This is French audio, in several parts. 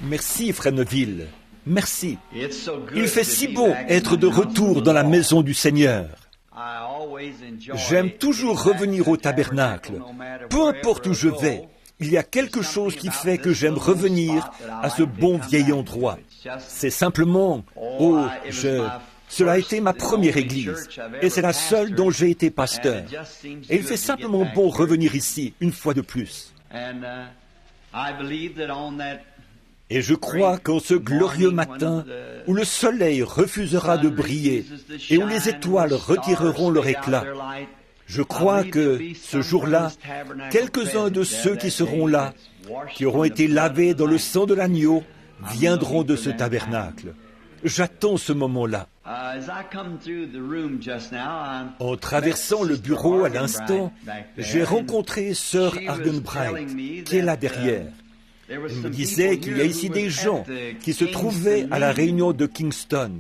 Merci, frère Neville. Merci. Il fait si bon être de retour dans la maison du Seigneur. J'aime toujours revenir au tabernacle. Peu importe où je vais, il y a quelque chose qui fait que j'aime revenir à ce bon vieil endroit. C'est simplement, cela a été ma première église, et c'est la seule dont j'ai été pasteur. Et il fait simplement bon revenir ici, une fois de plus. Et je crois qu'en ce glorieux matin, où le soleil refusera de briller, et où les étoiles retireront leur éclat, je crois que ce jour-là, quelques-uns de ceux qui seront là, qui auront été lavés dans le sang de l'agneau, viendront de ce tabernacle. J'attends ce moment-là. En traversant le bureau à l'instant, j'ai rencontré Sœur Argenbright, qui est là derrière. Il me disait qu'il y a ici des gens qui se trouvaient à la réunion de Kingston,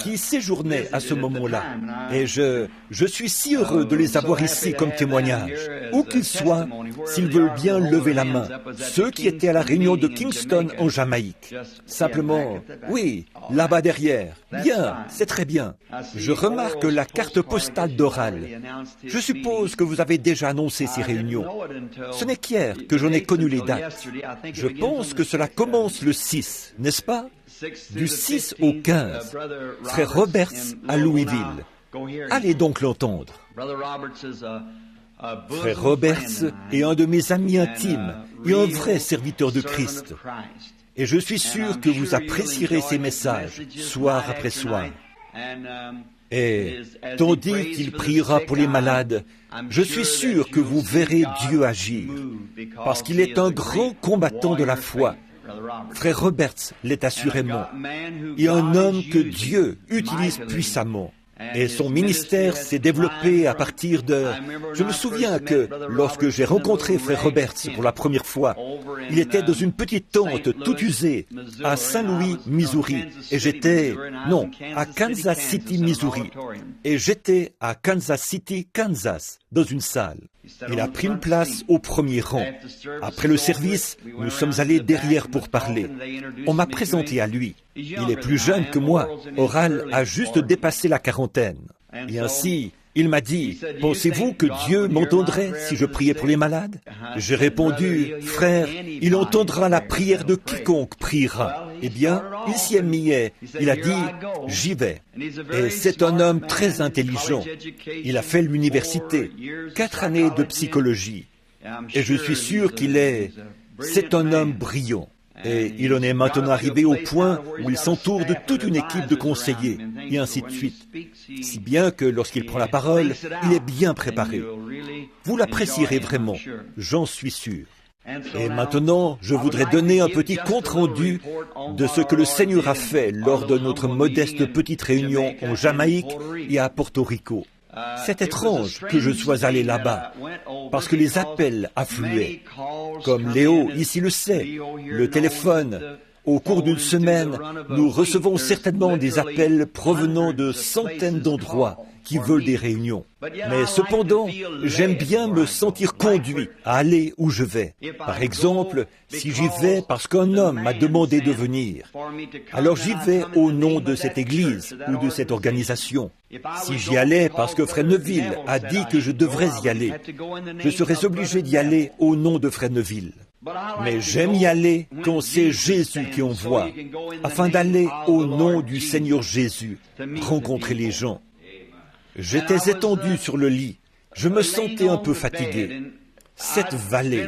qui séjournaient à ce moment-là. Et je suis si heureux de les avoir ici comme témoignage. Où qu'ils soient, s'ils veulent bien lever la main. Ceux qui étaient à la réunion de Kingston en Jamaïque. Simplement, oui, là-bas derrière. Bien, c'est très bien. Je remarque la carte postale d'Oral. Je suppose que vous avez déjà annoncé ces réunions. Ce n'est qu'hier que j'en ai connu les dates. Je pense que cela commence le 6, n'est-ce pas? Du 6 au 15. Frère Roberts à Louisville. Allez donc l'entendre. Frère Roberts est un de mes amis intimes et un vrai serviteur de Christ. Et je suis sûr que vous apprécierez ses messages, soir après soir. Et tandis qu'il priera pour les malades, je suis sûr que vous verrez Dieu agir, parce qu'il est un grand combattant de la foi. Frère Roberts l'est assurément, et un homme que Dieu utilise puissamment. Et son ministère s'est développé à partir de... Je me souviens que lorsque j'ai rencontré Frère Roberts pour la première fois, il était dans une petite tente toute usée à Saint-Louis, Missouri. Et j'étais... Non, à Kansas City, Missouri. Et j'étais à Kansas City, Kansas, dans une salle. Il a pris une place au premier rang. Après le service, nous sommes allés derrière pour parler. On m'a présenté à lui. Il est plus jeune que moi. Oral a juste dépassé la quarantaine. Et ainsi, il m'a dit, « Pensez-vous que Dieu m'entendrait si je priais pour les malades ?» J'ai répondu, « Frère, il entendra la prière de quiconque priera. » Eh bien, il s'y est mis et il a dit, « J'y vais. » Et c'est un homme très intelligent. Il a fait l'université, 4 années de psychologie. Et je suis sûr c'est un homme brillant. Et il en est maintenant arrivé au point où il s'entoure de toute une équipe de conseillers, et ainsi de suite. Si bien que lorsqu'il prend la parole, il est bien préparé. Vous l'apprécierez vraiment, j'en suis sûr. Et maintenant, je voudrais donner un petit compte-rendu de ce que le Seigneur a fait lors de notre modeste petite réunion en Jamaïque et à Porto Rico. C'est étrange que je sois allé là-bas, parce que les appels affluaient. Comme Léo ici le sait, le téléphone, au cours d'une semaine, nous recevons certainement des appels provenant de centaines d'endroits qui veulent des réunions. Mais cependant, j'aime bien me sentir conduit à aller où je vais. Par exemple, si j'y vais parce qu'un homme m'a demandé de venir, alors j'y vais au nom de cette église ou de cette organisation. Si j'y allais parce que Frère Neville a dit que je devrais y aller, je serais obligé d'y aller au nom de Frère Neville. Mais j'aime y aller quand c'est Jésus qui envoie, afin d'aller au nom du Seigneur Jésus, rencontrer les gens. J'étais étendu sur le lit. Je me sentais un peu fatigué. Cette vallée,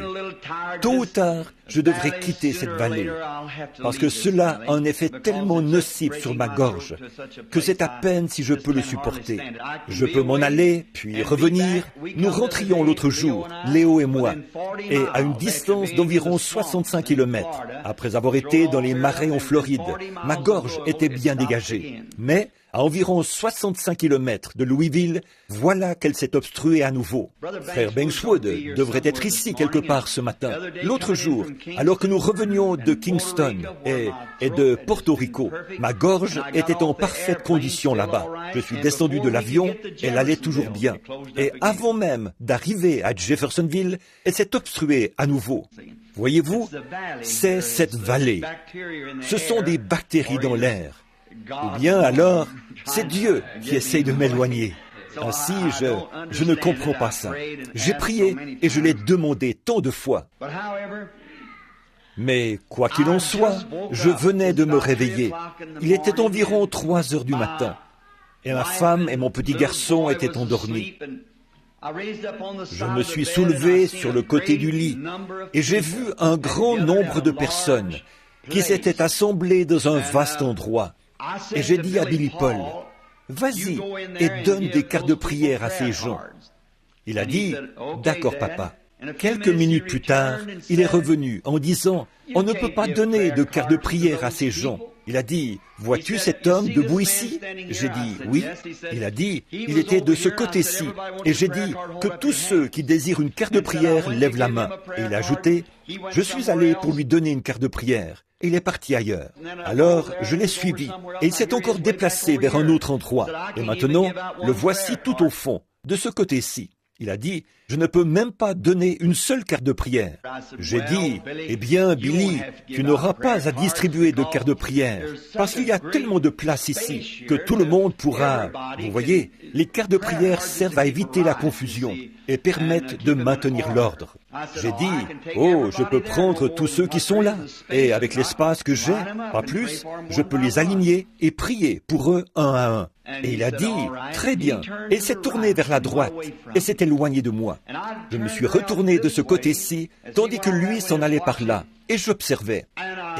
tôt ou tard, je devrais quitter cette vallée, parce que cela a un effet tellement nocif sur ma gorge, que c'est à peine si je peux le supporter. Je peux m'en aller, puis revenir. Nous rentrions l'autre jour, Léo et moi, et à une distance d'environ 65 kilomètres. Après avoir été dans les marais en Floride, ma gorge était bien dégagée. Mais à environ 65 kilomètres de Louisville, voilà qu'elle s'est obstruée à nouveau. Frère Bankswood devrait être ici quelque part ce matin. L'autre jour, alors que nous revenions de Kingston et de Porto Rico, ma gorge était en parfaite condition là-bas. Je suis descendu de l'avion, elle allait toujours bien. Et avant même d'arriver à Jeffersonville, elle s'est obstruée à nouveau. Voyez-vous, c'est cette vallée. Ce sont des bactéries dans l'air. Ou bien alors, c'est Dieu qui essaye de m'éloigner. Ainsi, je ne comprends pas ça. J'ai prié et je l'ai demandé tant de fois. Mais quoi qu'il en soit, je venais de me réveiller. Il était environ 3 heures du matin. Et ma femme et mon petit garçon étaient endormis. Je me suis soulevé sur le côté du lit et j'ai vu un grand nombre de personnes qui s'étaient assemblées dans un vaste endroit. Et j'ai dit à Billy Paul, « Vas-y et donne des cartes de prière à ces gens. » Il a dit, « D'accord, papa. » Quelques minutes plus tard, il est revenu en disant, « On ne peut pas donner de cartes de prière à ces gens. » Il a dit, « Vois-tu cet homme debout ici ?» J'ai dit, « Oui. » Il a dit, « Il était de ce côté-ci. » Et j'ai dit, « Que tous ceux qui désirent une carte de prière lèvent la main. » Et il a ajouté, « Je suis allé pour lui donner une carte de prière. » Et il est parti ailleurs. Alors, je l'ai suivi, et il s'est encore déplacé vers un autre endroit. Et maintenant, le voici tout au fond, de ce côté-ci. Il a dit, « Je ne peux même pas donner une seule carte de prière. » J'ai dit, « Eh bien, Billy, tu n'auras pas à distribuer de cartes de prière, parce qu'il y a tellement de place ici que tout le monde pourra... » Vous voyez, les cartes de prière servent à éviter la confusion et permettent de maintenir l'ordre. J'ai dit, « Oh, je peux prendre tous ceux qui sont là, et avec l'espace que j'ai, pas plus, je peux les aligner et prier pour eux un à un. » Et il a dit, « Très bien. » Et il s'est tourné vers la droite et s'est éloigné de moi. Je me suis retourné de ce côté-ci, tandis que lui s'en allait par là, et j'observais.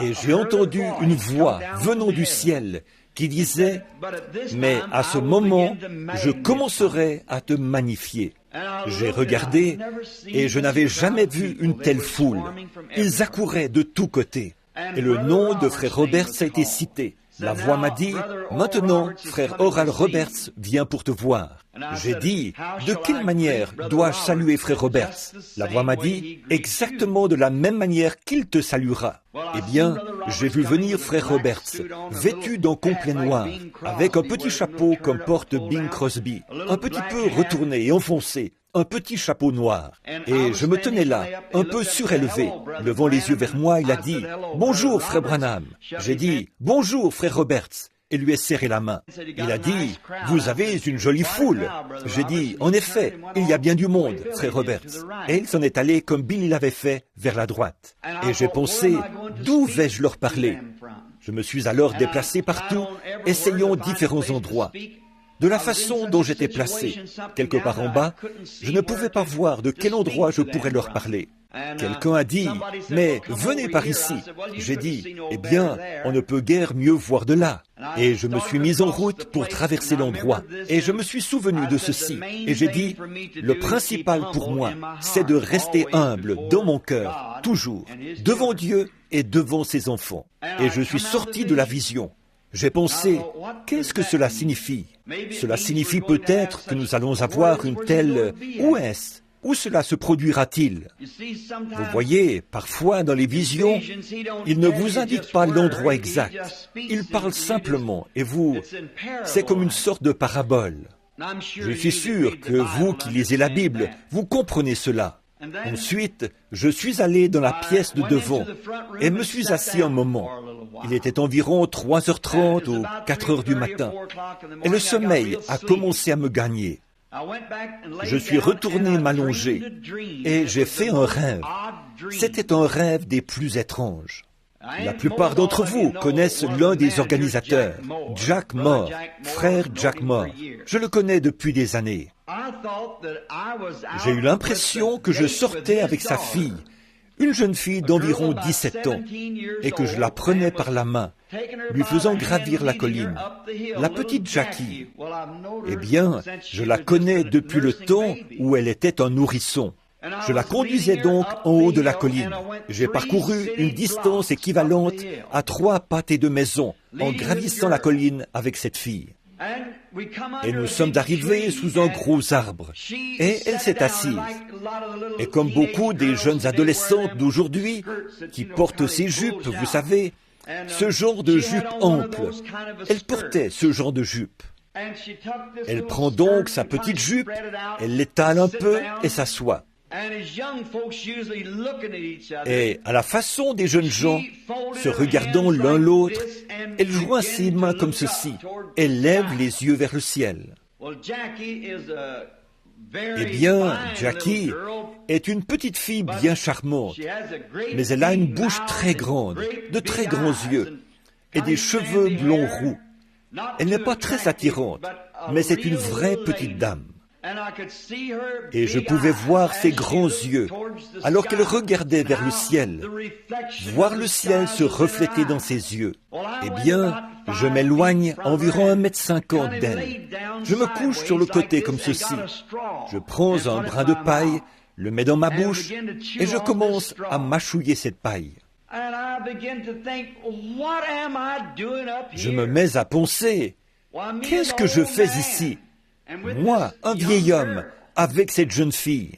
Et j'ai entendu une voix venant du ciel qui disait, « Mais à ce moment, je commencerai à te magnifier. » J'ai regardé, et je n'avais jamais vu une telle foule. Ils accouraient de tous côtés. Et le nom de frère Roberts a été cité. La voix m'a dit, « Maintenant, frère Oral Roberts vient pour te voir. » J'ai dit, « De quelle manière dois-je saluer frère Roberts ?» La voix m'a dit, « Exactement de la même manière qu'il te saluera. » Eh bien, j'ai vu venir frère Roberts, vêtu d'un complet noir, avec un petit chapeau comme porte Bing Crosby, un petit peu retourné et enfoncé, un petit chapeau noir. Et je me tenais là, un peu surélevé. Levant les yeux vers moi, il a dit, « Bonjour, frère Branham. » J'ai dit, « Bonjour, frère Roberts. » Et lui ai serré la main. Il a dit, « Vous avez une jolie foule. » J'ai dit, « En effet, il y a bien du monde, frère Roberts. » Et il s'en est allé comme Bill l'avait fait, vers la droite. Et j'ai pensé, d'où vais-je leur parler? Je me suis alors déplacé partout, essayant différents endroits. De la façon dont j'étais placé, quelque part en bas, je ne pouvais pas voir de quel endroit je pourrais leur parler. Quelqu'un a dit, « Mais venez par ici. » J'ai dit, « Eh bien, on ne peut guère mieux voir de là. » Et je me suis mis en route pour traverser l'endroit. Et je me suis souvenu de ceci. Et j'ai dit, « Le principal pour moi, c'est de rester humble dans mon cœur, toujours, devant Dieu et devant ses enfants. » Et je suis sorti de la vision. J'ai pensé, qu'est-ce que cela signifie? Cela signifie peut-être que nous allons avoir une telle... Où est-ce? Où cela se produira-t-il? Vous voyez, parfois dans les visions, il ne vous indique pas l'endroit exact. Il parle simplement, et vous, c'est comme une sorte de parabole. Je suis sûr que vous qui lisez la Bible, vous comprenez cela. Ensuite, je suis allé dans la pièce de devant et me suis assis un moment. Il était environ 3h30 ou 4h du matin et le sommeil a commencé à me gagner. Je suis retourné m'allonger et j'ai fait un rêve. C'était un rêve des plus étranges. La plupart d'entre vous connaissent l'un des organisateurs, Jack Moore, frère Jack Moore. Je le connais depuis des années. J'ai eu l'impression que je sortais avec sa fille, une jeune fille d'environ 17 ans, et que je la prenais par la main, lui faisant gravir la colline. La petite Jackie, eh bien, je la connais depuis le temps où elle était un nourrisson. Je la conduisais donc en haut de la colline. J'ai parcouru une distance équivalente à 3 pâtés de maison en gravissant la colline avec cette fille. Et nous sommes arrivés sous un gros arbre. Et elle s'est assise. Et comme beaucoup des jeunes adolescentes d'aujourd'hui, qui portent ces jupes, vous savez, ce genre de jupe ample, elle portait ce genre de jupe. Elle prend donc sa petite jupe, elle l'étale un peu et s'assoit. Et à la façon des jeunes gens, se regardant l'un l'autre, elle joint ses mains comme ceci. Elle lève les yeux vers le ciel. Eh bien, Jackie est une petite fille bien charmante, mais elle a une bouche très grande, de très grands yeux et des cheveux blonds roux. Elle n'est pas très attirante, mais c'est une vraie petite dame. Et je pouvais voir ses grands yeux, alors qu'elle regardait vers le ciel, voir le ciel se refléter dans ses yeux. Eh bien, je m'éloigne environ 1,50 m d'elle. Je me couche sur le côté comme ceci. Je prends un brin de paille, le mets dans ma bouche, et je commence à mâchouiller cette paille. Je me mets à penser, qu'est-ce que je fais ici? Moi, un vieil homme, avec cette jeune fille.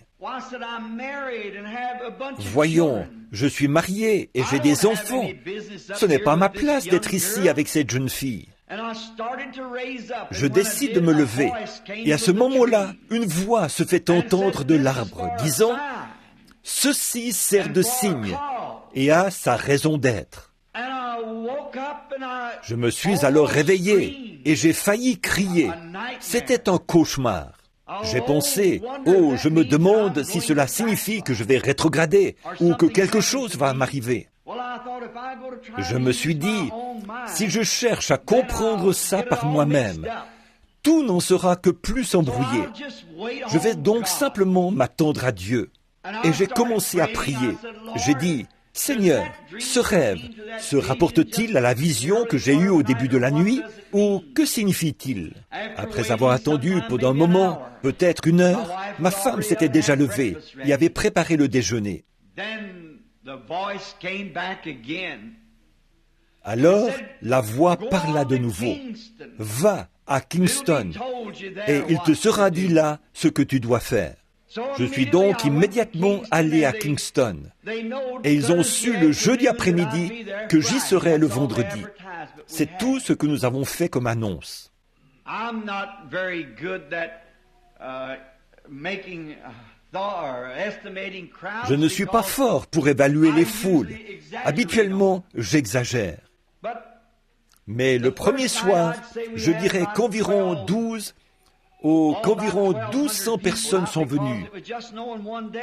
Voyons, je suis marié et j'ai des enfants. Ce n'est pas ma place d'être ici avec cette jeune fille. Je décide de me lever, et à ce moment-là, une voix se fait entendre de l'arbre, disant « Ceci sert de signe et a sa raison d'être. » Je me suis alors réveillé et j'ai failli crier. C'était un cauchemar. J'ai pensé, oh, je me demande si cela signifie que je vais rétrograder ou que quelque chose va m'arriver. Je me suis dit, si je cherche à comprendre ça par moi-même, tout n'en sera que plus embrouillé. Je vais donc simplement m'attendre à Dieu. Et j'ai commencé à prier. J'ai dit, Seigneur, ce rêve se rapporte-t-il à la vision que j'ai eue au début de la nuit ou que signifie-t-il? Après avoir attendu pendant un moment, peut-être 1 heure, ma femme s'était déjà levée et avait préparé le déjeuner. Alors, la voix parla de nouveau. « Va à Kingston et il te sera dit là ce que tu dois faire. » Je suis donc immédiatement allé à Kingston et ils ont su le jeudi après-midi que j'y serais le vendredi. C'est tout ce que nous avons fait comme annonce. Je ne suis pas fort pour évaluer les foules. Habituellement, j'exagère. Mais le premier soir, je dirais qu'environ 1200 personnes sont venues,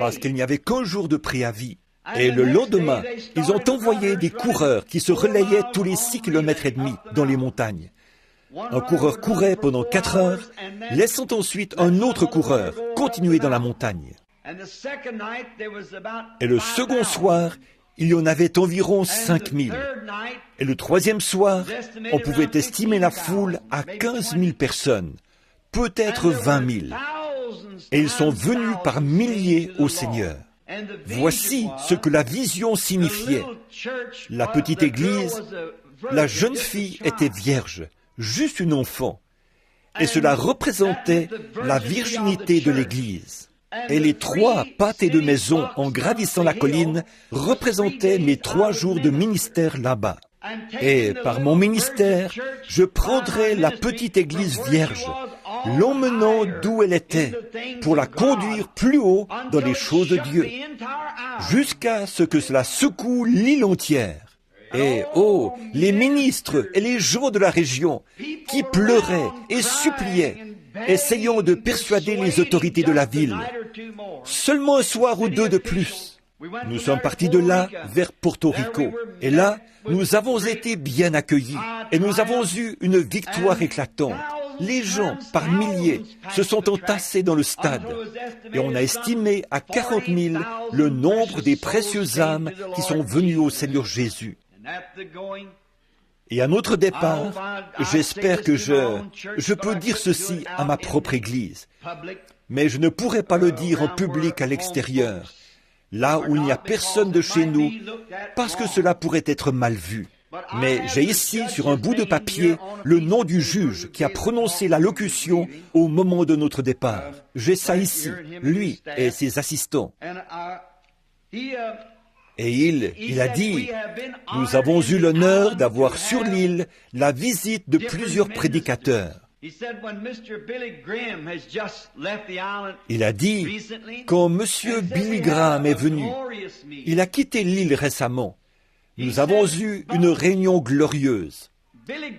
parce qu'il n'y avait qu'un jour de préavis. Et le lendemain, ils ont envoyé des coureurs qui se relayaient tous les 6,5 km dans les montagnes. Un coureur courait pendant 4 heures, laissant ensuite un autre coureur continuer dans la montagne. Et le second soir, il y en avait environ 5000. Et le troisième soir, on pouvait estimer la foule à 15 000 personnes. Peut-être 20 000. Et ils sont venus par milliers au Seigneur. Voici ce que la vision signifiait. La petite église, la jeune fille était vierge, juste une enfant. Et cela représentait la virginité de l'église. Et les 3 pâtés de maison en gravissant la colline représentaient mes 3 jours de ministère là-bas. Et par mon ministère, je prendrai la petite église vierge, l'emmenant d'où elle était, pour la conduire plus haut dans les choses de Dieu, jusqu'à ce que cela secoue l'île entière. Et oh, les ministres et les gens de la région qui pleuraient et suppliaient, essayant de persuader les autorités de la ville. Seulement un soir ou 2 de plus. Nous sommes partis de là vers Porto Rico. Et là, nous avons été bien accueillis. Et nous avons eu une victoire éclatante. Les gens, par milliers, se sont entassés dans le stade. Et on a estimé à 40 000 le nombre des précieuses âmes qui sont venues au Seigneur Jésus. Et à notre départ, j'espère que je peux dire ceci à ma propre Église. Mais je ne pourrai pas le dire en public à l'extérieur, là où il n'y a personne de chez nous, parce que cela pourrait être mal vu. Mais j'ai ici, sur un bout de papier, le nom du juge qui a prononcé la locution au moment de notre départ. J'ai ça ici, lui et ses assistants. Et il a dit, « Nous avons eu l'honneur d'avoir sur l'île la visite de plusieurs prédicateurs. Il a dit, quand M. Billy Graham est venu, il a quitté l'île récemment. Nous avons eu une réunion glorieuse.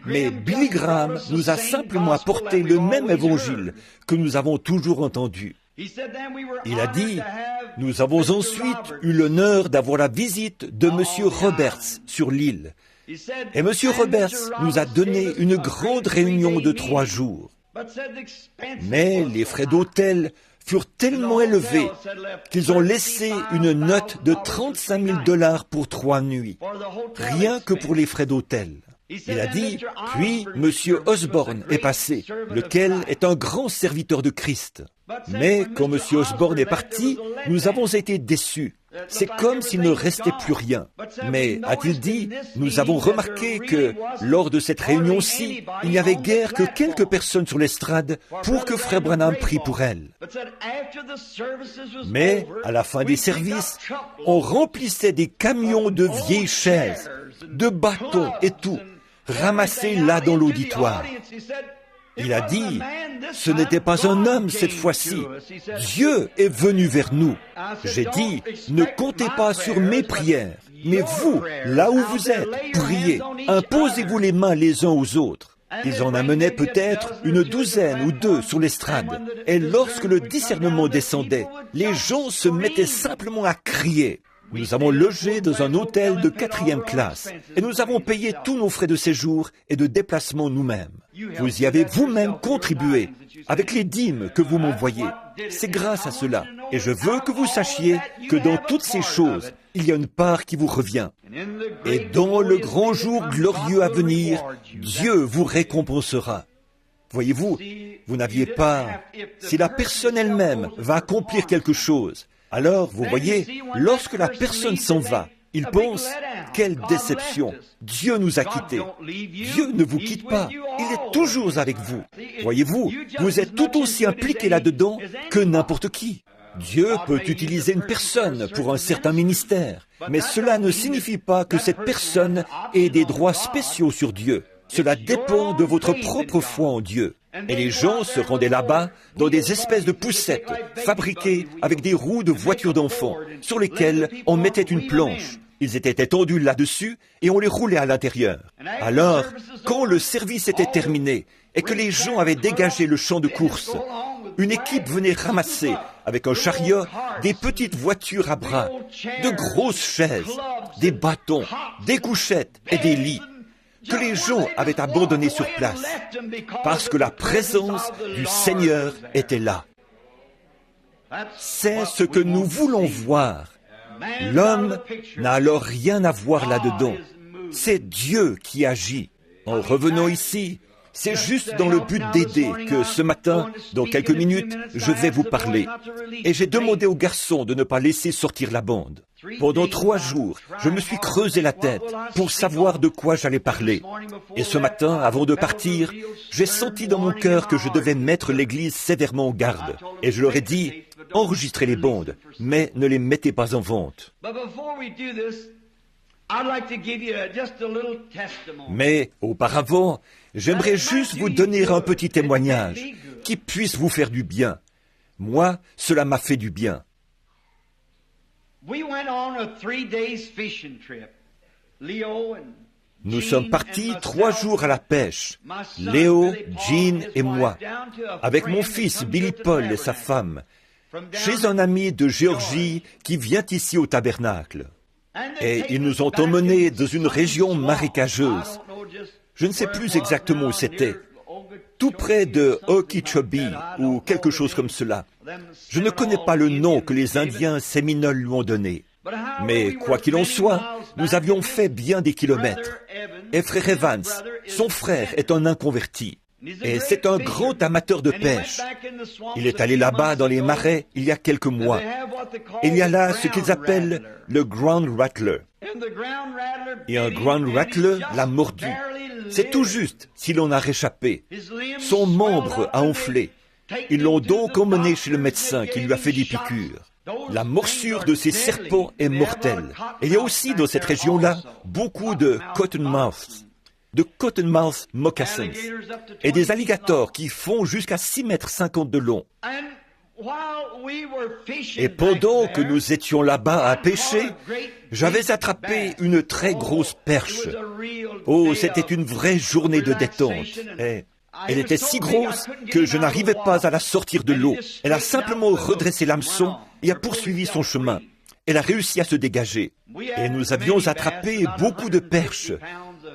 Mais Billy Graham nous a simplement apporté le même évangile que nous avons toujours entendu. Il a dit, nous avons ensuite eu l'honneur d'avoir la visite de M. Roberts sur l'île. Et M. Roberts nous a donné une grande réunion de 3 jours. Mais les frais d'hôtel furent tellement élevés qu'ils ont laissé une note de $35 000 pour 3 nuits, rien que pour les frais d'hôtel. Il a dit, puis M. Osborne est passé, lequel est un grand serviteur de Christ. Mais quand M. Osborne est parti, nous avons été déçus. C'est comme s'il ne restait plus rien. Mais, a-t-il dit, nous avons remarqué que, lors de cette réunion-ci, il n'y avait guère que quelques personnes sur l'estrade pour que Frère Branham prie pour elles. Mais, à la fin des services, on remplissait des camions de vieilles chaises, de bâtons et tout, ramassés là dans l'auditoire. Il a dit, ce n'était pas un homme cette fois-ci. Dieu est venu vers nous. J'ai dit, ne comptez pas sur mes prières, mais vous, là où vous êtes, priez, imposez-vous les mains les uns aux autres. Ils en amenaient peut-être une douzaine ou 2 sur l'estrade. Et lorsque le discernement descendait, les gens se mettaient simplement à crier. Nous avons logé dans un hôtel de 4e classe et nous avons payé tous nos frais de séjour et de déplacement nous-mêmes. Vous y avez vous-même contribué avec les dîmes que vous m'envoyez. C'est grâce à cela. Et je veux que vous sachiez que dans toutes ces choses, il y a une part qui vous revient. Et dans le grand jour glorieux à venir, Dieu vous récompensera. Voyez-vous, vous n'aviez pas... Si la personne elle-même va accomplir quelque chose, alors, vous voyez, lorsque la personne s'en va, il pense, quelle déception, Dieu nous a quittés. Dieu ne vous quitte pas, il est toujours avec vous. Voyez-vous, vous êtes tout aussi impliqué là-dedans que n'importe qui. Dieu peut utiliser une personne pour un certain ministère, mais cela ne signifie pas que cette personne ait des droits spéciaux sur Dieu. Cela dépend de votre propre foi en Dieu. Et les gens se rendaient là-bas dans des espèces de poussettes fabriquées avec des roues de voitures d'enfants sur lesquelles on mettait une planche. Ils étaient étendus là-dessus et on les roulait à l'intérieur. Alors, quand le service était terminé et que les gens avaient dégagé le champ de course, une équipe venait ramasser avec un chariot des petites voitures à bras, de grosses chaises, des bâtons, des couchettes et des lits que les gens avaient abandonnés sur place, parce que la présence du Seigneur était là. C'est ce que nous voulons voir. L'homme n'a alors rien à voir là-dedans. C'est Dieu qui agit. En revenant ici, c'est juste dans le but d'aider que ce matin, dans quelques minutes, je vais vous parler. Et j'ai demandé aux garçons de ne pas laisser sortir la bande. Pendant 3 jours, je me suis creusé la tête pour savoir de quoi j'allais parler. Et ce matin, avant de partir, j'ai senti dans mon cœur que je devais mettre l'Église sévèrement en garde. Et je leur ai dit, enregistrez les bandes, mais ne les mettez pas en vente. Mais auparavant, j'aimerais juste vous donner un petit témoignage qui puisse vous faire du bien. Moi, cela m'a fait du bien. Nous sommes partis 3 jours à la pêche, Léo, Jean et moi, avec mon fils Billy Paul et sa femme, chez un ami de Géorgie qui vient ici au tabernacle. Et ils nous ont emmenés dans une région marécageuse. Je ne sais plus exactement où c'était, tout près de Okeechobee ou quelque chose comme cela. Je ne connais pas le nom que les Indiens séminoles lui ont donné. Mais quoi qu'il en soit, nous avions fait bien des kilomètres. Et frère Evans, son frère, est un inconverti. Et c'est un grand amateur de pêche. Il est allé là-bas dans les marais il y a quelques mois. Il y a là ce qu'ils appellent le ground rattler. Et un ground rattler l'a mordu. C'est tout juste s'il en a réchappé. Son membre a enflé. Ils l'ont donc emmené chez le médecin qui lui a fait des piqûres. La morsure de ces serpents est mortelle. Et il y a aussi dans cette région-là beaucoup de cottonmouths. de cottonmouth moccasins et des alligators qui font jusqu'à 6,50 m de long. Et pendant que nous étions là-bas à pêcher, j'avais attrapé une très grosse perche. Oh, c'était une vraie journée de détente. Et elle était si grosse que je n'arrivais pas à la sortir de l'eau. Elle a simplement redressé l'hameçon et a poursuivi son chemin. Elle a réussi à se dégager. Et nous avions attrapé beaucoup de perches,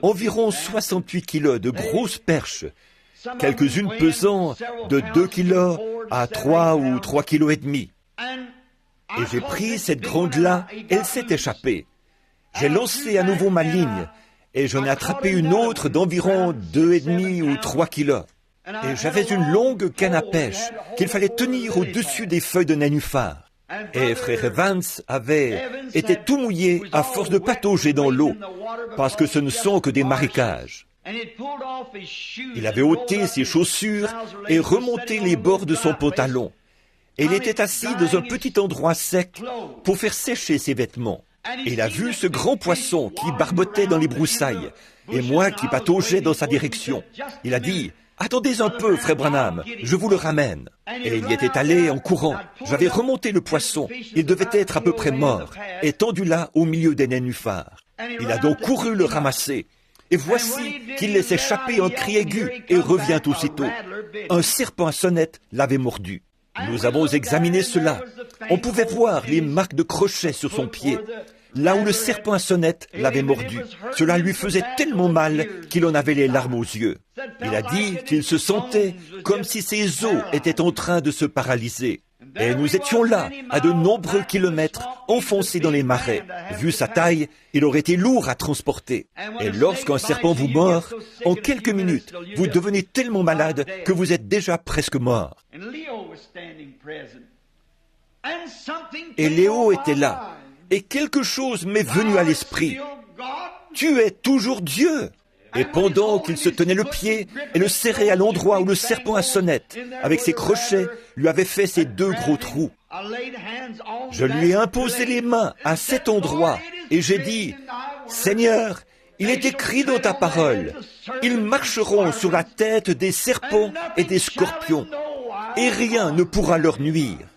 environ 68 kilos de grosses perches, quelques-unes pesant de 2 kilos à 3 ou 3 kilos et demi. Et j'ai pris cette grande-là, elle s'est échappée. J'ai lancé à nouveau ma ligne et j'en ai attrapé une autre d'environ 2,5 ou 3 kilos. Et j'avais une longue canne à pêche qu'il fallait tenir au-dessus des feuilles de nénuphar. Et frère Evans avait été tout mouillé à force de patauger dans l'eau, parce que ce ne sont que des marécages. Il avait ôté ses chaussures et remonté les bords de son pantalon. Et il était assis dans un petit endroit sec pour faire sécher ses vêtements. Et il a vu ce grand poisson qui barbotait dans les broussailles, et moi qui pataugeais dans sa direction. Il a dit: « Attendez un peu, frère Branham, je vous le ramène. » Et il y était allé en courant. J'avais remonté le poisson. Il devait être à peu près mort, étendu là au milieu des nénuphars. Il a donc couru le ramasser. Et voici qu'il laisse échapper un cri aigu et revient aussitôt. Un serpent à sonnette l'avait mordu. Nous avons examiné cela. On pouvait voir les marques de crochets sur son pied, là où le serpent à sonnette l'avait mordu. Cela lui faisait tellement mal qu'il en avait les larmes aux yeux. Il a dit qu'il se sentait comme si ses os étaient en train de se paralyser. Et nous étions là, à de nombreux kilomètres, enfoncés dans les marais. Vu sa taille, il aurait été lourd à transporter. Et lorsqu'un serpent vous mord, en quelques minutes, vous devenez tellement malade que vous êtes déjà presque mort. Et Léo était là. Et quelque chose m'est venu à l'esprit. Tu es toujours Dieu. Et pendant qu'il se tenait le pied et le serrait à l'endroit où le serpent à sonnette, avec ses crochets, lui avait fait ses 2 gros trous, je lui ai imposé les mains à cet endroit et j'ai dit: « Seigneur, il est écrit dans ta parole, ils marcheront sur la tête des serpents et des scorpions, et rien ne pourra leur nuire. »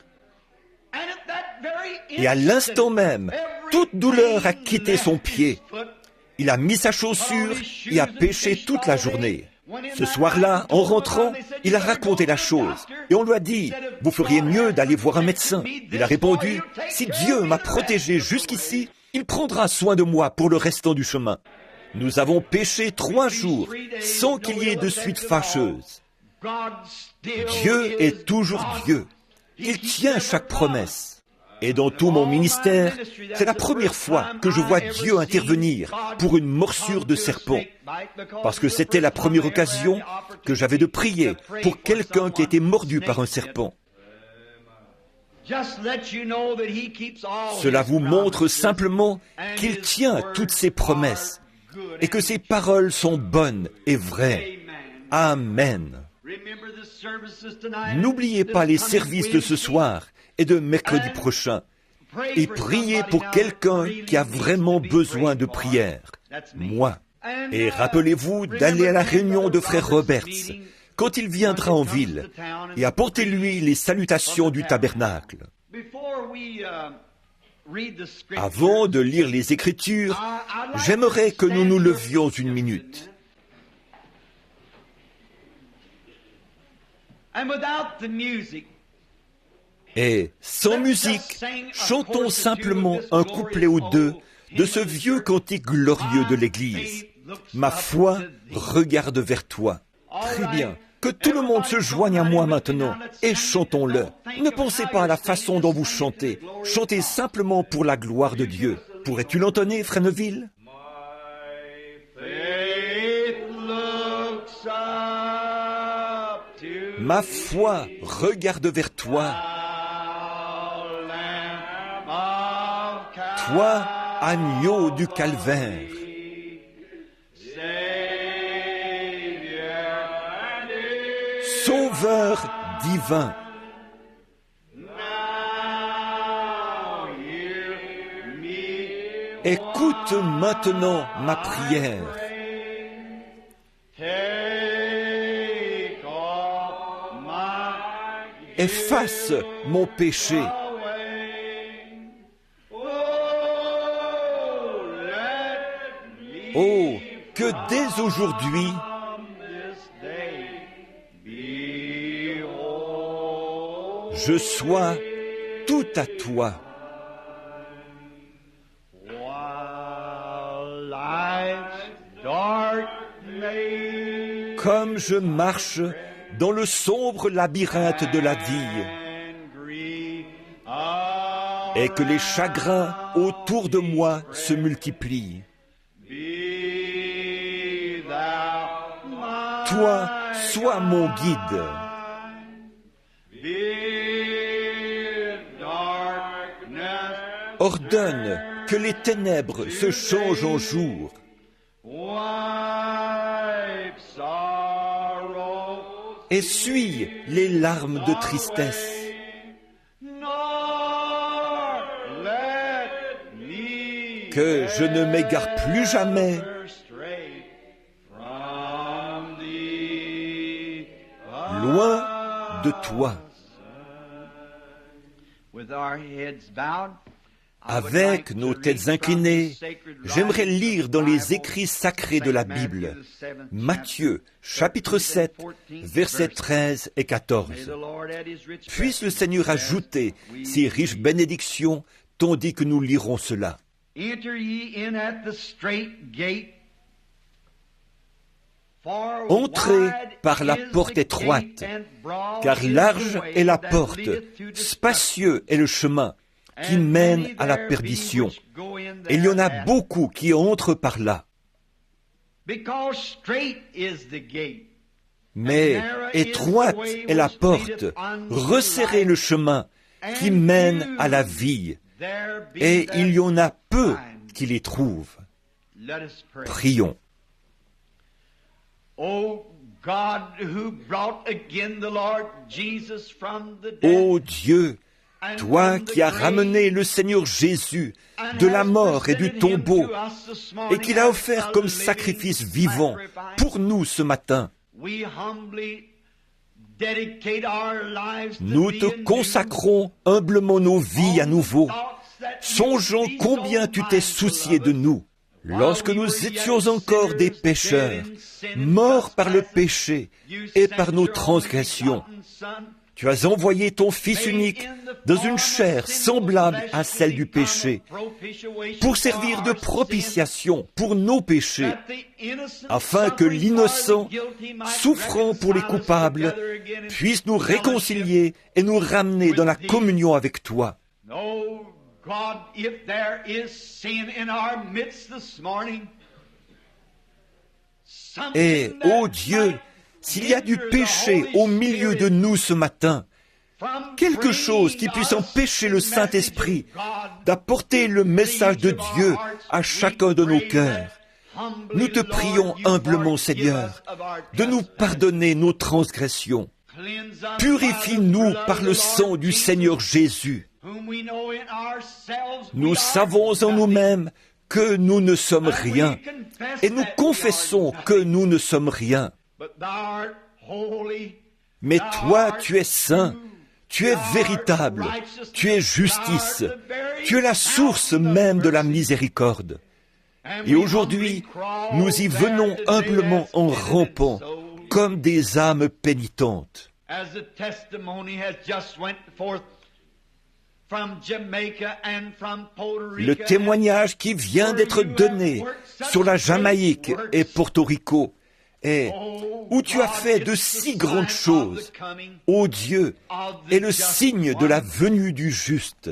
Et à l'instant même, toute douleur a quitté son pied. Il a mis sa chaussure et a pêché toute la journée. Ce soir-là, en rentrant, il a raconté la chose. Et on lui a dit: « Vous feriez mieux d'aller voir un médecin. » Il a répondu: « Si Dieu m'a protégé jusqu'ici, il prendra soin de moi pour le restant du chemin. » Nous avons pêché 3 jours sans qu'il y ait de suite fâcheuse. Dieu est toujours Dieu. Il tient chaque promesse. Et dans tout mon ministère, c'est la première fois que je vois Dieu intervenir pour une morsure de serpent. Parce que c'était la première occasion que j'avais de prier pour quelqu'un qui était mordu par un serpent. Cela vous montre simplement qu'il tient toutes ses promesses et que ses paroles sont bonnes et vraies. Amen. N'oubliez pas les services de ce soir et de mercredi prochain, et priez pour quelqu'un qui a vraiment besoin de prière, moi. Et rappelez-vous d'aller à la réunion de frère Roberts quand il viendra en ville, et apportez-lui les salutations du tabernacle. Avant de lire les Écritures, j'aimerais que nous nous levions une minute. Et sans musique, chantons simplement un couplet ou 2 de ce vieux cantique glorieux de l'Église. Ma foi regarde vers toi. Très bien. Que tout le monde se joigne à moi maintenant et chantons-le. Ne pensez pas à la façon dont vous chantez. Chantez simplement pour la gloire de Dieu. Pourrais-tu l'entonner, frère Neville? Ma foi regarde vers toi. Toi, agneau du calvaire. Sauveur divin. Écoute maintenant ma prière. efface mon péché. Oh, que dès aujourd'hui, je sois tout à toi. Comme je marche dans le sombre labyrinthe de la vie, et que les chagrins autour de moi se multiplient. Toi, sois mon guide. Ordonne que les ténèbres se changent en jour. Essuie les larmes de tristesse. Que je ne m'égare plus jamais loin de toi. Avec nos têtes inclinées, j'aimerais lire dans les écrits sacrés de la Bible, Matthieu, chapitre 7, versets 13 et 14. Puisse le Seigneur ajouter ses riches bénédictions, tandis que nous lirons cela. Entrez par la porte étroite, car large est la porte, spacieux est le chemin qui mène à la perdition. Et il y en a beaucoup qui entrent par là. Mais étroite est la porte, resserrez le chemin qui mène à la vie, et il y en a peu qui les trouvent. Prions. Ô Dieu, toi qui as ramené le Seigneur Jésus de la mort et du tombeau, et qui l'a offert comme sacrifice vivant pour nous ce matin, nous te consacrons humblement nos vies à nouveau, songeant combien tu t'es soucié de nous. Lorsque nous étions encore des pécheurs, morts par le péché et par nos transgressions, tu as envoyé ton Fils unique dans une chair semblable à celle du péché, pour servir de propitiation pour nos péchés, afin que l'innocent, souffrant pour les coupables, puisse nous réconcilier et nous ramener dans la communion avec toi. God, if there is sin in our midst this morning, et, ô Dieu, s'il y a du péché au milieu de nous ce matin, quelque chose qui puisse empêcher le Saint-Esprit d'apporter le message de Dieu à chacun de nos cœurs, nous te prions humblement, Seigneur, de nous pardonner nos transgressions. Purifie-nous par le sang du Seigneur Jésus. Nous savons en nous-mêmes que nous ne sommes rien, et nous confessons que nous ne sommes rien. Mais toi, tu es saint, tu es véritable, tu es justice, tu es la source même de la miséricorde. Et aujourd'hui, nous y venons humblement en rampant, comme des âmes pénitentes. Le témoignage qui vient d'être donné sur la Jamaïque et Porto Rico, et où tu as fait de si grandes choses, ô Dieu, est le signe de la venue du juste.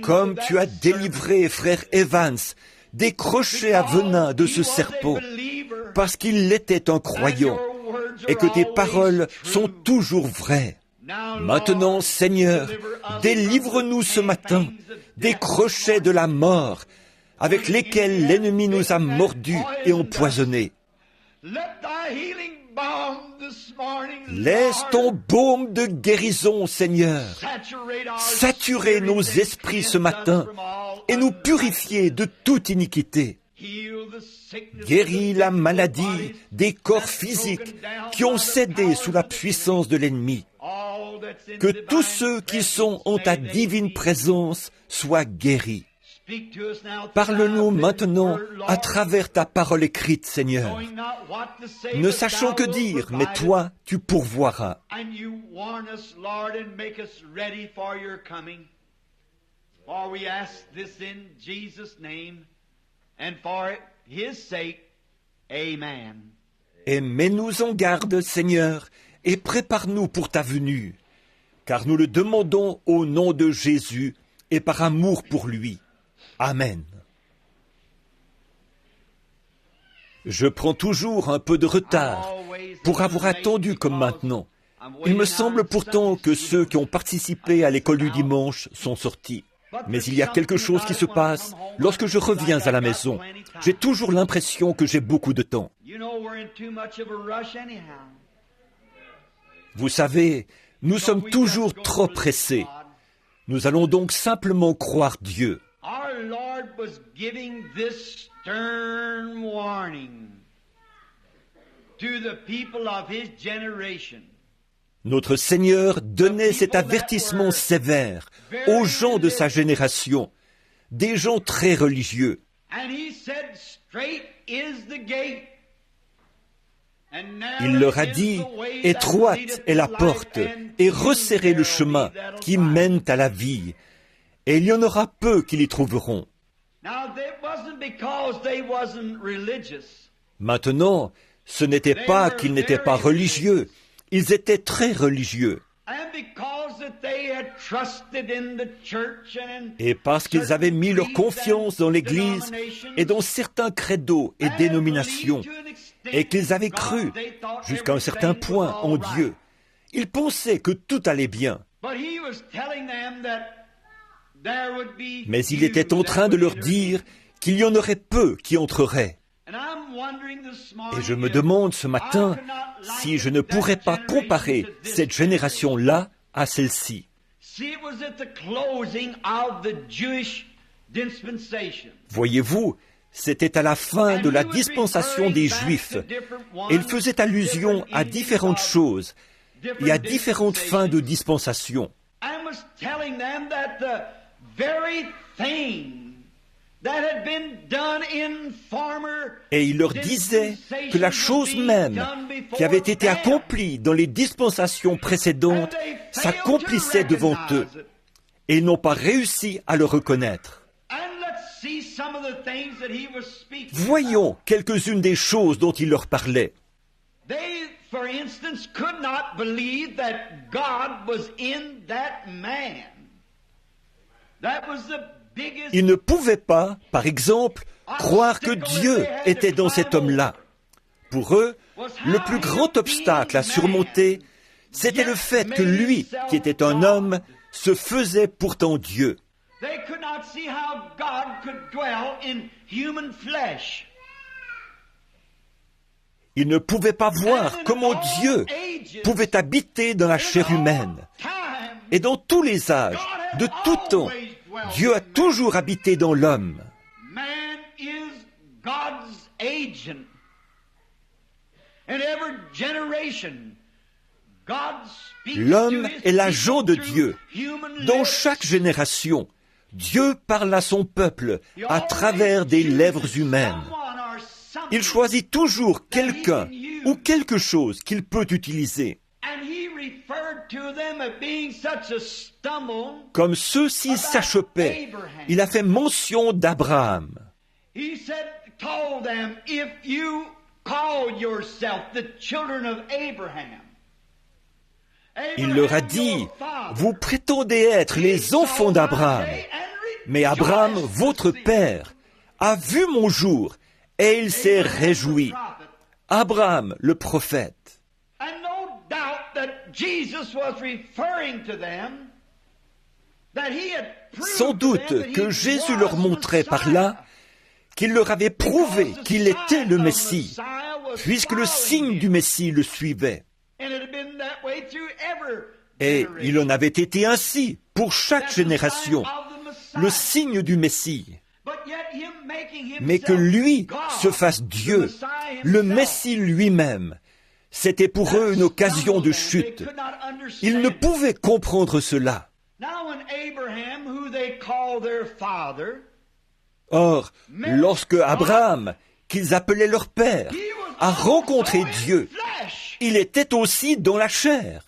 Comme tu as délivré frère Evans des crochets à venin de ce serpent, parce qu'il était un croyant, et que tes paroles sont toujours vraies. Maintenant, Seigneur, délivre-nous ce matin des crochets de la mort avec lesquels l'ennemi nous a mordus et empoisonnés. Laisse ton baume de guérison, Seigneur, saturer nos esprits ce matin et nous purifier de toute iniquité. Guéris la maladie des corps physiques qui ont cédé sous la puissance de l'ennemi. Que tous ceux qui sont en ta divine présence soient guéris. Parle-nous maintenant à travers ta parole écrite, Seigneur. Ne sachons que dire, mais toi, tu pourvoiras. Et mets-nous en garde, Seigneur, et prépare-nous pour ta venue, car nous le demandons au nom de Jésus et par amour pour lui. Amen. Je prends toujours un peu de retard pour avoir attendu comme maintenant. Il me semble pourtant que ceux qui ont participé à l'école du dimanche sont sortis. Mais il y a quelque chose qui se passe lorsque je reviens à la maison. J'ai toujours l'impression que j'ai beaucoup de temps. Vous savez, nous sommes toujours trop pressés. Nous allons donc simplement croire Dieu. Our Lord was giving this stern warning to the people of His generation. Notre Seigneur donnait cet avertissement sévère aux gens de sa génération, des gens très religieux. And He said, "Straight is the gate." Il leur a dit, « Étroite est la porte, et resserrez le chemin qui mène à la vie. Et il y en aura peu qui l'y trouveront. » Maintenant, ce n'était pas qu'ils n'étaient pas religieux, ils étaient très religieux. Et parce qu'ils avaient mis leur confiance dans l'Église et dans certains credos et dénominations, et qu'ils avaient cru, jusqu'à un certain point, en Dieu, ils pensaient que tout allait bien. Mais il était en train de leur dire qu'il y en aurait peu qui entreraient. Et je me demande ce matin si je ne pourrais pas comparer cette génération-là à celle-ci. Voyez-vous, c'était à la fin de la dispensation des Juifs. Et il faisait allusion à différentes choses et à différentes fins de dispensation. Et il leur disait que la chose même qui avait été accomplie dans les dispensations précédentes s'accomplissait devant eux. Et ils n'ont pas réussi à le reconnaître. Voyons quelques-unes des choses dont il leur parlait. Ils ne pouvaient pas, par exemple, croire que Dieu était dans cet homme-là. Pour eux, le plus grand obstacle à surmonter, c'était le fait que lui, qui était un homme, se faisait pourtant Dieu. Ils ne pouvaient pas voir comment Dieu pouvait habiter dans la chair humaine. Et dans tous les âges, de tout temps, Dieu a toujours habité dans l'homme. L'homme est l'agent de Dieu. Dans chaque génération, Dieu parle à son peuple à travers des lèvres humaines. Il choisit toujours quelqu'un ou quelque chose qu'il peut utiliser. Comme ceux-ci s'achoppaient, il a fait mention d'Abraham. Il leur a dit, « Vous prétendez être les enfants d'Abraham, mais Abraham, votre père, a vu mon jour et il s'est réjoui. » Abraham, le prophète. Sans doute que Jésus leur montrait par là qu'il leur avait prouvé qu'il était le Messie, puisque le signe du Messie le suivait. Et il en avait été ainsi pour chaque génération, le signe du Messie. Mais que lui se fasse Dieu, le Messie lui-même. C'était pour eux une occasion de chute. Ils ne pouvaient comprendre cela. Or, lorsque Abraham, qu'ils appelaient leur père, a rencontré Dieu, il était aussi dans la chair.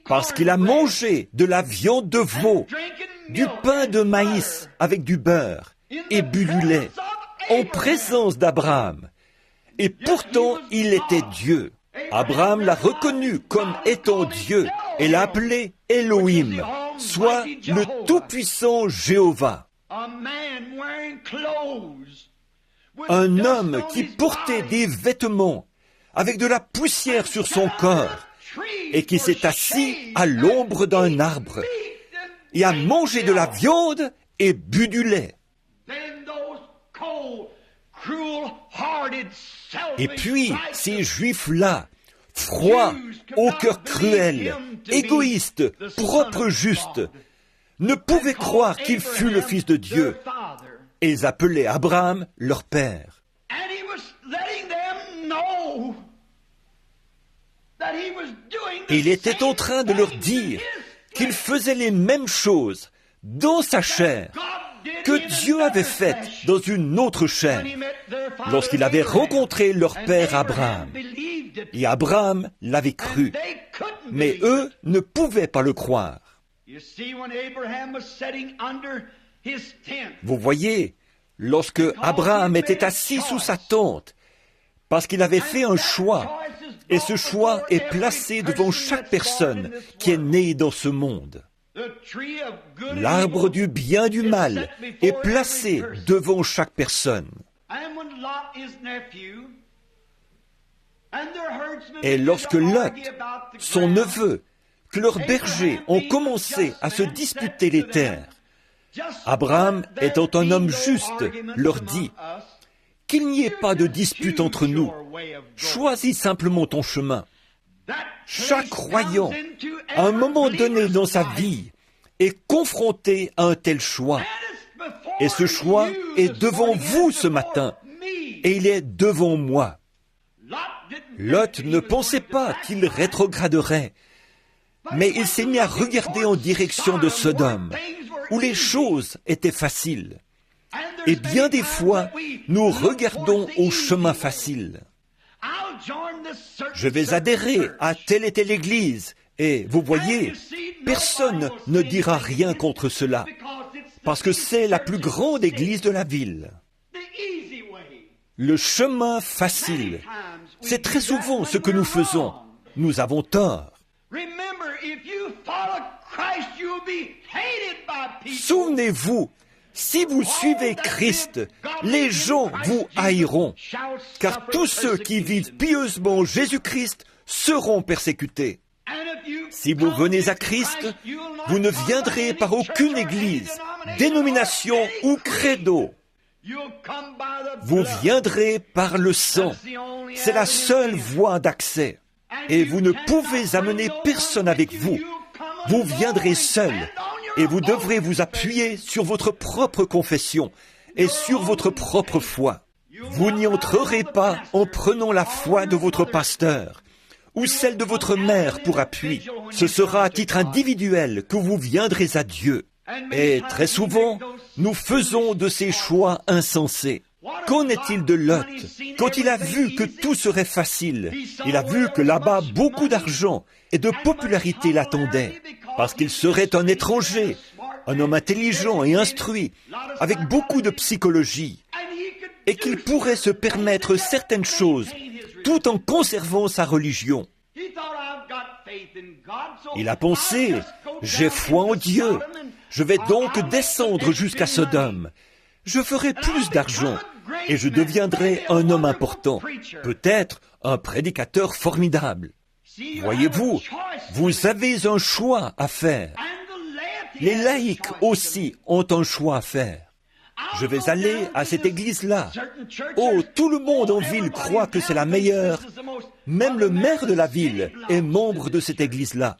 Parce qu'il a mangé de la viande de veau, du pain de maïs avec du beurre et bu du lait, en présence d'Abraham. Et pourtant, il était Dieu. Abraham l'a reconnu comme étant Dieu et l'a appelé Elohim, soit le Tout-Puissant Jéhovah. Un homme qui portait des vêtements avec de la poussière sur son corps et qui s'est assis à l'ombre d'un arbre et a mangé de la viande et bu du lait. Et puis, ces Juifs-là, froids, au cœur cruel, égoïstes, propres, justes, ne pouvaient croire qu'il fût le Fils de Dieu. Et ils appelaient Abraham leur père. Et il était en train de leur dire qu'il faisait les mêmes choses dans sa chair que Dieu avait faites dans une autre chair lorsqu'il avait rencontré leur père Abraham. Et Abraham l'avait cru, mais eux ne pouvaient pas le croire. Vous voyez, lorsque Abraham était assis sous sa tente, parce qu'il avait fait un choix, et ce choix est placé devant chaque personne qui est née dans ce monde. L'arbre du bien et du mal est placé devant chaque personne. Et lorsque Lot, son neveu, que leurs bergers ont commencé à se disputer les terres, Abraham, étant un homme juste, leur dit « Qu'il n'y ait pas de dispute entre nous, choisis simplement ton chemin. » Chaque croyant, à un moment donné dans sa vie, est confronté à un tel choix. Et ce choix est devant vous ce matin, et il est devant moi. Lot ne pensait pas qu'il rétrograderait, mais il s'est mis à regarder en direction de Sodome, où les choses étaient faciles. Et bien des fois, nous regardons au chemin facile. Je vais adhérer à telle et telle église, et vous voyez, personne ne dira rien contre cela, parce que c'est la plus grande église de la ville. Le chemin facile, c'est très souvent ce que nous faisons. Nous avons tort. Souvenez-vous, si vous suivez Christ, les gens vous haïront, car tous ceux qui vivent pieusement Jésus-Christ seront persécutés. Si vous venez à Christ, vous ne viendrez par aucune église, dénomination ou credo. Vous viendrez par le sang. C'est la seule voie d'accès. Et vous ne pouvez amener personne avec vous. Vous viendrez seul. Et vous devrez vous appuyer sur votre propre confession et sur votre propre foi. Vous n'y entrerez pas en prenant la foi de votre pasteur ou celle de votre mère pour appui. Ce sera à titre individuel que vous viendrez à Dieu. Et très souvent, nous faisons de ces choix insensés. Qu'en est-il de Lot? Quand il a vu que tout serait facile, il a vu que là-bas beaucoup d'argent et de popularité l'attendaient, parce qu'il serait un étranger, un homme intelligent et instruit, avec beaucoup de psychologie, et qu'il pourrait se permettre certaines choses tout en conservant sa religion. Il a pensé, j'ai foi en Dieu, je vais donc descendre jusqu'à Sodome. Je ferai plus d'argent et je deviendrai un homme important, peut-être un prédicateur formidable. Voyez-vous, vous avez un choix à faire. Les laïcs aussi ont un choix à faire. Je vais aller à cette église-là. Oh, tout le monde en ville croit que c'est la meilleure. Même le maire de la ville est membre de cette église-là.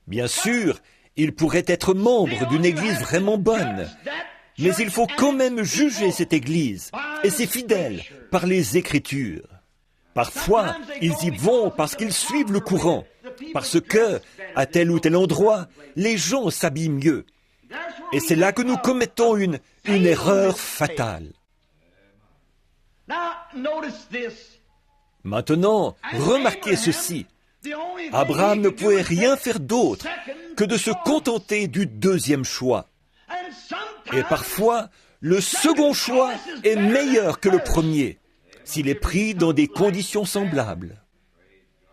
Bien sûr, il pourrait être membre d'une église vraiment bonne, mais il faut quand même juger cette église et ses fidèles par les Écritures. Parfois, ils y vont parce qu'ils suivent le courant, parce que, à tel ou tel endroit, les gens s'habillent mieux. Et c'est là que nous commettons une erreur fatale. Maintenant, remarquez ceci. Abraham ne pouvait rien faire d'autre que de se contenter du deuxième choix. Et parfois, le second choix est meilleur que le premier, s'il est pris dans des conditions semblables.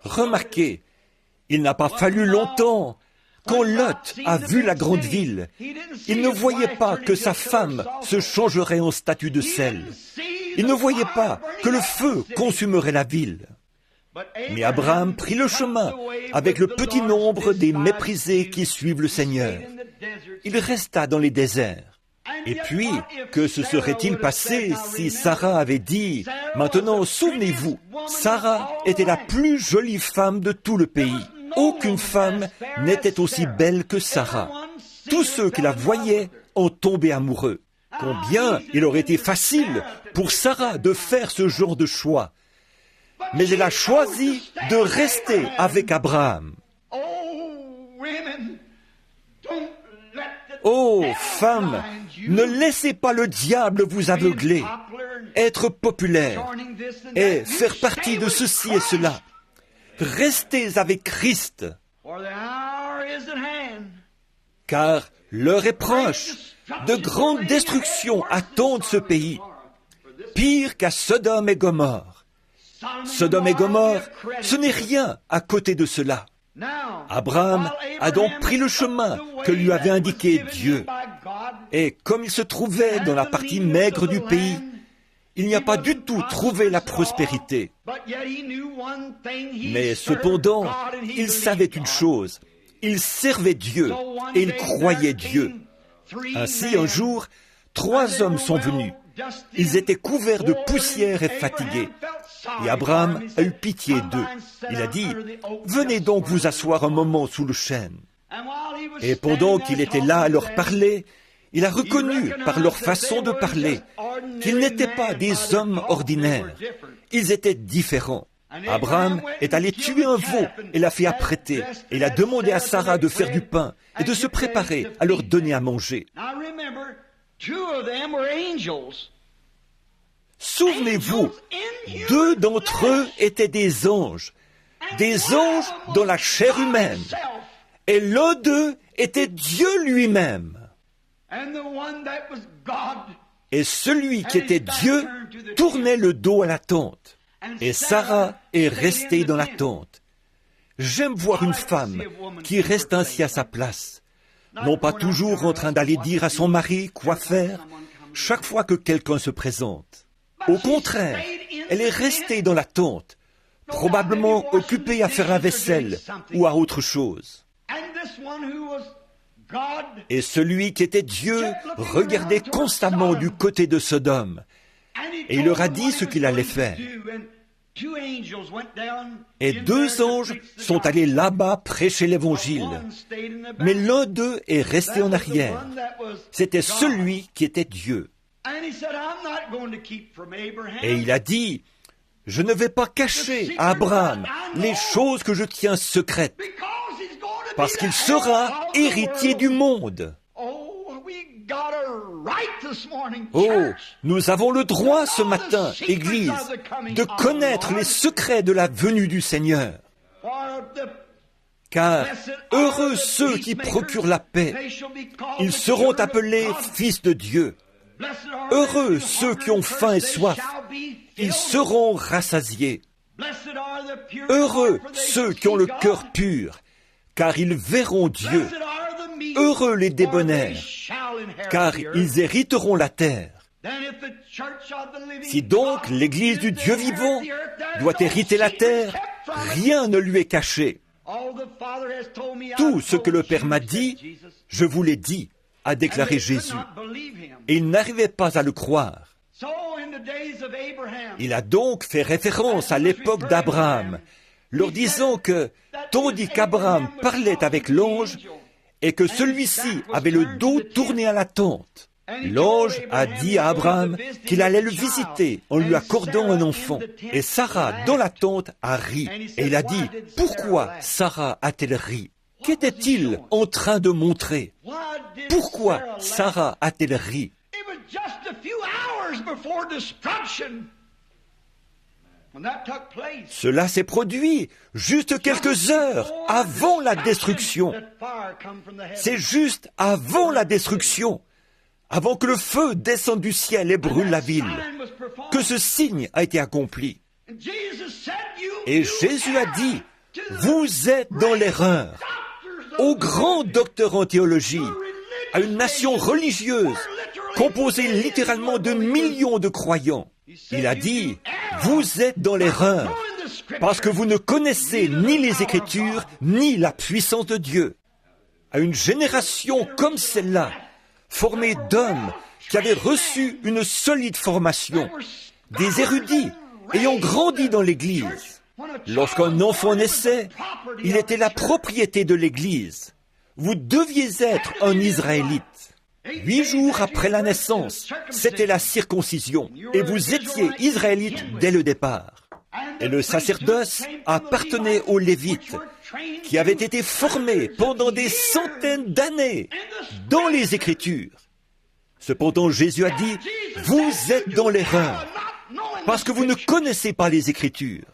Remarquez, il n'a pas fallu longtemps. Quand Lot a vu la grande ville, il ne voyait pas que sa femme se changerait en statue de sel. Il ne voyait pas que le feu consumerait la ville. Mais Abraham prit le chemin avec le petit nombre des méprisés qui suivent le Seigneur. Il resta dans les déserts. Et puis, que se serait-il passé si Sarah avait dit « Maintenant, souvenez-vous, Sarah était la plus jolie femme de tout le pays. Aucune femme n'était aussi belle que Sarah. Tous ceux qui la voyaient en tombaient amoureux. Combien il aurait été facile pour Sarah de faire ce genre de choix. Mais elle a choisi de rester avec Abraham. Oh, femmes, ne laissez pas le diable vous aveugler, être populaire et faire partie de ceci et cela. Restez avec Christ, car l'heure est proche. De grandes destructions attendent ce pays, pire qu'à Sodome et Gomorrhe. Sodome et Gomorrhe, ce n'est rien à côté de cela. Abraham a donc pris le chemin que lui avait indiqué Dieu. Et comme il se trouvait dans la partie maigre du pays, il n'y a pas du tout trouvé la prospérité. Mais cependant, il savait une chose, il servait Dieu et il croyait Dieu. Ainsi, un jour, 3 hommes sont venus. Ils étaient couverts de poussière et fatigués. Et Abraham a eu pitié d'eux. Il a dit, « Venez donc vous asseoir un moment sous le chêne. » Et pendant qu'il était là à leur parler, il a reconnu par leur façon de parler qu'ils n'étaient pas des hommes ordinaires. Ils étaient différents. Abraham est allé tuer un veau et l'a fait apprêter. Et il a demandé à Sarah de faire du pain et de se préparer à leur donner à manger. Souvenez-vous, 2 d'entre eux étaient des anges dans la chair humaine. Et l'un d'eux était Dieu lui-même. Et celui qui était Dieu tournait le dos à la tente. Et Sarah est restée dans la tente. J'aime voir une femme qui reste ainsi à sa place, non pas toujours en train d'aller dire à son mari quoi faire chaque fois que quelqu'un se présente. Au contraire, elle est restée dans la tente, probablement occupée à faire la vaisselle ou à autre chose. Et celui qui était Dieu regardait constamment du côté de Sodome, et il leur a dit ce qu'il allait faire. Et 2 anges sont allés là-bas prêcher l'Évangile, mais l'un d'eux est resté en arrière. C'était celui qui était Dieu. Et il a dit, « Je ne vais pas cacher à Abraham les choses que je tiens secrètes, parce qu'il sera héritier du monde. » Oh, nous avons le droit ce matin, Église, de connaître les secrets de la venue du Seigneur. Car heureux ceux qui procurent la paix, ils seront appelés fils de Dieu. Heureux ceux qui ont faim et soif, ils seront rassasiés. Heureux ceux qui ont le cœur pur, car ils verront Dieu. Heureux les débonnaires, car ils hériteront la terre. Si donc l'Église du Dieu vivant doit hériter la terre, rien ne lui est caché. Tout ce que le Père m'a dit, je vous l'ai dit, a déclaré Jésus. Et ils n'arrivaient pas à le croire. Il a donc fait référence à l'époque d'Abraham, leur disant que tandis qu'Abraham parlait avec l'ange et que celui-ci avait le dos tourné à la tente. L'ange a dit à Abraham qu'il allait le visiter en lui accordant un enfant. Et Sarah, dans la tente, a ri. Et il a dit, pourquoi Sarah a-t-elle ri? Qu'était-il en train de montrer? Pourquoi Sarah a-t-elle ri? Cela s'est produit juste quelques heures avant la destruction. C'est juste avant la destruction, avant que le feu descende du ciel et brûle la ville, que ce signe a été accompli. Et Jésus a dit, vous êtes dans l'erreur. Aux grands docteurs en théologie, à une nation religieuse, composée littéralement de millions de croyants, il a dit, vous êtes dans l'erreur, parce que vous ne connaissez ni les Écritures, ni la puissance de Dieu. À une génération comme celle-là, formée d'hommes qui avaient reçu une solide formation, des érudits ayant grandi dans l'Église. Lorsqu'un enfant naissait, il était la propriété de l'Église. Vous deviez être un Israélite. 8 jours après la naissance, c'était la circoncision, et vous étiez Israélite dès le départ. Et le sacerdoce appartenait aux Lévites, qui avaient été formés pendant des centaines d'années dans les Écritures. Cependant, Jésus a dit, vous êtes dans l'erreur, parce que vous ne connaissez pas les Écritures.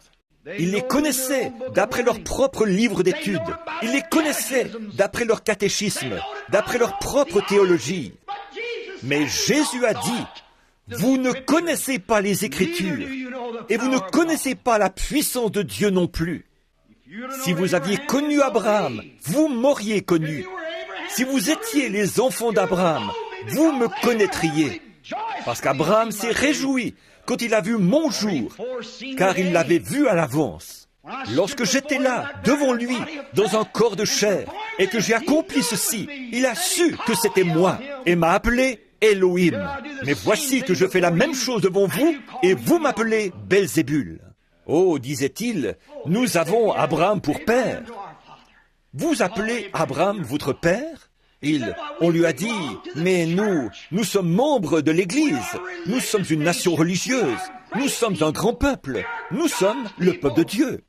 Ils les connaissaient d'après leur propre livre d'études. Ils les connaissaient d'après leur catéchisme, d'après leur propre théologie. Mais Jésus a dit, vous ne connaissez pas les Écritures et vous ne connaissez pas la puissance de Dieu non plus. Si vous aviez connu Abraham, vous m'auriez connu. Si vous étiez les enfants d'Abraham, vous me connaîtriez. Parce qu'Abraham s'est réjoui quand il a vu mon jour, car il l'avait vu à l'avance. Lorsque j'étais là, devant lui, dans un corps de chair, et que j'ai accompli ceci, il a su que c'était moi, et m'a appelé Elohim. Mais voici que je fais la même chose devant vous, et vous m'appelez Belzébul. Oh, disait-il, nous avons Abraham pour père. Vous appelez Abraham votre père? On lui a dit, mais nous sommes membres de l'Église, nous sommes une nation religieuse, nous sommes un grand peuple, nous sommes le peuple de Dieu.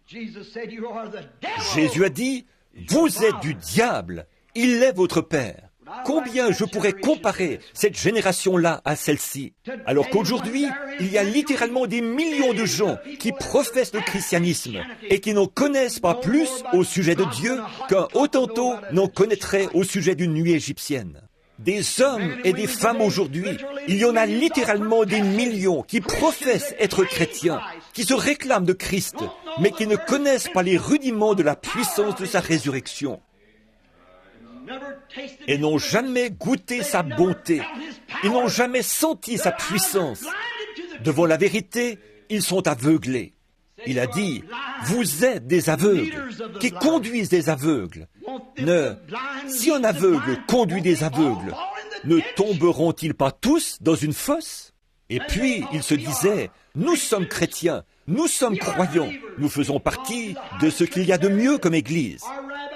Jésus a dit, vous êtes du diable, il est votre père. Combien je pourrais comparer cette génération-là à celle-ci, alors qu'aujourd'hui, il y a littéralement des millions de gens qui professent le christianisme et qui n'en connaissent pas plus au sujet de Dieu qu'un Hottentot n'en connaîtrait au sujet d'une nuit égyptienne. Des hommes et des femmes aujourd'hui, il y en a littéralement des millions qui professent être chrétiens, qui se réclament de Christ, mais qui ne connaissent pas les rudiments de la puissance de sa résurrection. Et n'ont jamais goûté sa bonté. Ils n'ont jamais senti sa puissance. Devant la vérité, ils sont aveuglés. Il a dit, vous êtes des aveugles, qui conduisent des aveugles. Si un aveugle conduit des aveugles, ne tomberont-ils pas tous dans une fosse? Et puis, il se disait, nous sommes chrétiens, nous sommes croyants, nous faisons partie de ce qu'il y a de mieux comme Église.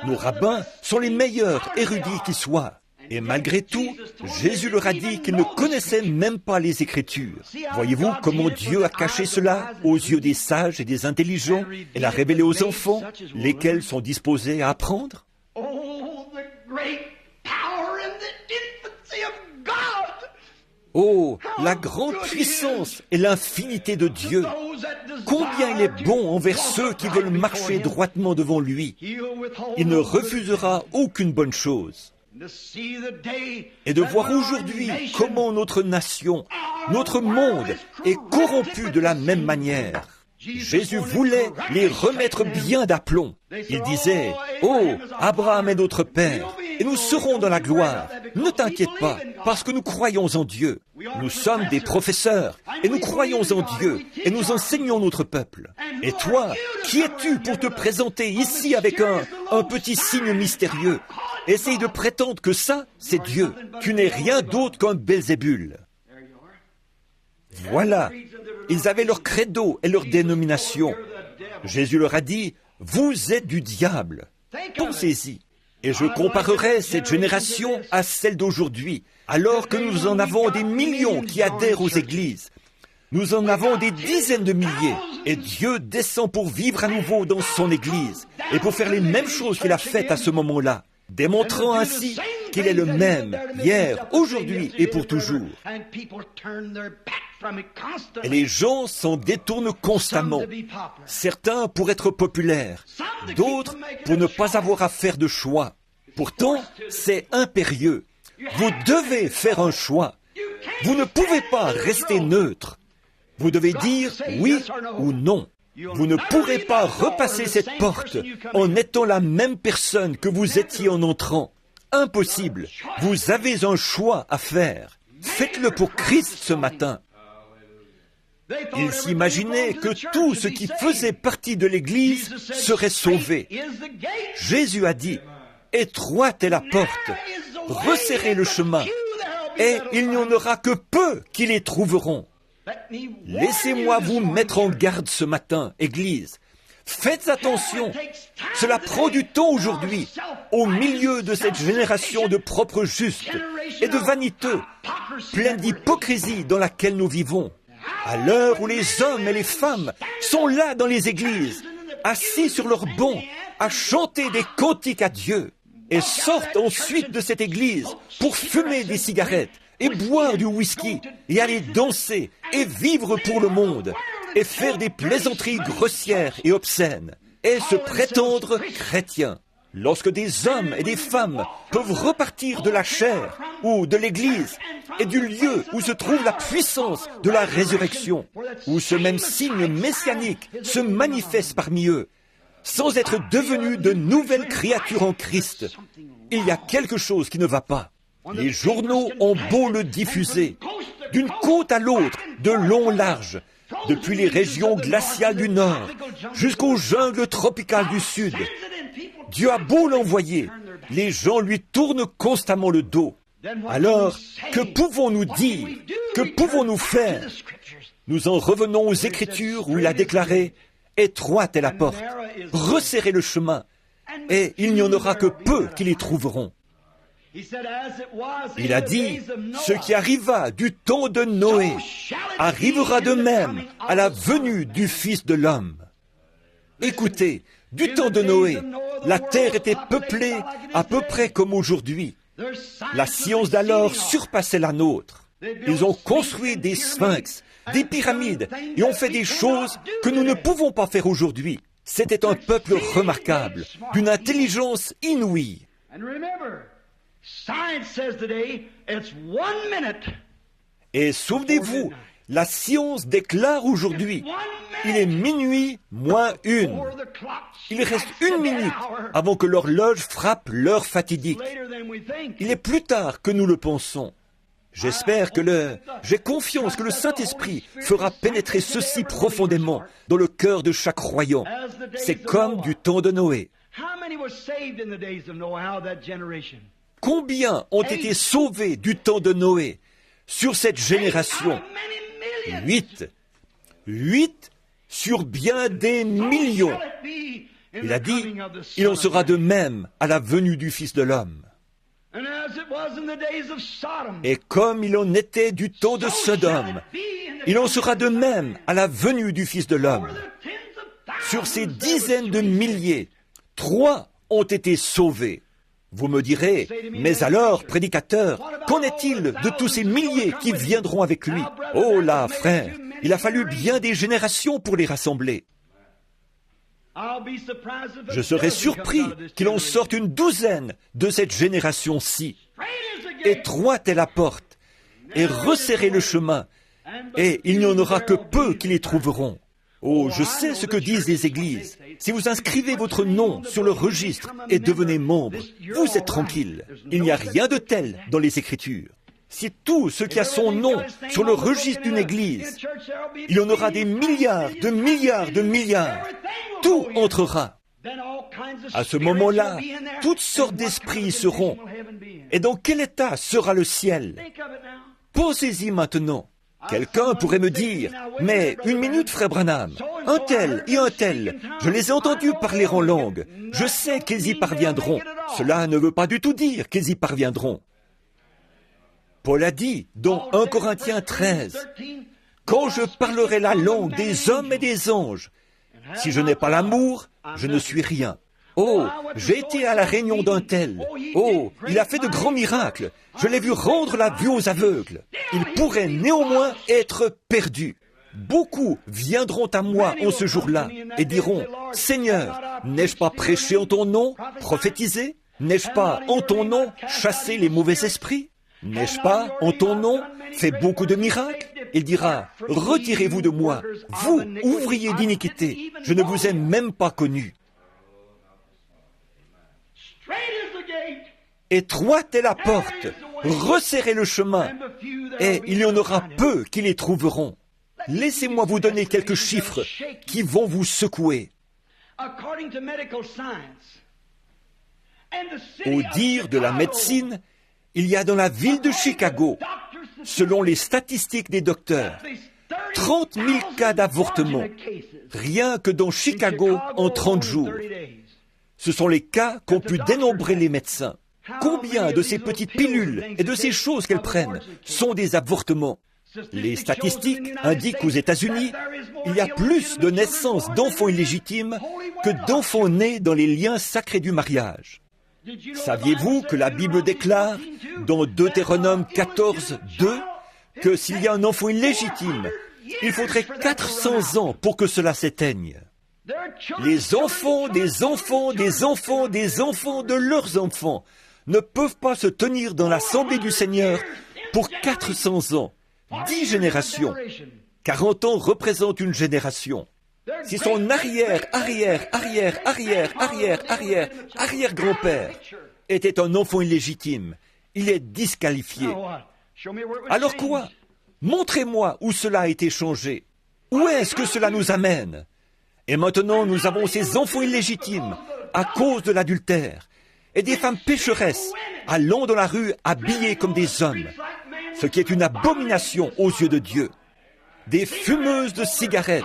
Nos rabbins sont les meilleurs érudits qui soient. Et malgré tout, Jésus leur a dit qu'ils ne connaissaient même pas les Écritures. Voyez-vous comment Dieu a caché cela aux yeux des sages et des intelligents et l'a révélé aux enfants, lesquels sont disposés à apprendre? Oh, la grande puissance et l'infinité de Dieu! Combien il est bon envers ceux qui veulent marcher droitement devant lui. Il ne refusera aucune bonne chose. Et de voir aujourd'hui comment notre nation, notre monde est corrompu de la même manière. Jésus voulait les remettre bien d'aplomb. Il disait, « Oh, Abraham est notre Père, et nous serons dans la gloire. Ne t'inquiète pas, parce que nous croyons en Dieu. Nous sommes des professeurs, et nous croyons en Dieu, et nous enseignons notre peuple. Et toi, qui es-tu pour te présenter ici avec un petit signe mystérieux? Essaye de prétendre que ça, c'est Dieu. Tu n'es rien d'autre qu'un Belzébul. » Voilà. Ils avaient leur credo et leur dénomination. Jésus leur a dit, vous êtes du diable. Pensez-y. Et je comparerai cette génération à celle d'aujourd'hui, alors que nous en avons des millions qui adhèrent aux églises. Nous en avons des dizaines de milliers, et Dieu descend pour vivre à nouveau dans son Église, et pour faire les mêmes choses qu'il a faites à ce moment-là, démontrant ainsi qu'il est le même, hier, aujourd'hui et pour toujours. Et les gens s'en détournent constamment, certains pour être populaires, d'autres pour ne pas avoir à faire de choix. Pourtant, c'est impérieux. Vous devez faire un choix. Vous ne pouvez pas rester neutre. Vous devez dire oui ou non. Vous ne pourrez pas repasser cette porte en étant la même personne que vous étiez en entrant. Impossible. Vous avez un choix à faire. Faites-le pour Christ ce matin. Ils s'imaginaient que tout ce qui faisait partie de l'Église serait sauvé. Jésus a dit, « Étroite est la porte, resserrez le chemin, et il n'y en aura que peu qui les trouveront. » Laissez-moi vous mettre en garde ce matin, Église. Faites attention. Cela prend du temps aujourd'hui, au milieu de cette génération de propres justes et de vaniteux, pleine d'hypocrisie dans laquelle nous vivons. À l'heure où les hommes et les femmes sont là dans les églises, assis sur leurs bancs, à chanter des cantiques à Dieu, et sortent ensuite de cette église pour fumer des cigarettes, et boire du whisky, et aller danser, et vivre pour le monde, et faire des plaisanteries grossières et obscènes, et se prétendre chrétiens. Lorsque des hommes et des femmes peuvent repartir de la chair, ou de l'église, et du lieu où se trouve la puissance de la résurrection, où ce même signe messianique se manifeste parmi eux, sans être devenus de nouvelles créatures en Christ, il y a quelque chose qui ne va pas. Les journaux ont beau le diffuser, d'une côte à l'autre, de long large, depuis les régions glaciales du nord jusqu'aux jungles tropicales du sud. Dieu a beau l'envoyer, les gens lui tournent constamment le dos. Alors, que pouvons-nous dire? Que pouvons-nous faire? Nous en revenons aux Écritures où il a déclaré « Étroite est la porte, resserrez le chemin, et il n'y en aura que peu qui les trouveront. » Il a dit, ce qui arriva du temps de Noé arrivera de même à la venue du Fils de l'homme. Écoutez, du temps de Noé, la terre était peuplée à peu près comme aujourd'hui. La science d'alors surpassait la nôtre. Ils ont construit des sphinx, des pyramides, et ont fait des choses que nous ne pouvons pas faire aujourd'hui. C'était un peuple remarquable, d'une intelligence inouïe. Et souvenez-vous, la science déclare aujourd'hui, il est minuit moins une. Il reste 1 minute avant que l'horloge frappe l'heure fatidique. Il est plus tard que nous le pensons. J'ai confiance que le Saint-Esprit fera pénétrer ceci profondément dans le cœur de chaque croyant. C'est comme du temps de Noé. Combien ont été sauvés du temps de Noé sur cette génération? 8. 8 sur bien des millions. Il a dit, il en sera de même à la venue du Fils de l'homme. Et comme il en était du temps de Sodome, il en sera de même à la venue du Fils de l'homme. Sur ces dizaines de milliers, 3 ont été sauvés. Vous me direz, mais alors, prédicateur, qu'en est-il de tous ces milliers qui viendront avec lui? Oh là, frère, il a fallu bien des générations pour les rassembler. Je serais surpris qu'il en sorte une douzaine de cette génération-ci. Étroite est la porte, et resserrez le chemin, et il n'y en aura que peu qui les trouveront. Oh, je sais ce que disent les églises. Si vous inscrivez votre nom sur le registre et devenez membre, vous êtes tranquille. Il n'y a rien de tel dans les Écritures. Si tout ce qui a son nom sur le registre d'une église, il y en aura des milliards de milliards de milliards. Tout entrera. À ce moment-là, toutes sortes d'esprits y seront. Et dans quel état sera le ciel? Pensez-y maintenant. Quelqu'un pourrait me dire, mais une minute, frère Branham, un tel et un tel, je les ai entendus parler en langue, je sais qu'ils y parviendront. Cela ne veut pas du tout dire qu'ils y parviendront. Paul a dit, dans 1 Corinthiens 13, « Quand je parlerai la langue des hommes et des anges, si je n'ai pas l'amour, je ne suis rien. » Oh, j'ai été à la réunion d'un tel. Oh, il a fait de grands miracles. Je l'ai vu rendre la vue aux aveugles. Il pourrait néanmoins être perdu. Beaucoup viendront à moi en ce jour-là et diront, « Seigneur, n'ai-je pas prêché en ton nom, prophétisé? N'ai-je pas en ton nom chassé les mauvais esprits? N'ai-je pas en ton nom fait beaucoup de miracles? » Il dira, « Retirez-vous de moi, vous, ouvriers d'iniquité, je ne vous ai même pas connu. » Étroite est la porte, resserrez le chemin, et il y en aura peu qui les trouveront. Laissez-moi vous donner quelques chiffres qui vont vous secouer. Au dire de la médecine, il y a dans la ville de Chicago, selon les statistiques des docteurs, 30 000 cas d'avortement, rien que dans Chicago en 30 jours. Ce sont les cas qu'ont pu dénombrer les médecins. Combien de ces petites pilules et de ces choses qu'elles prennent sont des avortements? Les statistiques indiquent qu'aux États-Unis, il y a plus de naissances d'enfants illégitimes que d'enfants nés dans les liens sacrés du mariage. Saviez-vous que la Bible déclare, dans Deutéronome 14, 2, que s'il y a un enfant illégitime, il faudrait 400 ans pour que cela s'éteigne? Les enfants des enfants des enfants des enfants de leurs enfants ne peuvent pas se tenir dans l'assemblée du Seigneur pour 400 ans, 10 générations. 40 ans représentent une génération. Si son arrière-grand-père était un enfant illégitime, il est disqualifié. Alors quoi? Montrez-moi où cela a été changé. Où est-ce que cela nous amène? Et maintenant, nous avons ces enfants illégitimes à cause de l'adultère et des femmes pécheresses allant dans la rue habillées comme des hommes, ce qui est une abomination aux yeux de Dieu. Des fumeuses de cigarettes,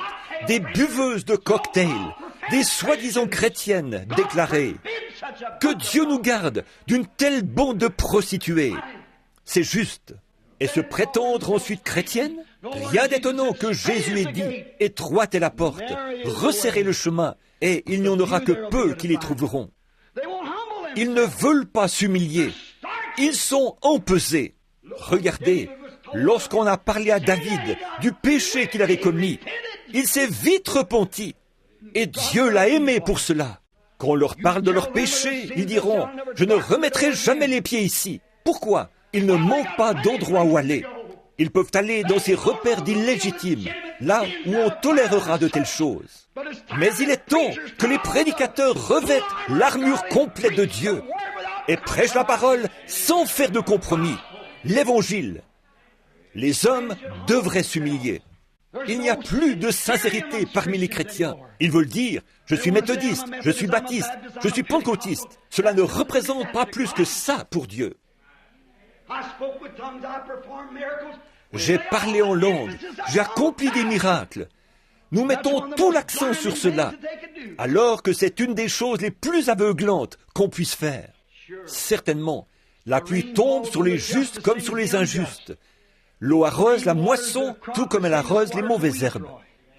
des buveuses de cocktails, des soi-disant chrétiennes déclarées. Que Dieu nous garde d'une telle bande de prostituées. C'est juste. Et se prétendre ensuite chrétienne? Rien d'étonnant que Jésus ait dit, « Étroite est la porte, resserrez le chemin, et il n'y en aura que peu qui les trouveront. » Ils ne veulent pas s'humilier. Ils sont empesés. Regardez, lorsqu'on a parlé à David du péché qu'il avait commis, il s'est vite repenti. Et Dieu l'a aimé pour cela. Quand on leur parle de leur péché, ils diront, « Je ne remettrai jamais les pieds ici. » Pourquoi? Ils ne manquent pas d'endroit où aller. Ils peuvent aller dans ces repères d'illégitimes, là où on tolérera de telles choses. Mais il est temps que les prédicateurs revêtent l'armure complète de Dieu et prêchent la parole sans faire de compromis. L'Évangile. Les hommes devraient s'humilier. Il n'y a plus de sincérité parmi les chrétiens. Ils veulent dire, je suis méthodiste, je suis baptiste, je suis pentecôtiste. Cela ne représente pas plus que ça pour Dieu. J'ai parlé en langue, j'ai accompli des miracles. Nous mettons tout l'accent sur cela, alors que c'est une des choses les plus aveuglantes qu'on puisse faire. Certainement, la pluie tombe sur les justes comme sur les injustes. L'eau arrose la moisson, tout comme elle arrose les mauvaises herbes.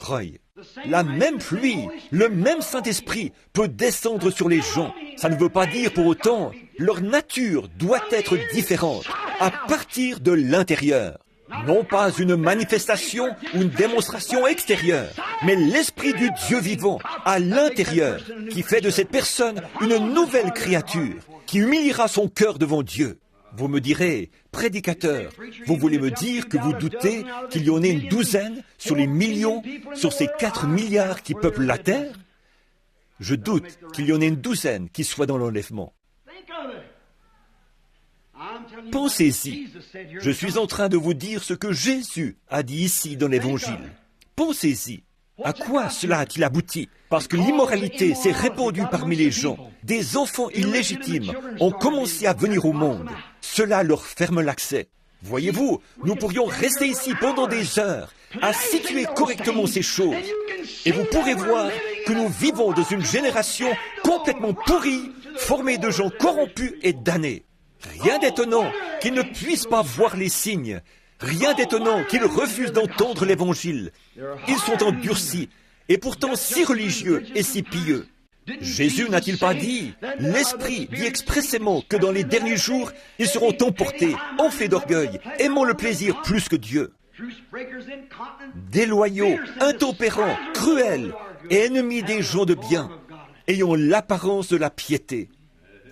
Roy, la même pluie, le même Saint-Esprit peut descendre sur les gens. Ça ne veut pas dire pour autant, leur nature doit être différente, à partir de l'intérieur. Non pas une manifestation ou une démonstration extérieure, mais l'Esprit du Dieu vivant à l'intérieur, qui fait de cette personne une nouvelle créature, qui humiliera son cœur devant Dieu. Vous me direz, prédicateur, vous voulez me dire que vous doutez qu'il y en ait une douzaine sur les millions, sur ces 4 milliards qui peuplent la Terre? Je doute qu'il y en ait une douzaine qui soient dans l'enlèvement. Pensez-y. Je suis en train de vous dire ce que Jésus a dit ici dans l'Évangile. Pensez-y. À quoi cela a-t-il abouti? Parce que l'immoralité s'est répandue parmi les gens. Des enfants illégitimes ont commencé à venir au monde. Cela leur ferme l'accès. Voyez-vous, nous pourrions rester ici pendant des heures à situer correctement ces choses. Et vous pourrez voir que nous vivons dans une génération complètement pourrie, formée de gens corrompus et damnés. Rien d'étonnant qu'ils ne puissent pas voir les signes. Rien d'étonnant qu'ils refusent d'entendre l'Évangile. Ils sont endurcis et pourtant si religieux et si pieux. Jésus n'a-t-il pas dit, l'Esprit dit expressément que dans les derniers jours, ils seront emportés, enflés d'orgueil, aimant le plaisir plus que Dieu. Déloyaux, intempérants, cruels et ennemis des gens de bien, ayant l'apparence de la piété.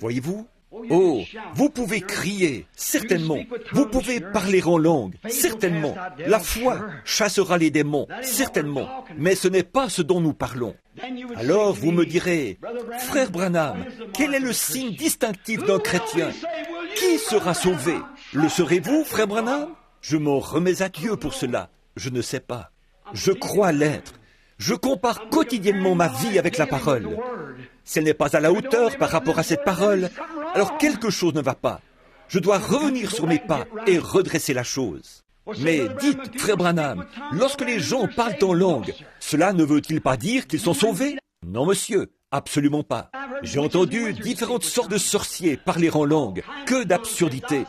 Voyez-vous? Oh, vous pouvez crier, certainement. Vous pouvez parler en langue, certainement. La foi chassera les démons, certainement. Mais ce n'est pas ce dont nous parlons. Alors vous me direz, frère Branham, quel est le signe distinctif d'un chrétien? Qui sera sauvé? Le serez-vous, frère Branham? Je m'en remets à Dieu pour cela. Je ne sais pas. Je crois l'être. Je compare quotidiennement ma vie avec la parole. Si elle n'est pas à la hauteur par rapport à cette parole, alors quelque chose ne va pas. Je dois revenir sur mes pas et redresser la chose. Mais dites, frère Branham, lorsque les gens parlent en langue, cela ne veut-il pas dire qu'ils sont sauvés? Non, monsieur, absolument pas. J'ai entendu différentes sortes de sorciers parler en langue. Que d'absurdité.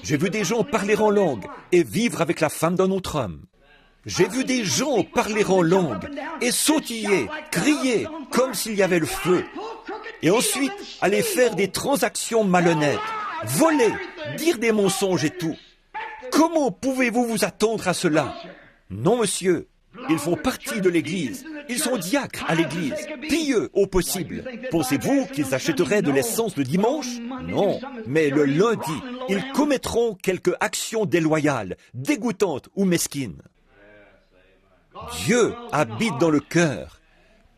J'ai vu des gens parler en langue et vivre avec la femme d'un autre homme. J'ai vu des gens parler en langue et sautiller, crier comme s'il y avait le feu. Et ensuite, aller faire des transactions malhonnêtes, voler, dire des mensonges et tout. Comment pouvez-vous vous attendre à cela? Non, monsieur. Ils font partie de l'Église. Ils sont diacres à l'Église, pieux au possible. Pensez-vous qu'ils achèteraient de l'essence le dimanche? Non. Mais le lundi, ils commettront quelque action déloyale, dégoûtante ou mesquine. Dieu habite dans le cœur,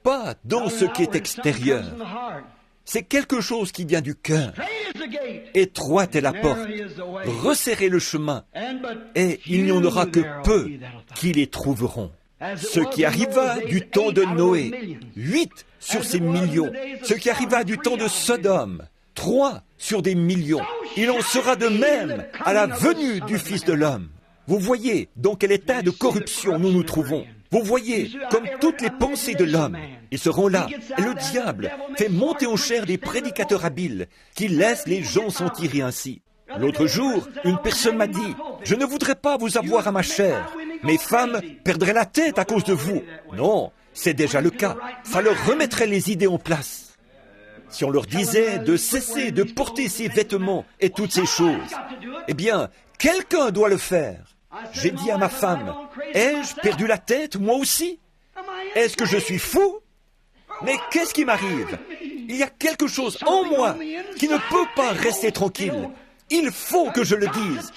pas dans ce qui est extérieur. C'est quelque chose qui vient du cœur. Étroite est la porte, resserrez le chemin, et il n'y en aura que peu qui les trouveront. Ce qui arriva du temps de Noé, 8 sur ces millions. Ce qui arriva du temps de Sodome, 3 sur des millions. Il en sera de même à la venue du Fils de l'homme. Vous voyez dans quel état de corruption nous nous trouvons. Vous voyez, comme toutes les pensées de l'homme, ils seront là. Et le diable fait monter en chair des prédicateurs habiles qui laissent les gens s'en tirer ainsi. L'autre jour, une personne m'a dit, « Je ne voudrais pas vous avoir à ma chair. Mes femmes perdraient la tête à cause de vous. » Non, c'est déjà le cas. Ça leur remettrait les idées en place. Si on leur disait de cesser de porter ces vêtements et toutes ces choses, eh bien, quelqu'un doit le faire. J'ai dit à ma femme, ai-je perdu la tête, moi aussi? Est-ce que je suis fou? Mais qu'est-ce qui m'arrive? Il y a quelque chose en moi qui ne peut pas rester tranquille. Il faut que je le dise.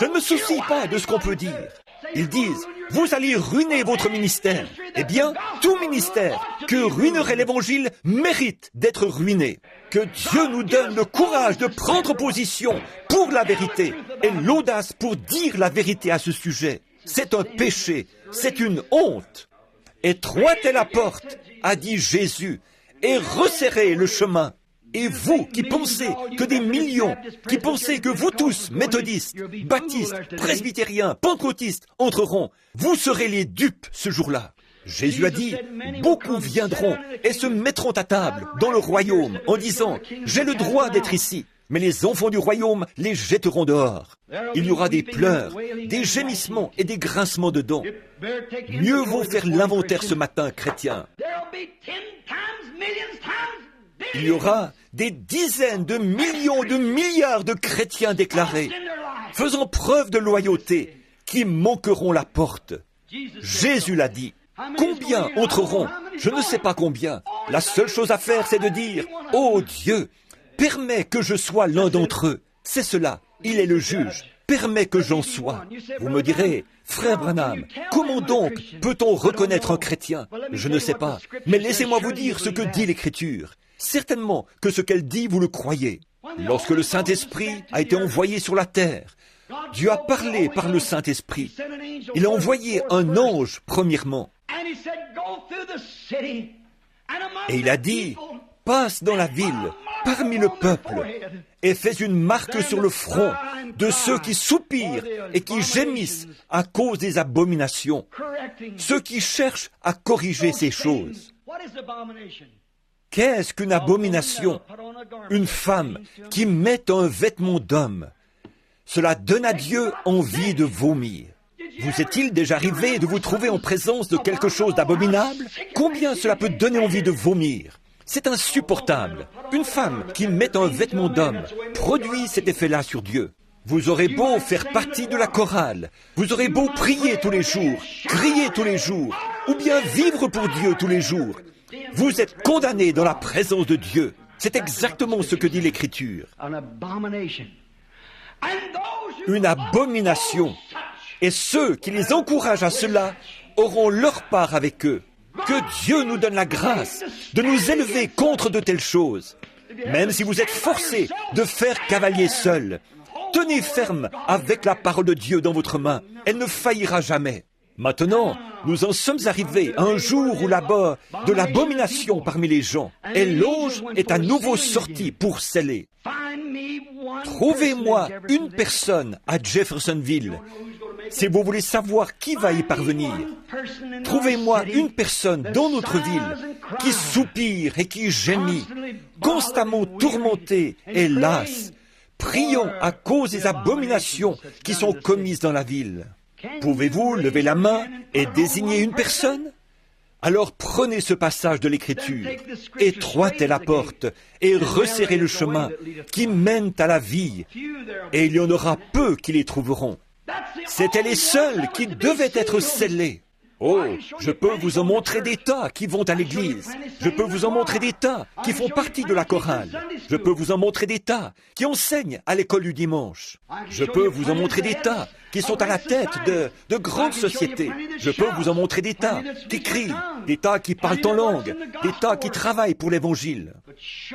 Je ne me soucie pas de ce qu'on peut dire. Ils disent, vous allez ruiner votre ministère. Eh bien, tout ministère que ruinerait l'Évangile mérite d'être ruiné. Que Dieu nous donne le courage de prendre position pour la vérité et l'audace pour dire la vérité à ce sujet. C'est un péché, c'est une honte. Étroite est la porte, a dit Jésus, et resserrez le chemin. Et vous qui pensez que des millions, qui pensez que vous tous, méthodistes, baptistes, presbytériens, pentecôtistes, entreront, vous serez les dupes ce jour-là. Jésus a dit, beaucoup viendront et se mettront à table dans le royaume en disant, j'ai le droit d'être ici. Mais les enfants du royaume les jetteront dehors. Il y aura des pleurs, des gémissements et des grincements de dents. Mieux vaut faire l'inventaire ce matin, chrétien. Il y aura des dizaines de millions de milliards de chrétiens déclarés, faisant preuve de loyauté, qui manqueront la porte. Jésus l'a dit. Combien entreront? Je ne sais pas combien. La seule chose à faire, c'est de dire, « Oh Dieu, permets que je sois l'un d'entre eux. » C'est cela. Il est le juge. Permets que j'en sois. Vous me direz, frère Branham, comment donc peut-on reconnaître un chrétien? Je ne sais pas. Mais laissez-moi vous dire ce que dit l'Écriture. Certainement que ce qu'elle dit, vous le croyez. Lorsque le Saint-Esprit a été envoyé sur la terre, Dieu a parlé par le Saint-Esprit. Il a envoyé un ange, premièrement. Et il a dit, passe dans la ville parmi le peuple et fais une marque sur le front de ceux qui soupirent et qui gémissent à cause des abominations, ceux qui cherchent à corriger ces choses. Qu'est-ce qu'une abomination? Une femme qui met un vêtement d'homme. Cela donne à Dieu envie de vomir. Vous est-il déjà arrivé de vous trouver en présence de quelque chose d'abominable? Combien cela peut donner envie de vomir? C'est insupportable. Une femme qui met un vêtement d'homme produit cet effet-là sur Dieu. Vous aurez beau faire partie de la chorale, vous aurez beau prier tous les jours, crier tous les jours, ou bien vivre pour Dieu tous les jours. Vous êtes condamnés dans la présence de Dieu. C'est exactement ce que dit l'Écriture. Une abomination. Et ceux qui les encouragent à cela auront leur part avec eux. Que Dieu nous donne la grâce de nous élever contre de telles choses. Même si vous êtes forcés de faire cavalier seul, tenez ferme avec la parole de Dieu dans votre main. Elle ne faillira jamais. Maintenant, nous en sommes arrivés à un jour où là-bas, de l'abomination parmi les gens, et l'ange est à nouveau sorti pour sceller. Trouvez-moi une personne à Jeffersonville. Si vous voulez savoir qui va y parvenir, trouvez-moi une personne dans notre ville qui soupire et qui gémit, constamment tourmentée et lasse, priant à cause des abominations qui sont commises dans la ville. Pouvez-vous lever la main et désigner une personne? Alors prenez ce passage de l'Écriture, étroite est la porte, et resserrez le chemin qui mène à la vie, et il y en aura peu qui les trouveront. C'étaient les seuls qui devaient être scellés. Oh, je peux vous en montrer des tas qui vont à l'église. Je peux vous en montrer des tas qui font partie de la chorale. Je peux vous en montrer des tas qui enseignent à l'école du dimanche. Je peux vous en montrer des tas qui sont à la tête de grandes sociétés. Je peux vous en montrer des tas qui crient, des tas qui parlent en langue, des tas qui travaillent pour l'Évangile.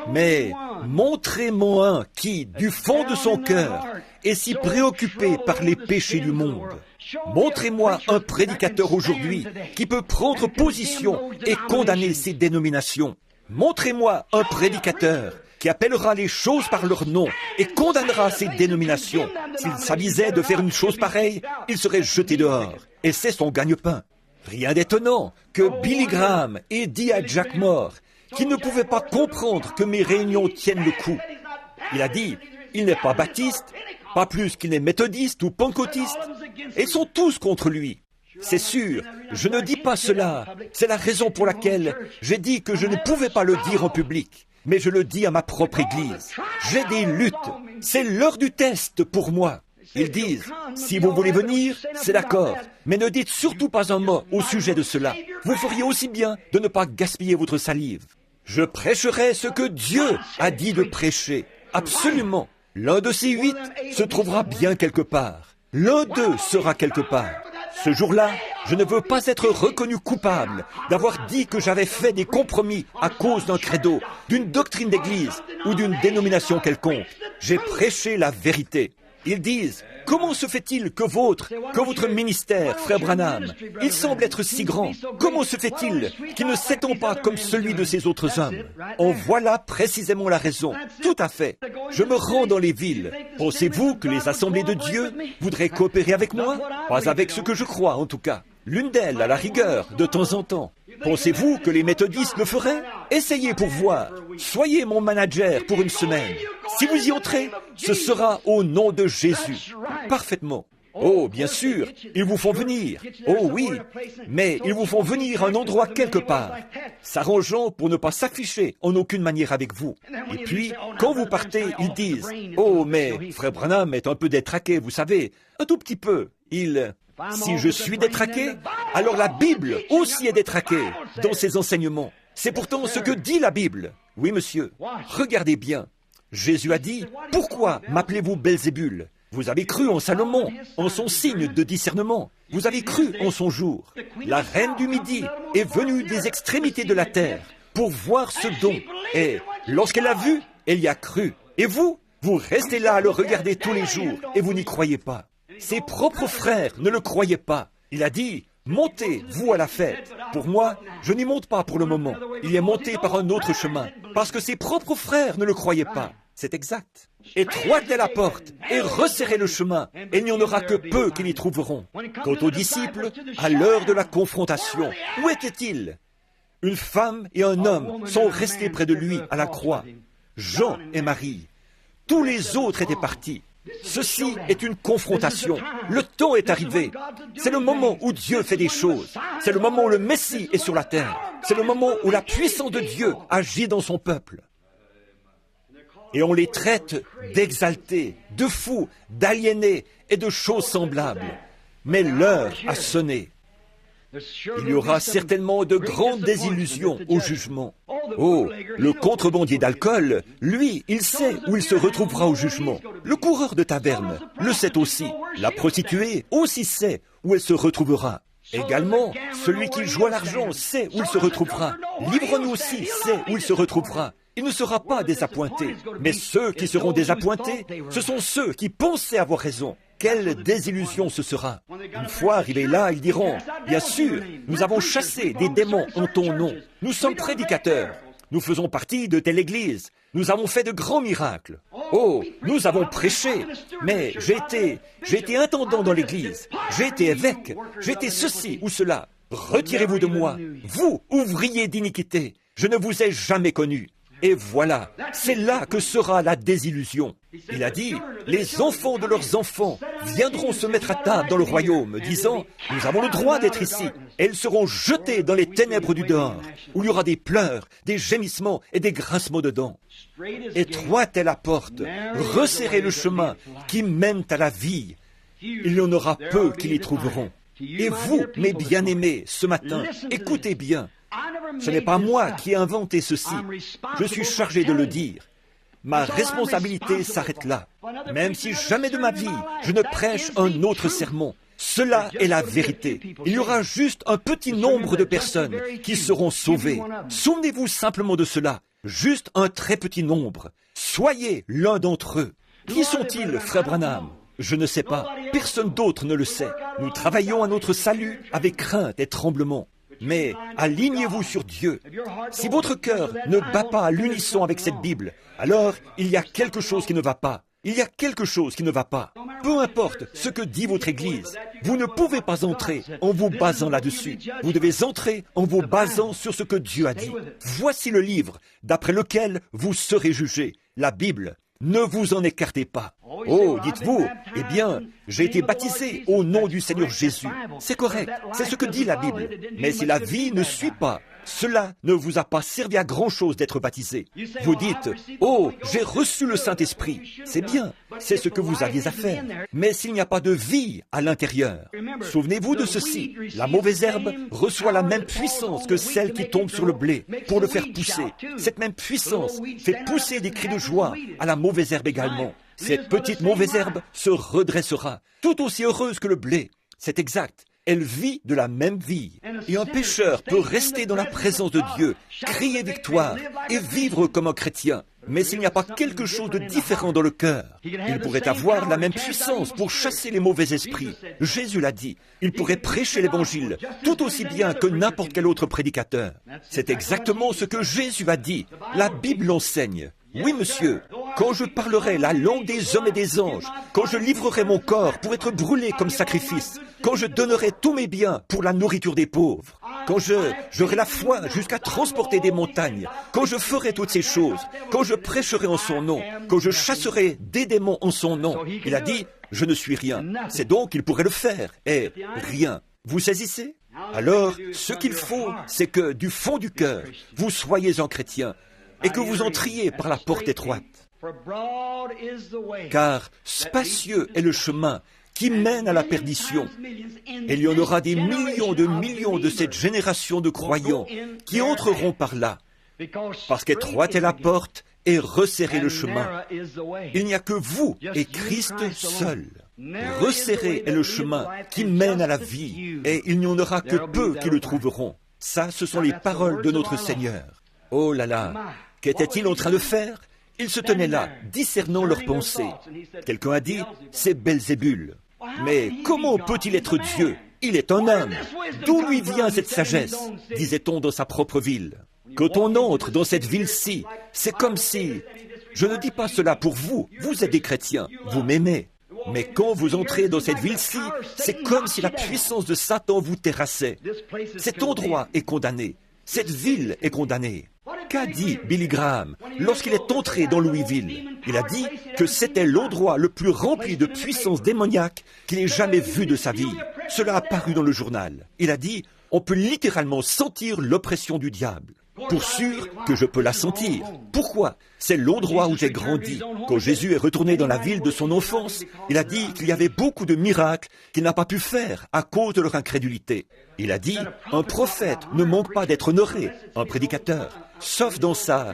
Mais montrez-moi un qui, du fond de son cœur, est si préoccupé par les péchés du monde. Montrez-moi un prédicateur aujourd'hui qui peut prendre position et condamner ces dénominations. Montrez-moi un prédicateur qui appellera les choses par leur nom et condamnera ces dénominations. S'il s'avisait de faire une chose pareille, il serait jeté dehors. Et c'est son gagne-pain. Rien d'étonnant que Billy Graham ait dit à Jack Moore qu'il ne pouvait pas comprendre que mes réunions tiennent le coup. Il a dit, il n'est pas baptiste, pas plus qu'il n'est méthodiste ou pentecôtiste. Et ils sont tous contre lui. C'est sûr, je ne dis pas cela. C'est la raison pour laquelle j'ai dit que je ne pouvais pas le dire en public. Mais je le dis à ma propre Église. J'ai des luttes. C'est l'heure du test pour moi. Ils disent, si vous voulez venir, c'est d'accord. Mais ne dites surtout pas un mot au sujet de cela. Vous feriez aussi bien de ne pas gaspiller votre salive. Je prêcherai ce que Dieu a dit de prêcher. Absolument. L'un de ces 8 se trouvera bien quelque part. L'un d'eux sera quelque part. Ce jour-là, je ne veux pas être reconnu coupable d'avoir dit que j'avais fait des compromis à cause d'un credo, d'une doctrine d'église ou d'une dénomination quelconque. J'ai prêché la vérité. Ils disent, comment se fait-il que votre ministère, frère Branham, il semble être si grand? Comment se fait-il qu'il ne s'étend pas comme celui de ces autres hommes? En voilà précisément la raison. Tout à fait. Je me rends dans les villes. Pensez-vous que les assemblées de Dieu voudraient coopérer avec moi? Pas avec ce que je crois, en tout cas. L'une d'elles, à la rigueur, de temps en temps. Pensez-vous que les méthodistes le feraient? Essayez pour voir. Soyez mon manager pour une semaine. Si vous y entrez, ce sera au nom de Jésus. Parfaitement. Oh, bien sûr, ils vous font venir. Oh oui, mais ils vous font venir à un endroit quelque part, s'arrangeant pour ne pas s'afficher en aucune manière avec vous. Et puis, quand vous partez, ils disent, « Oh, mais frère Branham est un peu détraqué, vous savez, un tout petit peu. Si je suis détraqué, alors la Bible aussi est détraquée dans ses enseignements. C'est pourtant ce que dit la Bible. Oui, monsieur, regardez bien. Jésus a dit, « Pourquoi m'appelez-vous Belzébul ? Vous avez cru en Salomon, en son signe de discernement. Vous avez cru en son jour. La reine du Midi est venue des extrémités de la terre pour voir ce don. Et lorsqu'elle a vu, elle y a cru. Et vous, vous restez là à le regarder tous les jours et vous n'y croyez pas. Ses propres frères ne le croyaient pas. Il a dit, « Montez, vous, à la fête. » Pour moi, je n'y monte pas pour le moment. Il est monté par un autre chemin. parce que ses propres frères ne le croyaient pas. C'est exact. Étroite est la porte, et resserrez le chemin, et il n'y en aura que peu qui l'y trouveront. Quant aux disciples, à l'heure de la confrontation, où étaient-ils? Une femme et un homme sont restés près de lui à la croix, Jean et Marie. Tous les autres étaient partis. Ceci est une confrontation. Le temps est arrivé. C'est le moment où Dieu fait des choses. C'est le moment où le Messie est sur la terre. C'est le moment où la puissance de Dieu agit dans son peuple. Et on les traite d'exaltés, de fous, d'aliénés et de choses semblables. Mais l'heure a sonné. Il y aura certainement de grandes désillusions au jugement. Oh, le contrebandier d'alcool, lui, il sait où il se retrouvera au jugement. Le coureur de taverne le sait aussi. La prostituée aussi sait où elle se retrouvera. Également, celui qui joue à l'argent sait où il se retrouvera. L'ivrogne aussi sait où il se retrouvera. Il ne sera pas désappointé. Mais ceux qui seront désappointés, ce sont ceux qui pensaient avoir raison. Quelle désillusion ce sera! Une fois arrivés là, ils diront, « Bien sûr, nous avons chassé des démons en ton nom. Nous sommes prédicateurs. Nous faisons partie de telle église. Nous avons fait de grands miracles. Oh, nous avons prêché. Mais j'ai été intendant dans l'église. J'ai été évêque. J'ai été ceci ou cela. Retirez-vous de moi, vous, ouvriers d'iniquité. Je ne vous ai jamais connu. » Et voilà, c'est là que sera la désillusion. Il a dit, les enfants de leurs enfants viendront se mettre à table dans le royaume, disant, nous avons le droit d'être ici. Et ils seront jetés dans les ténèbres du dehors, où il y aura des pleurs, des gémissements et des grincements de dents. Étroite est la porte, resserrez le chemin qui mène à la vie. Il y en aura peu qui l'y trouveront. Et vous, mes bien-aimés, ce matin, écoutez bien. Ce n'est pas moi qui ai inventé ceci. Je suis chargé de le dire. Ma responsabilité s'arrête là. Même si jamais de ma vie, je ne prêche un autre sermon. Cela est la vérité. Il y aura juste un petit nombre de personnes qui seront sauvées. Souvenez-vous simplement de cela. Juste un très petit nombre. Soyez l'un d'entre eux. Qui sont-ils, frère Branham? Je ne sais pas. Personne d'autre ne le sait. Nous travaillons à notre salut avec crainte et tremblement. Mais alignez-vous sur Dieu. Si votre cœur ne bat pas à l'unisson avec cette Bible, alors il y a quelque chose qui ne va pas. Il y a quelque chose qui ne va pas. Peu importe ce que dit votre Église, vous ne pouvez pas entrer en vous basant là-dessus. Vous devez entrer en vous basant sur ce que Dieu a dit. Voici le livre d'après lequel vous serez jugés, la Bible. Ne vous en écartez pas. Oh, dites-vous, eh bien, j'ai été baptisé au nom du Seigneur Jésus. C'est correct, c'est ce que dit la Bible. Mais si la vie ne suit pas, cela ne vous a pas servi à grand-chose d'être baptisé. Vous dites, oh, j'ai reçu le Saint-Esprit. C'est bien, c'est ce que vous aviez à faire. Mais s'il n'y a pas de vie à l'intérieur, souvenez-vous de ceci, la mauvaise herbe reçoit la même puissance que celle qui tombe sur le blé pour le faire pousser. Cette même puissance fait pousser des cris de joie à la mauvaise herbe également. Cette petite mauvaise herbe se redressera, tout aussi heureuse que le blé. C'est exact. Elle vit de la même vie. Et un pécheur peut rester dans la présence de Dieu, crier victoire et vivre comme un chrétien. Mais s'il n'y a pas quelque chose de différent dans le cœur, il pourrait avoir la même puissance pour chasser les mauvais esprits. Jésus l'a dit, il pourrait prêcher l'évangile tout aussi bien que n'importe quel autre prédicateur. C'est exactement ce que Jésus a dit. La Bible l'enseigne. Oui, monsieur, quand je parlerai la langue des hommes et des anges, quand je livrerai mon corps pour être brûlé comme sacrifice, quand je donnerai tous mes biens pour la nourriture des pauvres, quand j'aurai la foi jusqu'à transporter des montagnes, quand je ferai toutes ces choses, quand je prêcherai en son nom, quand je chasserai des démons en son nom, il a dit, je ne suis rien. C'est donc qu'il pourrait le faire, et rien. Vous saisissez? Alors, ce qu'il faut, c'est que du fond du cœur, vous soyez un chrétien, et que vous entriez par la porte étroite. Car spacieux est le chemin qui mène à la perdition. Et il y en aura des millions de cette génération de croyants qui entreront par là, parce qu'étroite est la porte et resserrez le chemin. Il n'y a que vous et Christ seul. Resserré est le chemin qui mène à la vie, et il n'y en aura que peu qui le trouveront. Ça, ce sont les paroles de notre Seigneur. Oh là là! Qu'était-il en train de faire? Il se tenait là, discernant leurs pensées. Quelqu'un a dit, c'est Belzébul. Mais comment peut-il être Dieu? Il est un homme. D'où lui vient cette sagesse? Disait-on dans sa propre ville. Quand on entre dans cette ville-ci, c'est comme si... Je ne dis pas cela pour vous, vous êtes des chrétiens, vous m'aimez. Mais quand vous entrez dans cette ville-ci, c'est comme si la puissance de Satan vous terrassait. Cet endroit est condamné, cette ville est condamnée. Qu'a dit Billy Graham lorsqu'il est entré dans Louisville? Il a dit que c'était l'endroit le plus rempli de puissance démoniaque qu'il ait jamais vu de sa vie. Cela a paru dans le journal. Il a dit, on peut littéralement sentir l'oppression du diable. Pour sûr que je peux la sentir. Pourquoi? C'est l'endroit où j'ai grandi. Quand Jésus est retourné dans la ville de son enfance, il a dit qu'il y avait beaucoup de miracles qu'il n'a pas pu faire à cause de leur incrédulité. Il a dit, un prophète ne manque pas d'être honoré, un prédicateur, sauf dans sa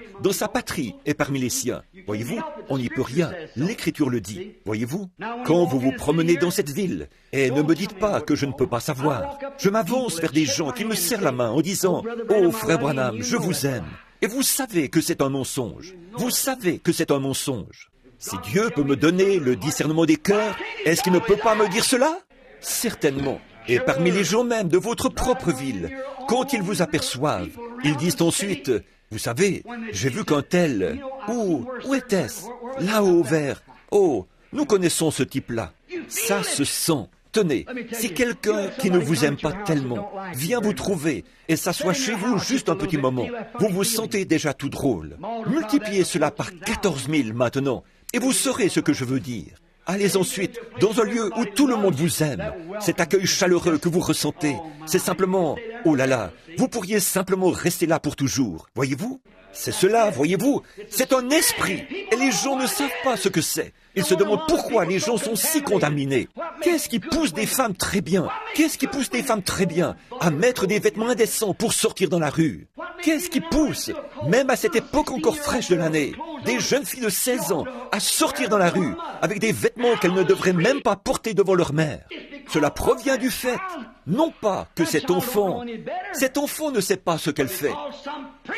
patrie et parmi les siens. Voyez-vous, on n'y peut rien. L'Écriture le dit. Voyez-vous, quand vous vous promenez dans cette ville, et ne me dites pas que je ne peux pas savoir, je m'avance vers des gens qui me serrent la main en disant, « Oh, frère Branham, je vous aime. » Et vous savez que c'est un mensonge. Vous savez que c'est un mensonge. Si Dieu peut me donner le discernement des cœurs, est-ce qu'il ne peut pas me dire cela? Certainement. Et parmi les gens même de votre propre ville, quand ils vous aperçoivent, ils disent ensuite, vous savez, j'ai vu qu'un tel, où était-ce? Là-haut vers, oh, nous connaissons ce type-là. Ça se sent. Tenez, si quelqu'un qui ne vous aime pas tellement vient vous trouver et s'assoit chez vous juste un petit moment, vous vous sentez déjà tout drôle. Multipliez cela par 14 000 maintenant, et vous saurez ce que je veux dire. Allez ensuite dans un lieu où tout le monde vous aime. Cet accueil chaleureux que vous ressentez, c'est simplement, oh là là, vous pourriez simplement rester là pour toujours. Voyez-vous? C'est cela, voyez-vous? C'est un esprit, et les gens ne savent pas ce que c'est. Ils se demandent pourquoi les gens sont si contaminés. Qu'est-ce qui pousse des femmes très bien? Qu'est-ce qui pousse des femmes très bien à mettre des vêtements indécents pour sortir dans la rue? Qu'est-ce qui pousse, même à cette époque encore fraîche de l'année, des jeunes filles de 16 ans à sortir dans la rue avec des vêtements qu'elles ne devraient même pas porter devant leur mère? Cela provient du fait, non pas que cet enfant ne sait pas ce qu'elle fait,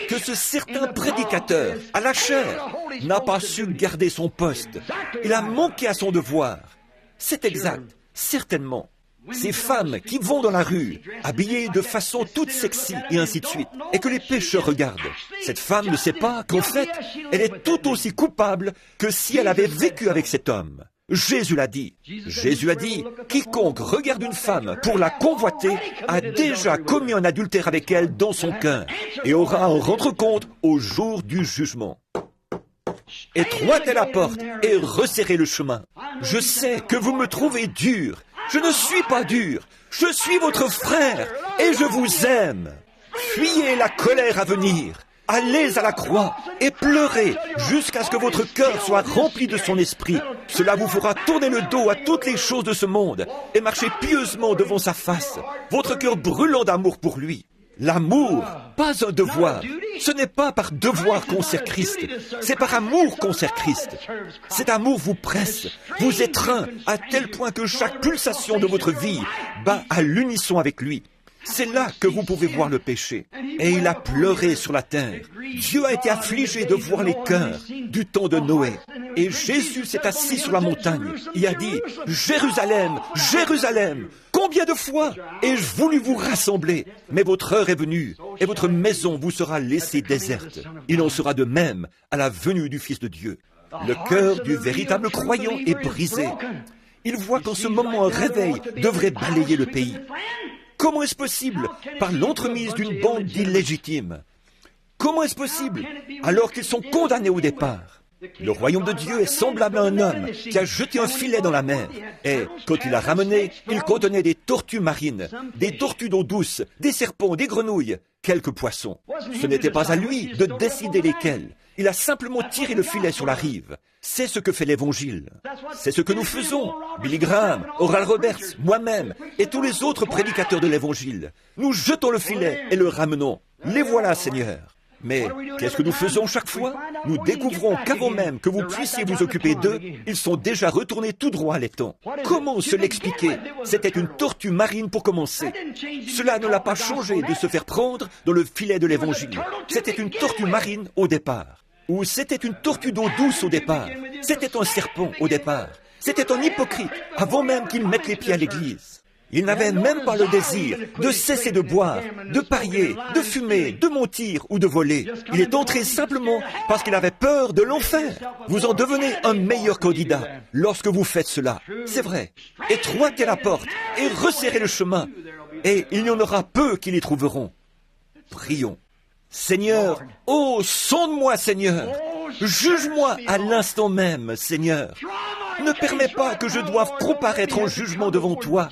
que ce certain prédicateur, à la chair, n'a pas su garder son poste. Il a manqué à son devoir. C'est exact, certainement. Ces femmes qui vont dans la rue, habillées de façon toute sexy et ainsi de suite, et que les pécheurs regardent. Cette femme ne sait pas qu'en fait, elle est tout aussi coupable que si elle avait vécu avec cet homme. Jésus l'a dit. Jésus a dit, quiconque regarde une femme pour la convoiter a déjà commis un adultère avec elle dans son cœur et aura à en rendre compte au jour du jugement. Étroite est la porte et resserrez le chemin. Je sais que vous me trouvez dur. Je ne suis pas dur. Je suis votre frère et je vous aime. Fuyez la colère à venir. Allez à la croix et pleurez jusqu'à ce que votre cœur soit rempli de son esprit. Cela vous fera tourner le dos à toutes les choses de ce monde et marcher pieusement devant sa face, votre cœur brûlant d'amour pour lui. L'amour, pas un devoir. Ce n'est pas par devoir qu'on sert Christ, c'est par amour qu'on sert Christ. Cet amour vous presse, vous étreint à tel point que chaque pulsation de votre vie bat à l'unisson avec lui. C'est là que vous pouvez voir le péché. Et il a pleuré sur la terre. Dieu a été affligé de voir les cœurs du temps de Noé. Et Jésus s'est assis sur la montagne. Il a dit, « Jérusalem, Jérusalem, combien de fois ai-je voulu vous rassembler? Mais votre heure est venue, et votre maison vous sera laissée déserte. Il en sera de même à la venue du Fils de Dieu. » Le cœur du véritable croyant est brisé. Il voit qu'en ce moment un réveil devrait balayer le pays. Comment est-ce possible? Par l'entremise d'une bande d'illégitimes. Comment est-ce possible? Alors qu'ils sont condamnés au départ. Le royaume de Dieu est semblable à un homme qui a jeté un filet dans la mer. Et quand il l'a ramené, il contenait des tortues marines, des tortues d'eau douce, des serpents, des grenouilles, quelques poissons. Ce n'était pas à lui de décider lesquels. Il a simplement tiré le filet sur la rive. C'est ce que fait l'Évangile. C'est ce que nous faisons. Billy Graham, Oral Roberts, moi-même et tous les autres prédicateurs de l'Évangile. Nous jetons le filet et le ramenons. Les voilà, Seigneur. Mais qu'est-ce que nous faisons chaque fois? Nous découvrons qu'avant même que vous puissiez vous occuper d'eux, ils sont déjà retournés tout droit à l'étang. Comment se l'expliquer? C'était une tortue marine pour commencer. Cela ne l'a pas changé de se faire prendre dans le filet de l'Évangile. C'était une tortue marine au départ. Ou c'était une tortue d'eau douce au départ. C'était un serpent au départ. C'était un hypocrite avant même qu'il mette les pieds à l'église. Il n'avait même pas le désir de cesser de boire, de parier, de fumer, de mentir ou de voler. Il est entré simplement parce qu'il avait peur de l'enfer. Vous en devenez un meilleur candidat lorsque vous faites cela. C'est vrai. Étroitez la porte et resserrez le chemin, et il y en aura peu qui les trouveront. Prions. Seigneur, oh, sonde-moi, Seigneur. Juge-moi à l'instant même, Seigneur. Ne permets pas que je doive comparaître en jugement devant toi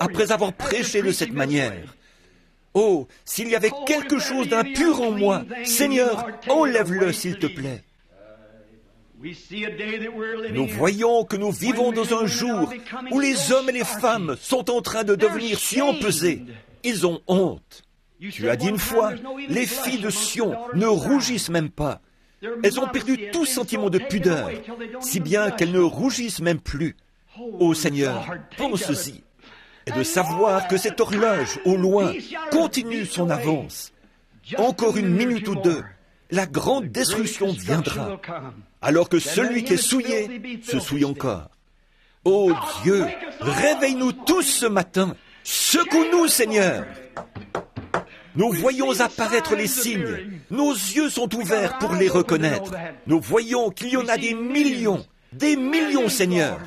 après avoir prêché de cette manière. Oh, s'il y avait quelque chose d'impur en moi, Seigneur, enlève-le s'il te plaît. Nous voyons que nous vivons dans un jour où les hommes et les femmes sont en train de devenir si empesés. Ils ont honte. Tu as dit une fois, les filles de Sion ne rougissent même pas. Elles ont perdu tout sentiment de pudeur, si bien qu'elles ne rougissent même plus. Ô Seigneur, pense-y, et de savoir que cette horloge, au loin, continue son avance. Encore une minute ou deux, la grande destruction viendra, alors que celui qui est souillé se souille encore. Ô Dieu, réveille-nous tous ce matin, secoue-nous, Seigneur. Nous voyons apparaître les signes. Nos yeux sont ouverts pour les reconnaître. Nous voyons qu'il y en a des millions, Seigneur,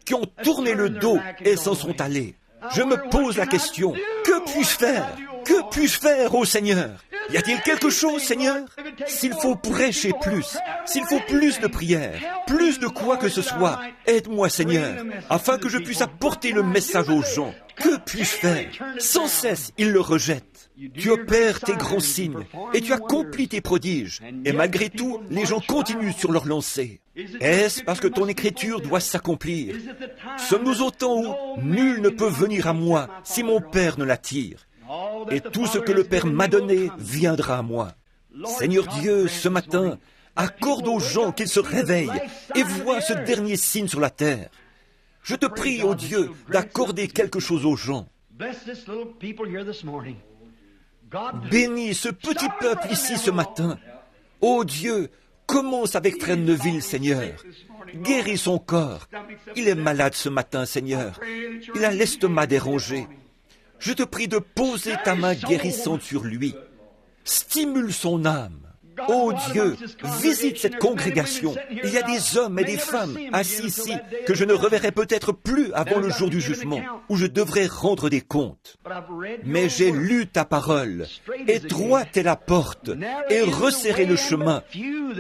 qui ont tourné le dos et s'en sont allés. Je me pose la question, que puis-je faire? Que puis-je faire, ô Seigneur? Y a-t-il quelque chose, Seigneur? S'il faut prêcher plus, s'il faut plus de prières, plus de quoi que ce soit, aide-moi, Seigneur, afin que je puisse apporter le message aux gens. Que puis-je faire? Sans cesse, ils le rejettent. Tu opères tes grands signes et tu accomplis tes prodiges. Et malgré tout, les gens continuent sur leur lancée. Est-ce parce que ton écriture doit s'accomplir? Sommes-nous au temps où nul ne peut venir à moi si mon Père ne l'attire? Et tout ce que le Père m'a donné viendra à moi. Seigneur Dieu, ce matin, accorde aux gens qu'ils se réveillent et voient ce dernier signe sur la terre. Je te prie, ô Dieu, d'accorder quelque chose aux gens. Bénis ce petit peuple ici ce matin. Ô Dieu, commence avec Frère Neville, Seigneur. Guéris son corps. Il est malade ce matin, Seigneur. Il a l'estomac dérangé. Je te prie de poser ta main guérissante sur lui. Stimule son âme. Ô Dieu, visite cette congrégation. Il y a des hommes et des femmes assis ici que je ne reverrai peut-être plus avant le jour du jugement, où je devrais rendre des comptes. Mais j'ai lu ta parole. Étroite est la porte, et resserrez le chemin,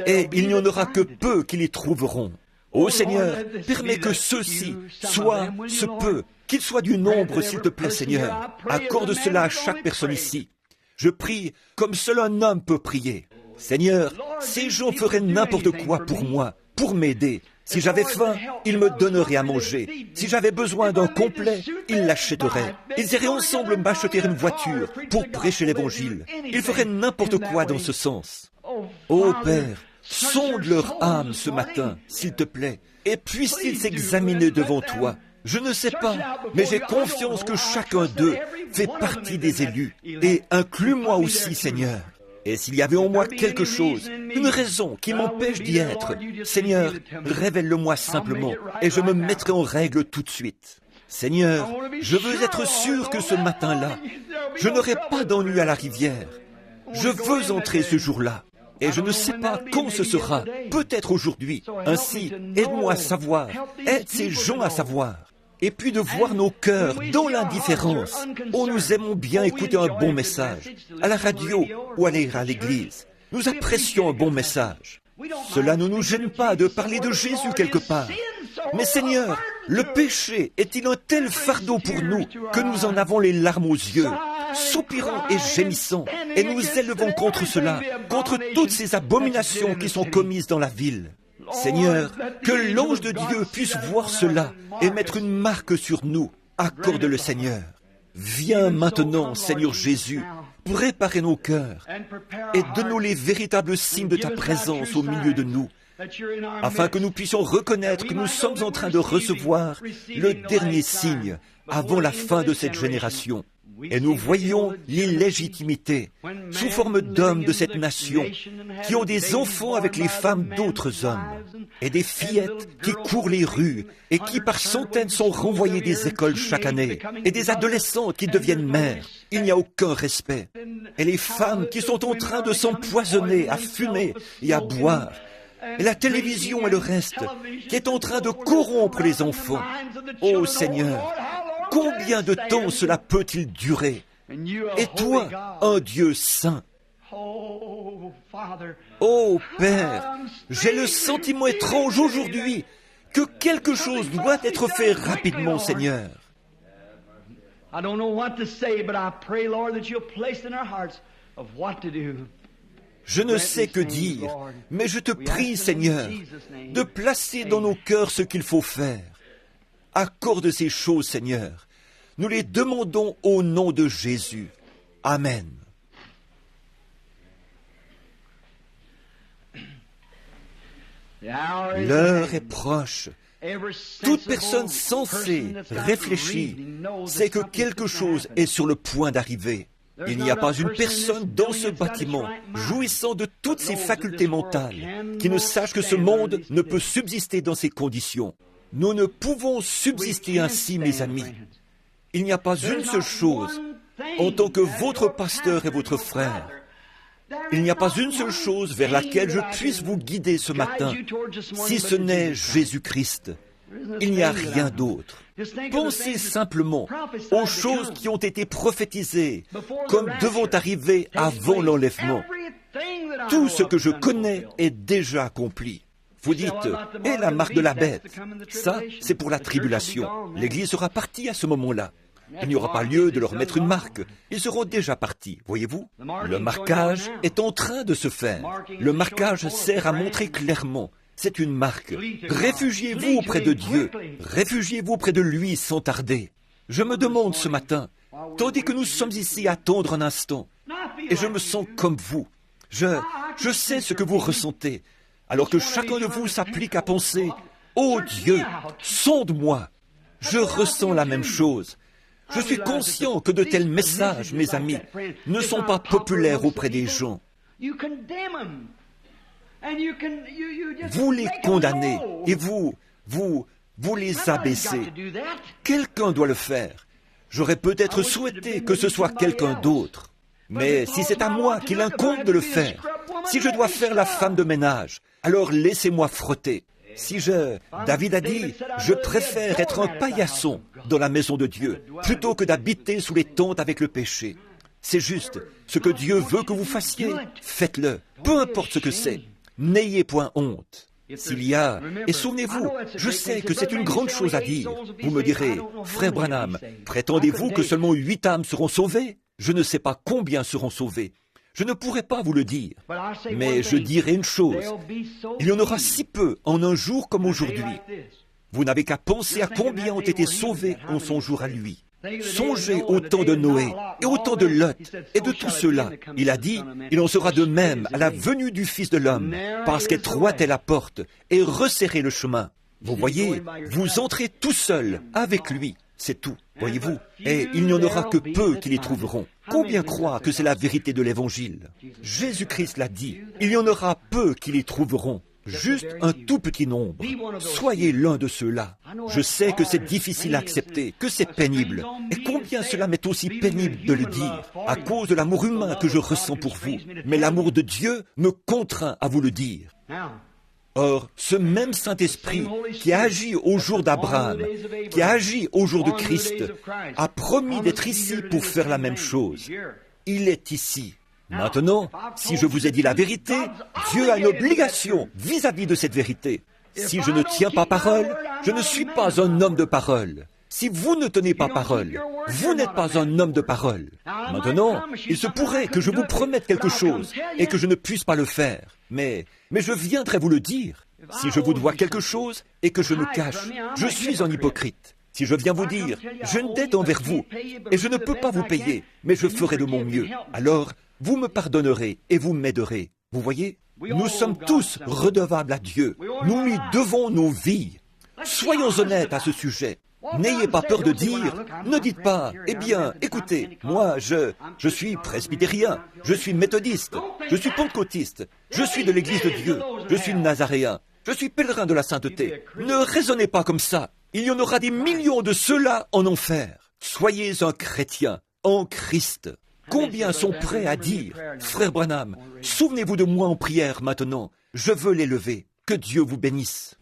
et il n'y en aura que peu qui les trouveront. Ô Seigneur, permets que ceux-ci soient ce peu, qu'ils soient du nombre, s'il te plaît, Seigneur. Accorde cela à chaque personne ici. Je prie comme seul un homme peut prier. Seigneur, ces gens feraient n'importe quoi pour moi, pour m'aider. Si j'avais faim, ils me donneraient à manger. Si j'avais besoin d'un complet, ils l'achèteraient. Ils iraient ensemble m'acheter une voiture pour prêcher l'Évangile. Ils feraient n'importe quoi dans ce sens. Ô Père, sonde leur âme ce matin, s'il te plaît, et puisse-t-il s'examiner devant toi. Je ne sais pas, mais j'ai confiance que chacun d'eux fait partie des élus. Et inclus-moi aussi, Seigneur. Et s'il y avait en moi quelque chose, une raison qui m'empêche d'y être, Seigneur, révèle-le-moi simplement, et je me mettrai en règle tout de suite. Seigneur, je veux être sûr que ce matin-là, je n'aurai pas d'ennui à la rivière. Je veux entrer ce jour-là, et je ne sais pas quand ce sera, peut-être aujourd'hui. Ainsi, aide-moi à savoir, aide ces gens à savoir. Et puis de voir nos cœurs dans l'indifférence. Oh, nous aimons bien écouter un bon message, à la radio ou aller à l'église. Nous apprécions un bon message. Cela ne nous gêne pas de parler de Jésus quelque part. Mais Seigneur, le péché est-il un tel fardeau pour nous que nous en avons les larmes aux yeux, soupirant et gémissant, et nous élevons contre cela, contre toutes ces abominations qui sont commises dans la ville. Seigneur, que l'ange de Dieu puisse voir cela et mettre une marque sur nous. Accorde-le, Seigneur. Viens maintenant, Seigneur Jésus, préparer nos cœurs et donne-nous les véritables signes de ta présence au milieu de nous, afin que nous puissions reconnaître que nous sommes en train de recevoir le dernier signe avant la fin de cette génération. Et nous voyons l'illégitimité sous forme d'hommes de cette nation qui ont des enfants avec les femmes d'autres hommes et des fillettes qui courent les rues et qui par centaines sont renvoyées des écoles chaque année et des adolescentes qui deviennent mères. Il n'y a aucun respect. Et les femmes qui sont en train de s'empoisonner à fumer et à boire. Et la télévision et le reste qui est en train de corrompre les enfants. Ô Seigneur, combien de temps cela peut-il durer? Et toi, un Dieu saint. Ô Père, j'ai le sentiment étrange aujourd'hui que quelque chose doit être fait rapidement, Seigneur. Je ne sais que dire, mais je te prie, Seigneur, de placer dans nos cœurs ce qu'il faut faire. Accorde ces choses, Seigneur. Nous les demandons au nom de Jésus. Amen. L'heure est proche. Toute personne sensée, réfléchie, sait que quelque chose est sur le point d'arriver. Il n'y a pas une personne dans ce bâtiment, jouissant de toutes ses facultés mentales, qui ne sache que ce monde ne peut subsister dans ces conditions. Nous ne pouvons subsister ainsi, mes amis. Il n'y a pas une seule chose, en tant que votre pasteur et votre frère, il n'y a pas une seule chose vers laquelle je puisse vous guider ce matin, si ce n'est Jésus-Christ. Il n'y a rien d'autre. Pensez simplement aux choses qui ont été prophétisées comme devant arriver avant l'enlèvement. Tout ce que je connais est déjà accompli. Vous dites, et la marque de la bête? Ça, c'est pour la tribulation. L'Église sera partie à ce moment-là. Il n'y aura pas lieu de leur mettre une marque. Ils seront déjà partis, voyez-vous? Le marquage est en train de se faire. Le marquage sert à montrer clairement. C'est une marque. Réfugiez-vous auprès de Dieu. Réfugiez-vous auprès de lui sans tarder. Je me demande ce matin, tandis que nous sommes ici à attendre un instant, et je me sens comme vous. Je sais ce que vous ressentez, alors que chacun de vous s'applique à penser, « Oh Dieu, sonde-moi !» Je ressens la même chose. Je suis conscient que de tels messages, mes amis, ne sont pas populaires auprès des gens. Vous les condamnez et vous les abaissez. Quelqu'un doit le faire. J'aurais peut-être souhaité que ce soit quelqu'un d'autre. Mais si c'est à moi qu'il incombe de le faire, si je dois faire la femme de ménage, alors laissez-moi frotter. David a dit, je préfère être un paillasson dans la maison de Dieu, plutôt que d'habiter sous les tentes avec le péché. C'est juste, ce que Dieu veut que vous fassiez, faites-le, peu importe ce que c'est. N'ayez point honte. S'il y a, et souvenez-vous, je sais que c'est une grande chose à dire. Vous me direz, frère Branham, prétendez-vous que seulement 8 âmes seront sauvées? Je ne sais pas combien seront sauvées. Je ne pourrai pas vous le dire, mais je dirai une chose. Il y en aura si peu en un jour comme aujourd'hui. Vous n'avez qu'à penser à combien ont été sauvés en son jour à lui. Songez au temps de Noé et au temps de Lot et de tout cela. Il a dit, il en sera de même à la venue du Fils de l'homme, parce qu'étroite est la porte et resserrez le chemin. Vous voyez, vous entrez tout seul avec lui. C'est tout, voyez-vous. Et il n'y en aura que peu qui les trouveront. Combien croient que c'est la vérité de l'Évangile? Jésus-Christ l'a dit, il y en aura peu qui les trouveront. Juste un tout petit nombre. Soyez l'un de ceux-là. Je sais que c'est difficile à accepter, que c'est pénible. Et combien cela m'est aussi pénible de le dire, à cause de l'amour humain que je ressens pour vous. Mais l'amour de Dieu me contraint à vous le dire. Or, ce même Saint-Esprit qui a agi au jour d'Abraham, qui a agi au jour de Christ, a promis d'être ici pour faire la même chose. Il est ici. Maintenant, si je vous ai dit la vérité, Dieu a une obligation vis-à-vis de cette vérité. Si je ne tiens pas parole, je ne suis pas un homme de parole. Si vous ne tenez pas parole, vous n'êtes pas un homme de parole. Maintenant, il se pourrait que je vous promette quelque chose et que je ne puisse pas le faire. Mais je viendrai vous le dire. Si je vous dois quelque chose et que je me cache, je suis un hypocrite. Si je viens vous dire, j'ai une dette envers vous et je ne peux pas vous payer, mais je ferai de mon mieux, alors vous me pardonnerez et vous m'aiderez. Vous voyez, nous sommes tous redevables à Dieu. Nous lui devons nos vies. Soyons honnêtes à ce sujet. N'ayez pas peur de dire, ne dites pas, eh bien, écoutez, moi, je suis presbytérien, je suis méthodiste, je suis pentecôtiste, je suis de l'Église de Dieu, je suis nazaréen, je suis pèlerin de la sainteté. Ne raisonnez pas comme ça. Il y en aura des millions de ceux-là en enfer. Soyez un chrétien en Christ. Combien sont prêts à dire, frère Branham, souvenez-vous de moi en prière maintenant, je veux l'élever. Que Dieu vous bénisse.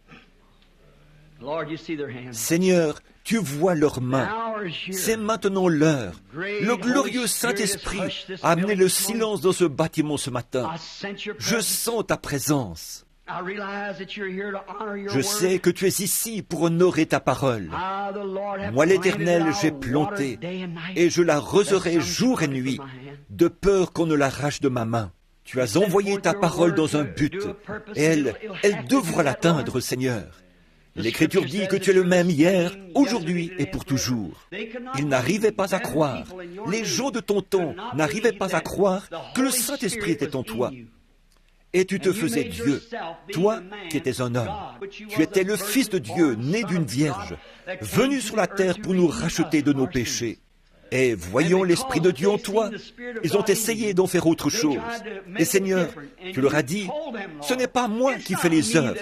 Seigneur, tu vois leurs mains. C'est maintenant l'heure. Le glorieux Saint-Esprit a amené le silence dans ce bâtiment ce matin. Je sens ta présence. Je sais que tu es ici pour honorer ta parole. Moi, l'Éternel, j'ai planté, et je l'arroserai jour et nuit, de peur qu'on ne l'arrache de ma main. Tu as envoyé ta parole dans un but, et elle devra l'atteindre, Seigneur. L'Écriture dit que tu es le même hier, aujourd'hui et pour toujours. Ils n'arrivaient pas à croire, les gens de ton temps n'arrivaient pas à croire que le Saint-Esprit était en toi. Et tu te faisais Dieu, toi qui étais un homme. Tu étais le Fils de Dieu, né d'une vierge, venu sur la terre pour nous racheter de nos péchés. Et voyant l'Esprit de Dieu en toi, ils ont essayé d'en faire autre chose. Et Seigneur, tu leur as dit, ce n'est pas moi qui fais les œuvres,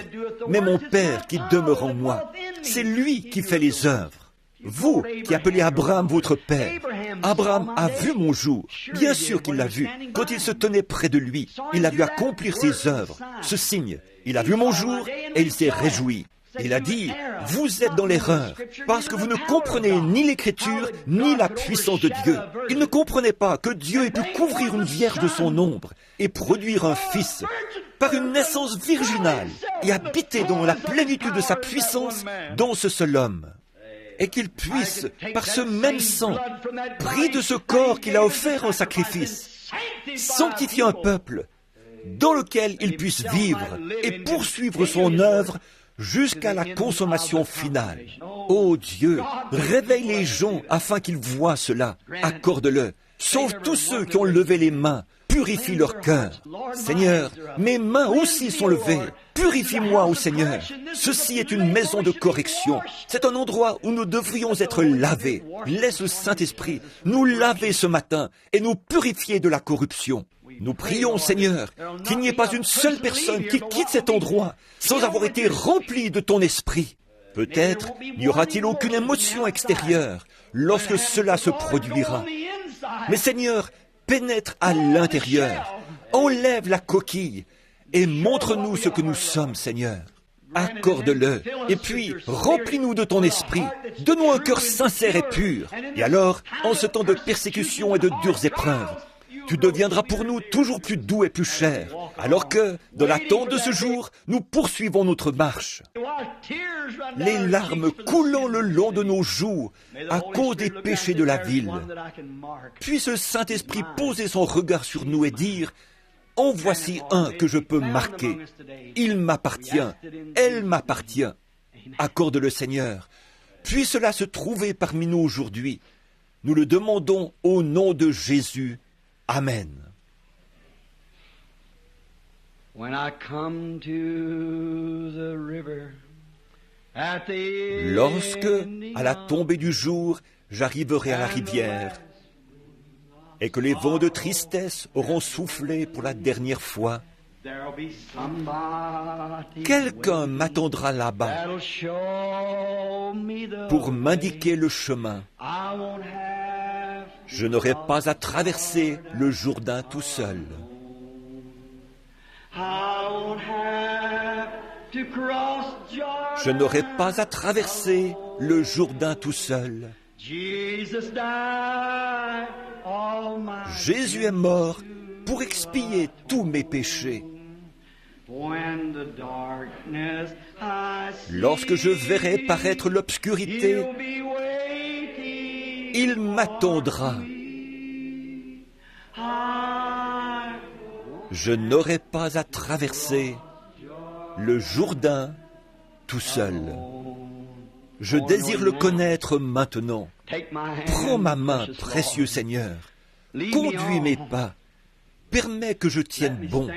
mais mon Père qui demeure en moi. C'est lui qui fait les œuvres. Vous qui appelez Abraham votre père, Abraham a vu mon jour. Bien sûr qu'il l'a vu. Quand il se tenait près de lui, il a vu accomplir ses œuvres, ce signe. Il a vu mon jour et il s'est réjoui. Il a dit, vous êtes dans l'erreur, parce que vous ne comprenez ni l'Écriture, ni la puissance de Dieu. Il ne comprenait pas que Dieu ait pu couvrir une vierge de son ombre et produire un fils par une naissance virginale et habiter dans la plénitude de sa puissance dans ce seul homme. Et qu'il puisse, par ce même sang, pris de ce corps qu'il a offert en sacrifice, sanctifier un peuple dans lequel il puisse vivre et poursuivre son œuvre jusqu'à la consommation finale. Ô Dieu, réveille les gens afin qu'ils voient cela. Accorde-le. Sauve tous ceux qui ont levé les mains. Purifie leur cœur. Seigneur, mes mains aussi sont levées. Purifie-moi, ô Seigneur. Ceci est une maison de correction. C'est un endroit où nous devrions être lavés. Laisse le Saint-Esprit nous laver ce matin et nous purifier de la corruption. Nous prions, Seigneur, qu'il n'y ait pas une seule personne qui quitte cet endroit sans avoir été remplie de ton esprit. Peut-être n'y aura-t-il aucune émotion extérieure lorsque cela se produira. Mais Seigneur, pénètre à l'intérieur, enlève la coquille et montre-nous ce que nous sommes, Seigneur. Accorde-le, et puis remplis-nous de ton esprit, donne-nous un cœur sincère et pur. Et alors, en ce temps de persécution et de dures épreuves, tu deviendras pour nous toujours plus doux et plus cher, alors que, dans l'attente de ce jour, nous poursuivons notre marche. Les larmes coulant le long de nos joues à cause des péchés de la ville. Puisse le Saint-Esprit poser son regard sur nous et dire, « En voici un que je peux marquer. Il m'appartient, elle m'appartient. » Accorde le Seigneur. Puisse cela se trouver parmi nous aujourd'hui. Nous le demandons au nom de Jésus. Amen. Lorsque, à la tombée du jour, j'arriverai à la rivière et que les vents de tristesse auront soufflé pour la dernière fois, quelqu'un m'attendra là-bas pour m'indiquer le chemin. Je n'aurai pas à traverser le Jourdain tout seul. Je n'aurai pas à traverser le Jourdain tout seul. Jésus est mort pour expier tous mes péchés. Lorsque je verrai paraître l'obscurité, il m'attendra. Je n'aurai pas à traverser le Jourdain tout seul. Je désire le connaître maintenant. Prends ma main, précieux Seigneur. Conduis mes pas. Permets que je tienne bon.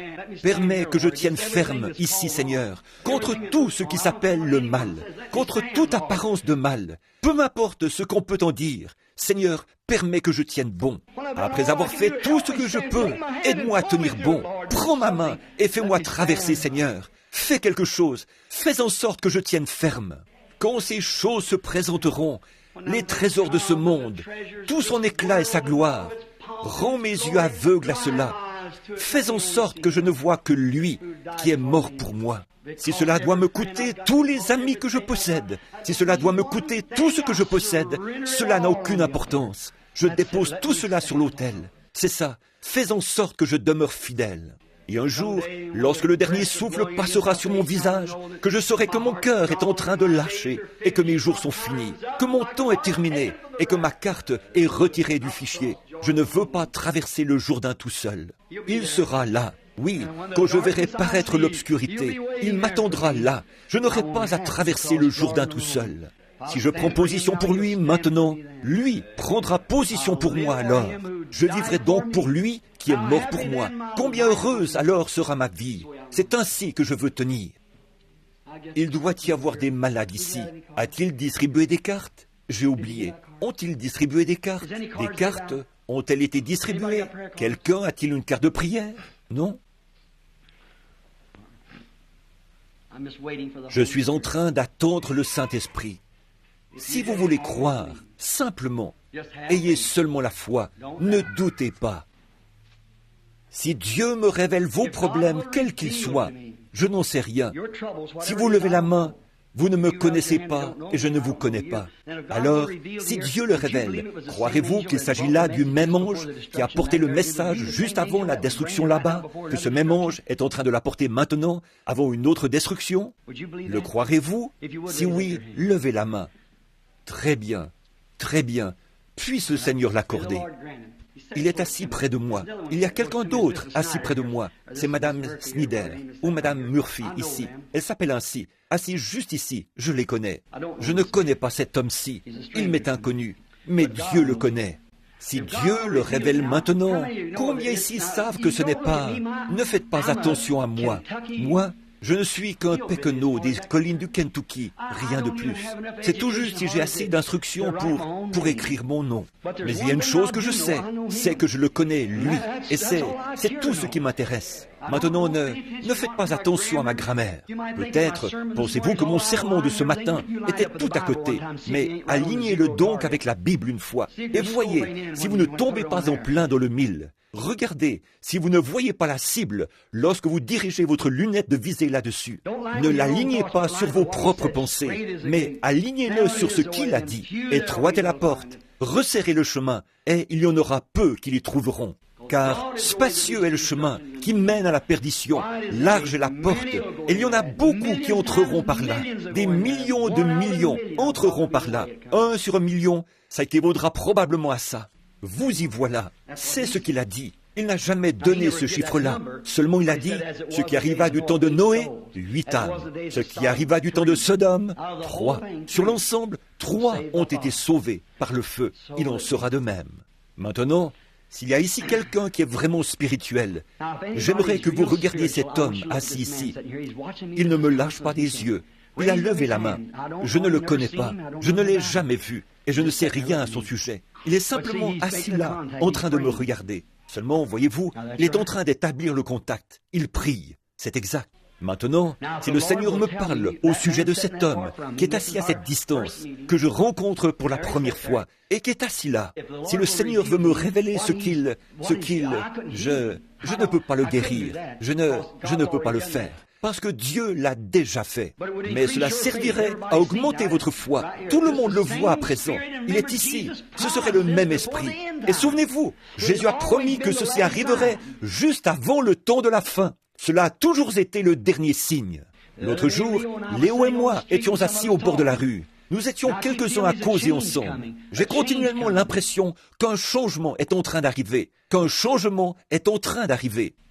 Permets que je tienne ferme ici, Seigneur, contre tout ce qui s'appelle le mal. contre toute apparence de mal. Peu m'importe ce qu'on peut en dire. Seigneur, permets que je tienne bon. Après avoir fait tout ce que je peux, aide-moi à tenir bon. Prends ma main et fais-moi traverser, Seigneur. Fais quelque chose. Fais en sorte que je tienne ferme. Quand ces choses se présenteront, les trésors de ce monde, tout son éclat et sa gloire, rends mes yeux aveugles à cela. Fais en sorte que je ne vois que lui qui est mort pour moi. Si cela doit me coûter tous les amis que je possède, si cela doit me coûter tout ce que je possède, cela n'a aucune importance. Je dépose tout cela sur l'autel. C'est ça. Fais en sorte que je demeure fidèle. Et un jour, lorsque le dernier souffle passera sur mon visage, que je saurai que mon cœur est en train de lâcher et que mes jours sont finis, que mon temps est terminé et que ma carte est retirée du fichier. Je ne veux pas traverser le Jourdain tout seul. Il sera là. Oui, quand je verrai paraître l'obscurité, il m'attendra là. Je n'aurai pas à traverser le Jourdain tout seul. Si je prends position pour lui maintenant, lui prendra position pour moi alors. Je vivrai donc pour lui qui est mort pour moi. Combien heureuse alors sera ma vie. C'est ainsi que je veux tenir. Il doit y avoir des malades ici. A-t-il distribué des cartes? J'ai oublié. Ont-ils distribué des cartes? Des cartes ont-elles été distribuées? Quelqu'un a-t-il une carte de prière? Non. Je suis en train d'attendre le Saint-Esprit. Si vous voulez croire, simplement, ayez seulement la foi, ne doutez pas. Si Dieu me révèle vos problèmes, quels qu'ils soient, je n'en sais rien. Si vous levez la main, vous ne me connaissez pas et je ne vous connais pas. Alors, si Dieu le révèle, croirez-vous qu'il s'agit là du même ange qui a porté le message juste avant la destruction là-bas, que ce même ange est en train de l'apporter maintenant, avant une autre destruction? Le croirez-vous? Si oui, levez la main. Très bien, très bien. Puisse le Seigneur l'accorder. Il est assis près de moi. Il y a quelqu'un d'autre assis près de moi. C'est Madame Snyder ou Madame Murphy ici. Elle s'appelle ainsi. Assis juste ici. Je les connais. Je ne connais pas cet homme-ci. Il m'est inconnu. Mais Dieu le connaît. Si Dieu le révèle maintenant, combien ici savent que ce n'est pas... Ne faites pas attention à moi. Moi, je ne suis qu'un péquenot des collines du Kentucky, rien de plus. C'est tout juste si j'ai assez d'instructions pour écrire mon nom. Mais il y a une chose que je sais, c'est que je le connais, lui, et c'est tout ce qui m'intéresse. Maintenant, ne faites pas attention à ma grammaire. Peut-être pensez-vous que mon sermon de ce matin était tout à côté, mais alignez-le donc avec la Bible une fois. Et voyez, si vous ne tombez pas en plein dans le mille, regardez, si vous ne voyez pas la cible, lorsque vous dirigez votre lunette de visée là-dessus, ne l'alignez pas sur vos propres pensées, mais alignez-le sur ce qu'il a dit. Étroite est la porte, resserrez le chemin, et il y en aura peu qui l'y trouveront. Car spacieux est le chemin qui mène à la perdition, large est la porte, et il y en a beaucoup qui entreront par là. Des millions de millions entreront par là. 1 sur 1 million, ça équivaudra probablement à ça. Vous y voilà, c'est ce qu'il a dit. Il n'a jamais donné ce chiffre-là. Seulement il a dit, ce qui arriva du temps de Noé, 8 âmes. Ce qui arriva du temps de Sodome, 3. Sur l'ensemble, 3 ont été sauvés par le feu. Il en sera de même. Maintenant, s'il y a ici quelqu'un qui est vraiment spirituel, j'aimerais que vous regardiez cet homme assis ici. Il ne me lâche pas des yeux. Il a levé la main. Je ne le connais pas. Je ne l'ai jamais vu. Et je ne sais rien à son sujet. Il est simplement assis là, en train de me regarder. Seulement, voyez-vous, il est en train d'établir le contact. Il prie. C'est exact. Maintenant, si le Seigneur me parle au sujet de cet homme qui est assis à cette distance, que je rencontre pour la première fois, et qui est assis là, si le Seigneur veut me révéler je ne peux pas le guérir. Je ne peux pas le faire. Parce que Dieu l'a déjà fait. Mais cela servirait à augmenter votre foi. Tout le monde le voit à présent. Il est ici. Ce serait le même esprit. Et souvenez-vous, Jésus a promis que ceci arriverait juste avant le temps de la fin. Cela a toujours été le dernier signe. L'autre jour, Léo et moi étions assis au bord de la rue. Nous étions quelques-uns à causer ensemble. J'ai continuellement l'impression qu'un changement est en train d'arriver.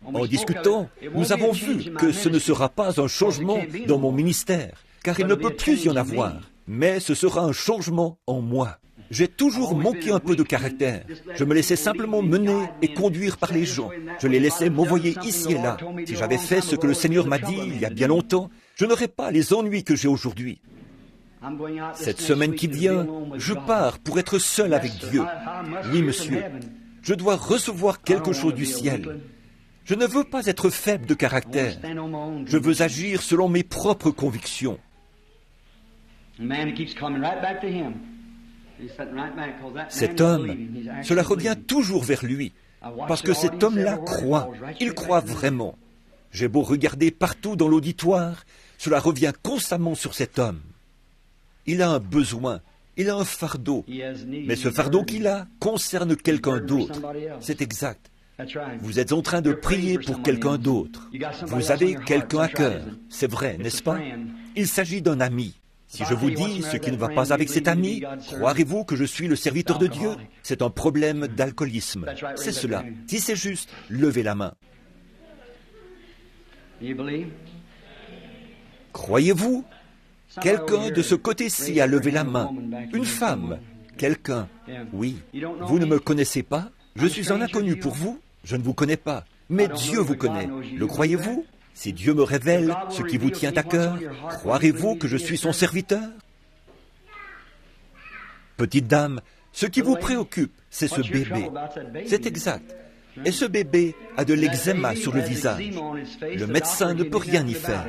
En discutant, nous avons vu que ce ne sera pas un changement dans mon ministère, car il ne peut plus y en avoir, mais ce sera un changement en moi. J'ai toujours manqué un peu de caractère. Je me laissais simplement mener et conduire par les gens. Je les laissais m'envoyer ici et là. Si j'avais fait ce que le Seigneur m'a dit il y a bien longtemps, je n'aurais pas les ennuis que j'ai aujourd'hui. Cette semaine qui vient, je pars pour être seul avec Dieu. Oui, monsieur, je dois recevoir quelque chose du ciel. Je ne veux pas être faible de caractère. Je veux agir selon mes propres convictions. Cet homme, cela revient toujours vers lui, parce que cet homme-là croit. Il croit vraiment. J'ai beau regarder partout dans l'auditoire, cela revient constamment sur cet homme. Il a un besoin, il a un fardeau, mais ce fardeau qu'il a concerne quelqu'un d'autre. C'est exact. Vous êtes en train de prier pour quelqu'un d'autre. Vous avez quelqu'un à cœur. C'est vrai, n'est-ce pas? Il s'agit d'un ami. Si je vous dis ce qui ne va pas avec cet ami, croirez-vous que je suis le serviteur de Dieu? C'est un problème d'alcoolisme. C'est cela. Si c'est juste, levez la main. Croyez-vous? Quelqu'un de ce côté-ci a levé la main. Une femme. Quelqu'un. Oui. Vous ne me connaissez pas? Je suis un inconnu pour vous. Je ne vous connais pas. Mais Dieu vous connaît. Le croyez-vous? Si Dieu me révèle ce qui vous tient à cœur, croirez-vous que je suis son serviteur? Petite dame, ce qui vous préoccupe, c'est ce bébé. C'est exact. Et ce bébé a de l'eczéma sur le visage. Le médecin ne peut rien y faire.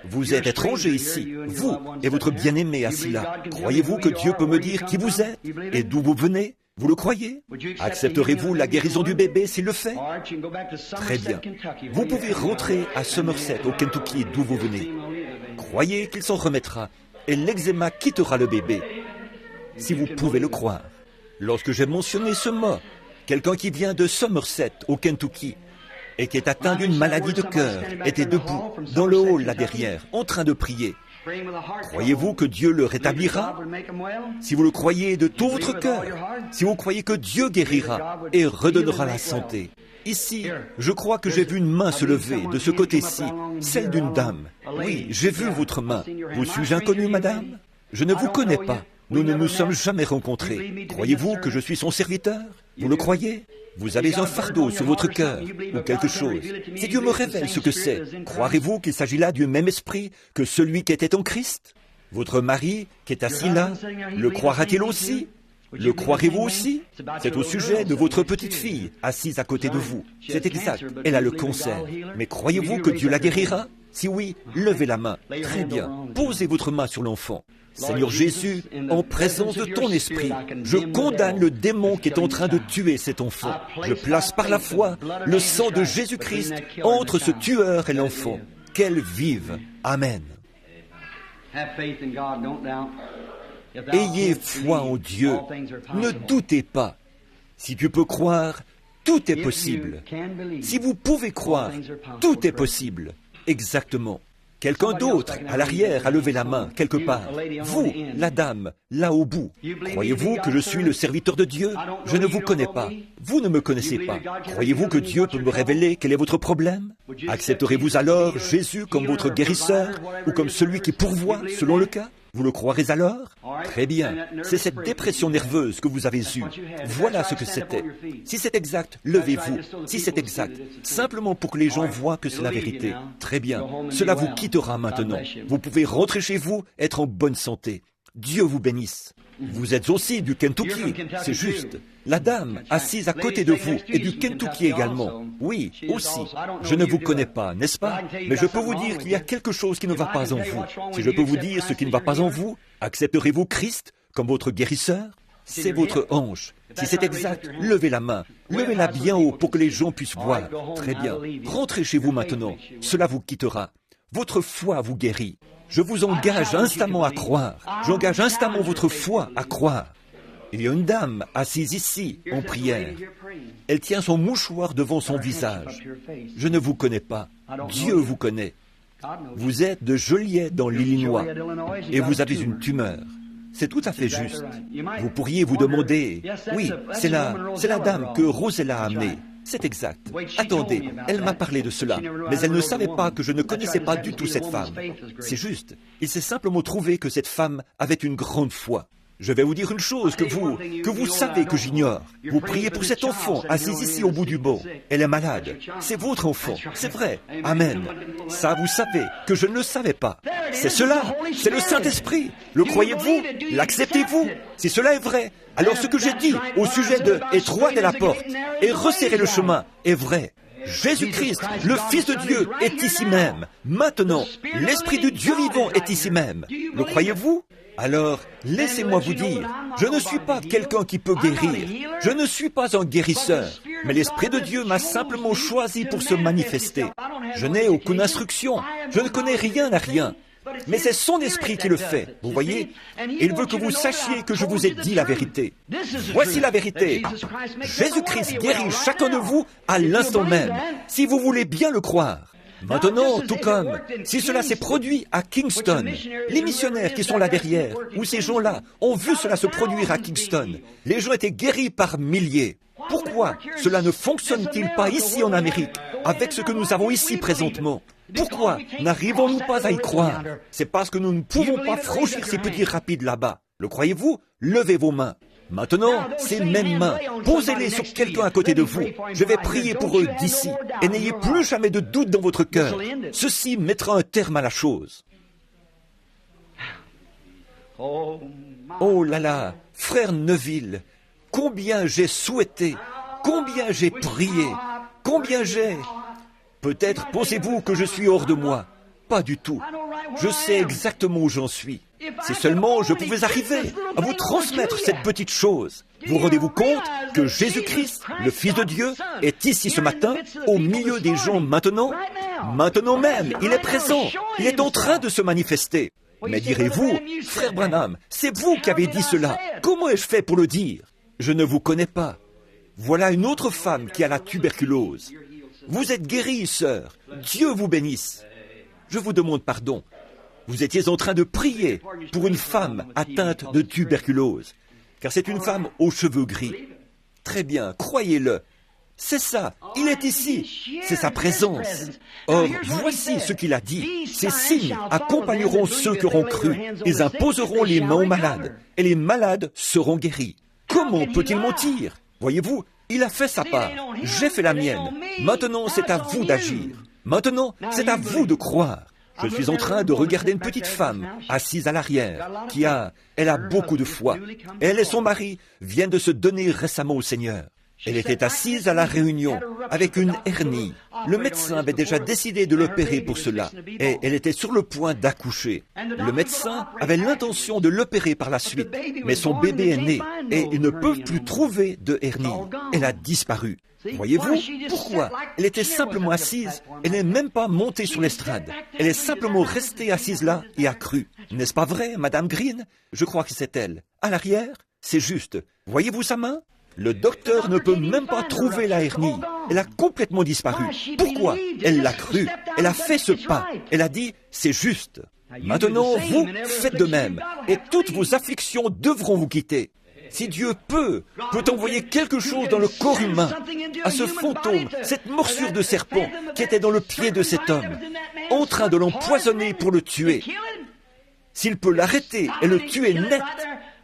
Vous êtes étranger ici, vous et votre bien-aimé assis là. Croyez-vous que Dieu peut me dire qui vous êtes et d'où vous venez? Vous le croyez? Accepterez-vous la guérison du bébé s'il le fait? Très bien. Vous pouvez rentrer à Somerset, au Kentucky, d'où vous venez. Croyez qu'il s'en remettra et l'eczéma quittera le bébé. Si vous pouvez le croire. Lorsque j'ai mentionné ce mot, quelqu'un qui vient de Somerset, au Kentucky, et qui est atteint d'une maladie de cœur, était debout, dans le hall là derrière, en train de prier. Croyez-vous que Dieu le rétablira? Si vous le croyez de tout votre cœur, si vous croyez que Dieu guérira et redonnera la santé. Ici, je crois que j'ai vu une main se lever de ce côté-ci, celle d'une dame. Oui, j'ai vu votre main. Vous suis-je inconnu, madame? Je ne vous connais pas. Nous ne nous sommes jamais rencontrés. Croyez-vous que je suis son serviteur? Vous le croyez? Vous avez un fardeau sur votre cœur, ou quelque chose. Si Dieu me révèle ce que c'est, croirez-vous qu'il s'agit là du même esprit que celui qui était en Christ? Votre mari, qui est assis là, le croira-t-il aussi? Le croirez-vous aussi? C'est au sujet de votre petite fille, assise à côté de vous. C'est exact, elle a le cancer. Mais croyez-vous que Dieu la guérira? Si oui, levez la main. Très bien, posez votre main sur l'enfant. Seigneur Jésus, en présence de ton esprit, je condamne le démon qui est en train de tuer cet enfant. Je place par la foi le sang de Jésus-Christ entre ce tueur et l'enfant. Qu'elle vive. Amen. Ayez foi en Dieu. Ne doutez pas. Si tu peux croire, tout est possible. Si vous pouvez croire, tout est possible. Exactement. Quelqu'un d'autre, à l'arrière, a levé la main, quelque part. Vous, la dame, là au bout. Croyez-vous que je suis le serviteur de Dieu? Je ne vous connais pas. Vous ne me connaissez pas. Croyez-vous que Dieu peut me révéler quel est votre problème? Accepterez-vous alors Jésus comme votre guérisseur ou comme celui qui pourvoit, selon le cas? Vous le croirez alors? Très bien. C'est cette dépression nerveuse que vous avez eue. Voilà ce que c'était. Si c'est exact, levez-vous. Si c'est exact, simplement pour que les gens voient que c'est la vérité. Très bien. Cela vous quittera maintenant. Vous pouvez rentrer chez vous, être en bonne santé. Dieu vous bénisse. Vous êtes aussi du Kentucky, c'est juste. La dame assise à côté de vous est du Kentucky également. Oui, aussi. Je ne vous connais pas, n'est-ce pas? Mais je peux vous dire qu'il y a quelque chose qui ne va pas en vous. Si je peux vous dire ce qui ne va pas en vous, accepterez-vous Christ comme votre guérisseur? C'est votre hanche. Si c'est exact, levez la main. Levez-la bien haut pour que les gens puissent voir. Très bien. Rentrez chez vous maintenant. Cela vous quittera. Votre foi vous guérit. Je vous engage instamment à croire. J'engage instamment votre foi à croire. Il y a une dame assise ici, en prière. Elle tient son mouchoir devant son visage. Je ne vous connais pas. Dieu vous connaît. Vous êtes de Joliet dans l'Illinois et vous avez une tumeur. C'est tout à fait juste. Vous pourriez vous demander, oui, c'est la dame que Rosella a amenée. C'est exact. Attendez, elle m'a parlé de cela, mais elle ne savait pas que je ne connaissais pas du tout cette femme. C'est juste. Il s'est simplement trouvé que cette femme avait une grande foi. Je vais vous dire une chose que vous savez que j'ignore. Vous priez pour cet enfant assis ici au bout du banc. Elle est malade. C'est votre enfant. C'est vrai. Amen. Ça, vous savez que je ne le savais pas. C'est cela. C'est le Saint-Esprit. Le croyez-vous? L'acceptez-vous? Si cela est vrai, alors ce que j'ai dit au sujet de « étroite est la porte et resserrez le chemin » est vrai. Jésus-Christ, le Fils de Dieu, est ici même. Maintenant, l'Esprit du Dieu vivant est ici même. Le croyez-vous? Alors, laissez-moi vous dire, je ne suis pas quelqu'un qui peut guérir. Je ne suis pas un guérisseur. Mais l'Esprit de Dieu m'a simplement choisi pour se manifester. Je n'ai aucune instruction. Je ne connais rien à rien. Mais c'est son esprit qui le fait, vous voyez? Il veut que vous sachiez que je vous ai dit la vérité. Voici la vérité. Jésus-Christ guérit chacun de vous à l'instant même, si vous voulez bien le croire. Maintenant, tout comme si cela s'est produit à Kingston, les missionnaires qui sont là derrière, ou ces gens-là, ont vu cela se produire à Kingston. Les gens étaient guéris par milliers. Pourquoi cela ne fonctionne-t-il pas ici en Amérique, avec ce que nous avons ici présentement? Pourquoi n'arrivons-nous pas à y croire? C'est parce que nous ne pouvons pas franchir ces petits rapides là-bas. Le croyez-vous? Levez vos mains. Maintenant, ces mêmes mains, posez-les sur quelqu'un à côté de vous. Je vais prier pour eux d'ici. Et n'ayez plus jamais de doute dans votre cœur. Ceci mettra un terme à la chose. Oh là là, frère Neville, combien j'ai souhaité, combien j'ai prié, combien j'ai... Peut-être pensez-vous que je suis hors de moi. Pas du tout. Je sais exactement où j'en suis. Si seulement je pouvais arriver à vous transmettre cette petite chose. Vous rendez-vous compte que Jésus-Christ, le Fils de Dieu, est ici ce matin, au milieu des gens maintenant? Maintenant même, il est présent. Il est en train de se manifester. Mais direz-vous, frère Branham, c'est vous qui avez dit cela. Comment ai-je fait pour le dire? Je ne vous connais pas. Voilà une autre femme qui a la tuberculose. Vous êtes guérie, sœur. Dieu vous bénisse. Je vous demande pardon. Vous étiez en train de prier pour une femme atteinte de tuberculose, car c'est une femme aux cheveux gris. Très bien, croyez-le. C'est ça, il est ici. C'est sa présence. Or, voici ce qu'il a dit. Ces signes accompagneront ceux qui auront cru. Ils imposeront les mains aux malades, et les malades seront guéris. Comment peut-il mentir? Voyez-vous, il a fait sa part. J'ai fait la mienne. Maintenant, c'est à vous d'agir. Maintenant, c'est à vous de croire. Je suis en train de regarder une petite femme assise à l'arrière elle a beaucoup de foi. Elle et son mari viennent de se donner récemment au Seigneur. Elle était assise à la réunion avec une hernie. Le médecin avait déjà décidé de l'opérer pour cela et elle était sur le point d'accoucher. Le médecin avait l'intention de l'opérer par la suite, mais son bébé est né et ils ne peuvent plus trouver de hernie. Elle a disparu. Voyez-vous, pourquoi? Elle était simplement assise, elle n'est même pas montée sur l'estrade. Elle est simplement restée assise là et a cru. N'est-ce pas vrai, Madame Green? Je crois que c'est elle. À l'arrière, c'est juste. Voyez-vous sa main? Le docteur ne peut même pas trouver la hernie. Elle a complètement disparu. Pourquoi? Elle l'a cru. Elle a fait ce pas. Elle a dit, c'est juste. Maintenant, vous faites de même. Et toutes vos afflictions devront vous quitter. Si Dieu peut envoyer quelque chose dans le corps humain, à ce fantôme, cette morsure de serpent qui était dans le pied de cet homme, en train de l'empoisonner pour le tuer, s'il peut l'arrêter et le tuer net,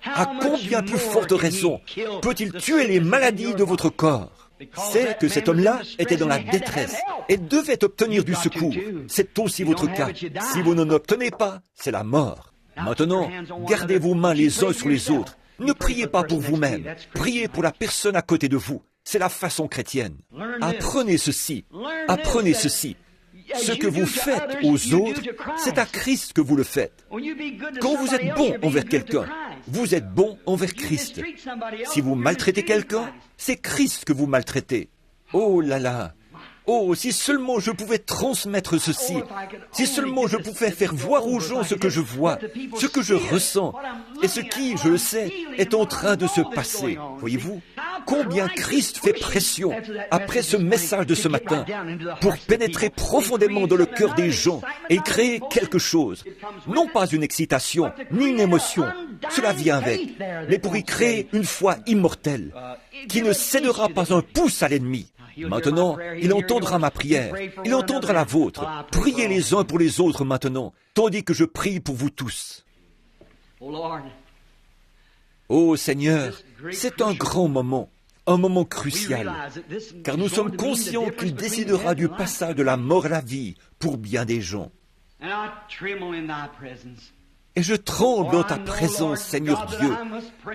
à combien plus forte raison peut-il tuer les maladies de votre corps? C'est que cet homme-là était dans la détresse et devait obtenir du secours. C'est aussi votre cas. Si vous n'en obtenez pas, c'est la mort. Maintenant, gardez vos mains les uns sur les autres. Ne priez pas pour vous-même. Priez pour la personne à côté de vous. C'est la façon chrétienne. Apprenez ceci. Apprenez ceci. Ce que vous faites aux autres, c'est à Christ que vous le faites. Quand vous êtes bon envers quelqu'un, vous êtes bon envers Christ. Si vous maltraitez quelqu'un, c'est Christ que vous maltraitez. Oh là là! Oh, si seulement je pouvais transmettre ceci, si seulement je pouvais faire voir aux gens ce que je vois, ce que je ressens, et ce qui, je le sais, est en train de se passer. Voyez-vous, combien Christ fait pression après ce message de ce matin pour pénétrer profondément dans le cœur des gens et créer quelque chose. Non pas une excitation, ni une émotion, cela vient avec, mais pour y créer une foi immortelle, qui ne cédera pas un pouce à l'ennemi. Maintenant, il entendra ma prière, il entendra la vôtre. Priez les uns pour les autres maintenant, tandis que je prie pour vous tous. Ô Seigneur, c'est un grand moment, un moment crucial, car nous sommes conscients qu'il décidera du passage de la mort à la vie pour bien des gens. Et je tremble dans ta présence, Seigneur Dieu,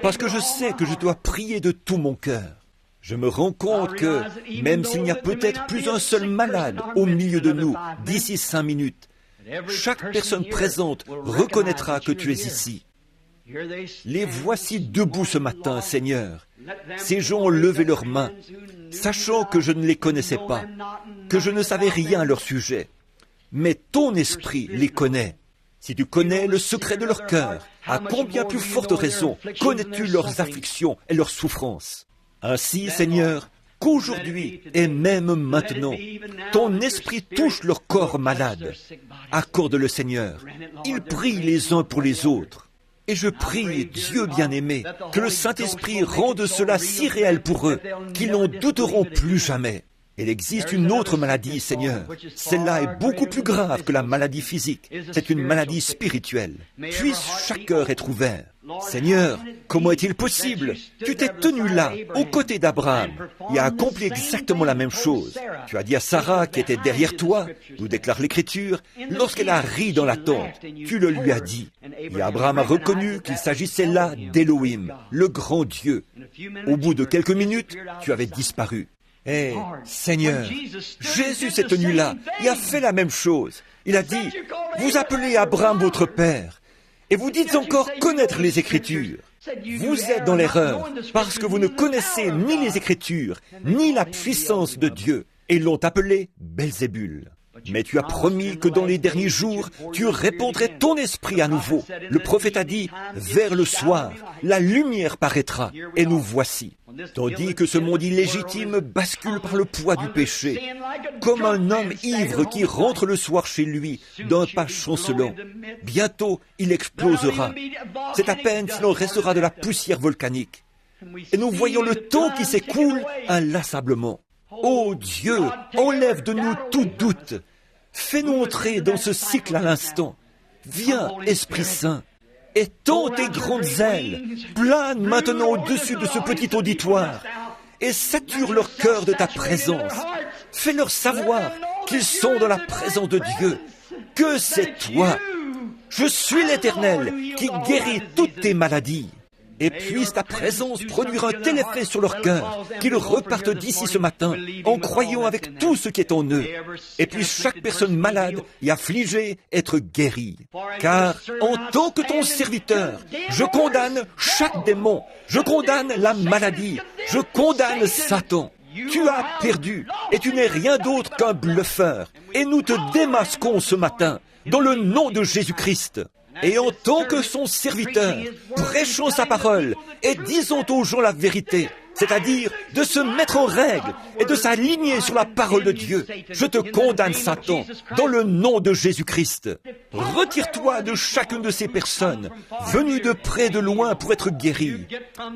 parce que je sais que je dois prier de tout mon cœur. Je me rends compte que, même s'il n'y a peut-être plus un seul malade au milieu de nous d'ici 5 minutes, chaque personne présente reconnaîtra que tu es ici. Les voici debout ce matin, Seigneur. Ces gens ont levé leurs mains, sachant que je ne les connaissais pas, que je ne savais rien à leur sujet. Mais ton esprit les connaît. Si tu connais le secret de leur cœur, à combien plus forte raison connais-tu leurs afflictions et leurs souffrances? Ainsi, Seigneur, qu'aujourd'hui et même maintenant, ton esprit touche leur corps malade. Accorde-le, Seigneur. Ils prient les uns pour les autres. Et je prie, Dieu bien-aimé, que le Saint-Esprit rende cela si réel pour eux qu'ils n'en douteront plus jamais. Il existe une autre maladie, Seigneur. Celle-là est beaucoup plus grave que la maladie physique. C'est une maladie spirituelle. Puisse chaque cœur être ouvert. Seigneur, comment est-il possible? Tu t'es tenu là, aux côtés d'Abraham, et as accompli exactement la même chose. Tu as dit à Sarah qui était derrière toi, nous déclare l'Écriture, lorsqu'elle a ri dans la tente, tu le lui as dit. Et Abraham a reconnu qu'il s'agissait là d'Élohim, le grand Dieu. Au bout de quelques minutes, tu avais disparu. Eh, Seigneur, Jésus s'est tenu là et a fait la même chose. Il a dit, vous appelez Abraham votre père, et vous dites encore connaître les Écritures. Vous êtes dans l'erreur, parce que vous ne connaissez ni les Écritures, ni la puissance de Dieu, et ils l'ont appelé Belzébul. Mais tu as promis que dans les derniers jours, tu répondrais ton esprit à nouveau. Le prophète a dit, vers le soir, la lumière paraîtra, et nous voici. Tandis que ce monde illégitime bascule par le poids du péché, comme un homme ivre qui rentre le soir chez lui d'un pas chancelant. Bientôt, il explosera. C'est à peine s'il en restera de la poussière volcanique. Et nous voyons le temps qui s'écoule inlassablement. Ô Dieu, enlève de nous tout doute. Fais-nous entrer dans ce cycle à l'instant. Viens, Esprit Saint, étends tes grandes ailes, plane maintenant au-dessus de ce petit auditoire et sature leur cœur de ta présence. Fais-leur savoir qu'ils sont dans la présence de Dieu, que c'est toi. Je suis l'Éternel qui guérit toutes tes maladies. Et puisse ta présence produire un tel effet sur leur cœur qu'ils repartent d'ici ce matin en croyant avec tout ce qui est en eux. Et puisse chaque personne malade et affligée être guérie. Car en tant que ton serviteur, je condamne chaque démon, je condamne la maladie, je condamne Satan. Tu as perdu et tu n'es rien d'autre qu'un bluffeur. Et nous te démasquons ce matin dans le nom de Jésus-Christ. Et en tant que son serviteur, prêchons sa parole et disons aux gens la vérité, c'est-à-dire de se mettre en règle et de s'aligner sur la parole de Dieu. Je te condamne, Satan, dans le nom de Jésus-Christ. Retire-toi de chacune de ces personnes, venues de près et de loin pour être guéries.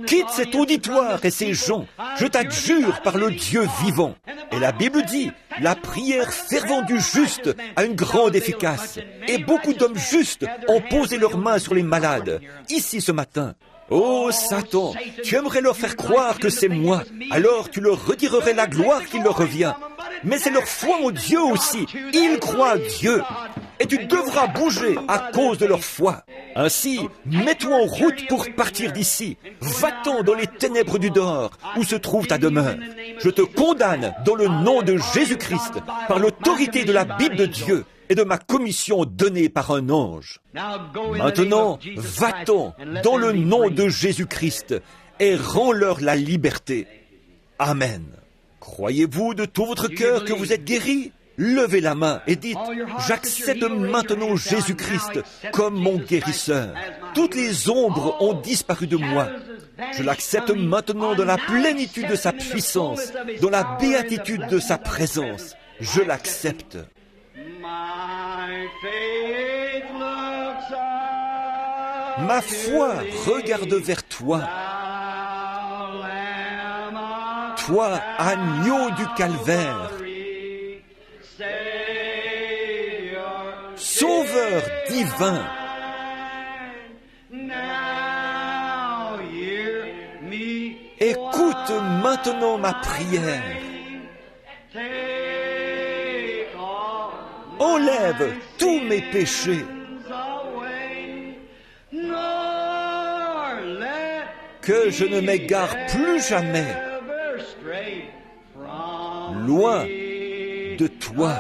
Quitte cet auditoire et ces gens, je t'adjure par le Dieu vivant. Et la Bible dit, la prière fervente du juste a une grande efficace. Et beaucoup d'hommes justes ont posé leurs mains sur les malades, ici ce matin. Oh Satan, tu aimerais leur faire croire que c'est moi, alors tu leur retirerais la gloire qui leur revient. Mais c'est leur foi en Dieu aussi, ils croient à Dieu. Et tu devras bouger à cause de leur foi. Ainsi, mets-toi en route pour partir d'ici. Va-t'en dans les ténèbres du dehors, où se trouve ta demeure. Je te condamne dans le nom de Jésus-Christ, par l'autorité de la Bible de Dieu et de ma commission donnée par un ange. Maintenant, va-t'en dans le nom de Jésus-Christ et rends-leur la liberté. Amen. Croyez-vous de tout votre cœur que vous êtes guéris? Levez la main et dites, j'accepte maintenant Jésus-Christ comme mon guérisseur. Toutes les ombres ont disparu de moi. Je l'accepte maintenant dans la plénitude de sa puissance, dans la béatitude de sa présence. Je l'accepte. Ma foi regarde vers toi. Toi, agneau du calvaire, Sauveur divin. Écoute maintenant ma prière. Enlève tous mes péchés. Que je ne m'égare plus jamais loin de toi.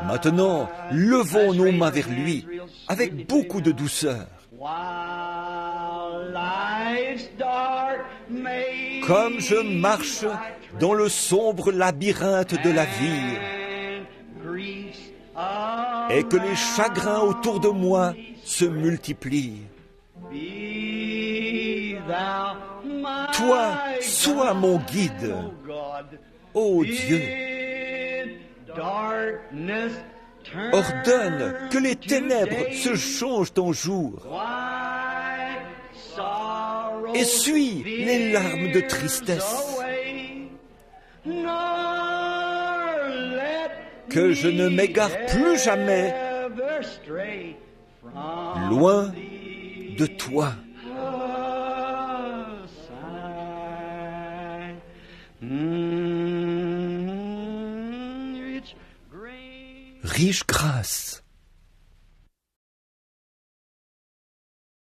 Maintenant, levons nos mains vers lui avec beaucoup de douceur. Comme je marche dans le sombre labyrinthe de la vie et que les chagrins autour de moi se multiplient, toi, sois mon guide, ô Dieu. Ordonne que les ténèbres se changent en jour. Essuie les larmes de tristesse. Que je ne m'égare plus jamais loin de toi. Riche grâce.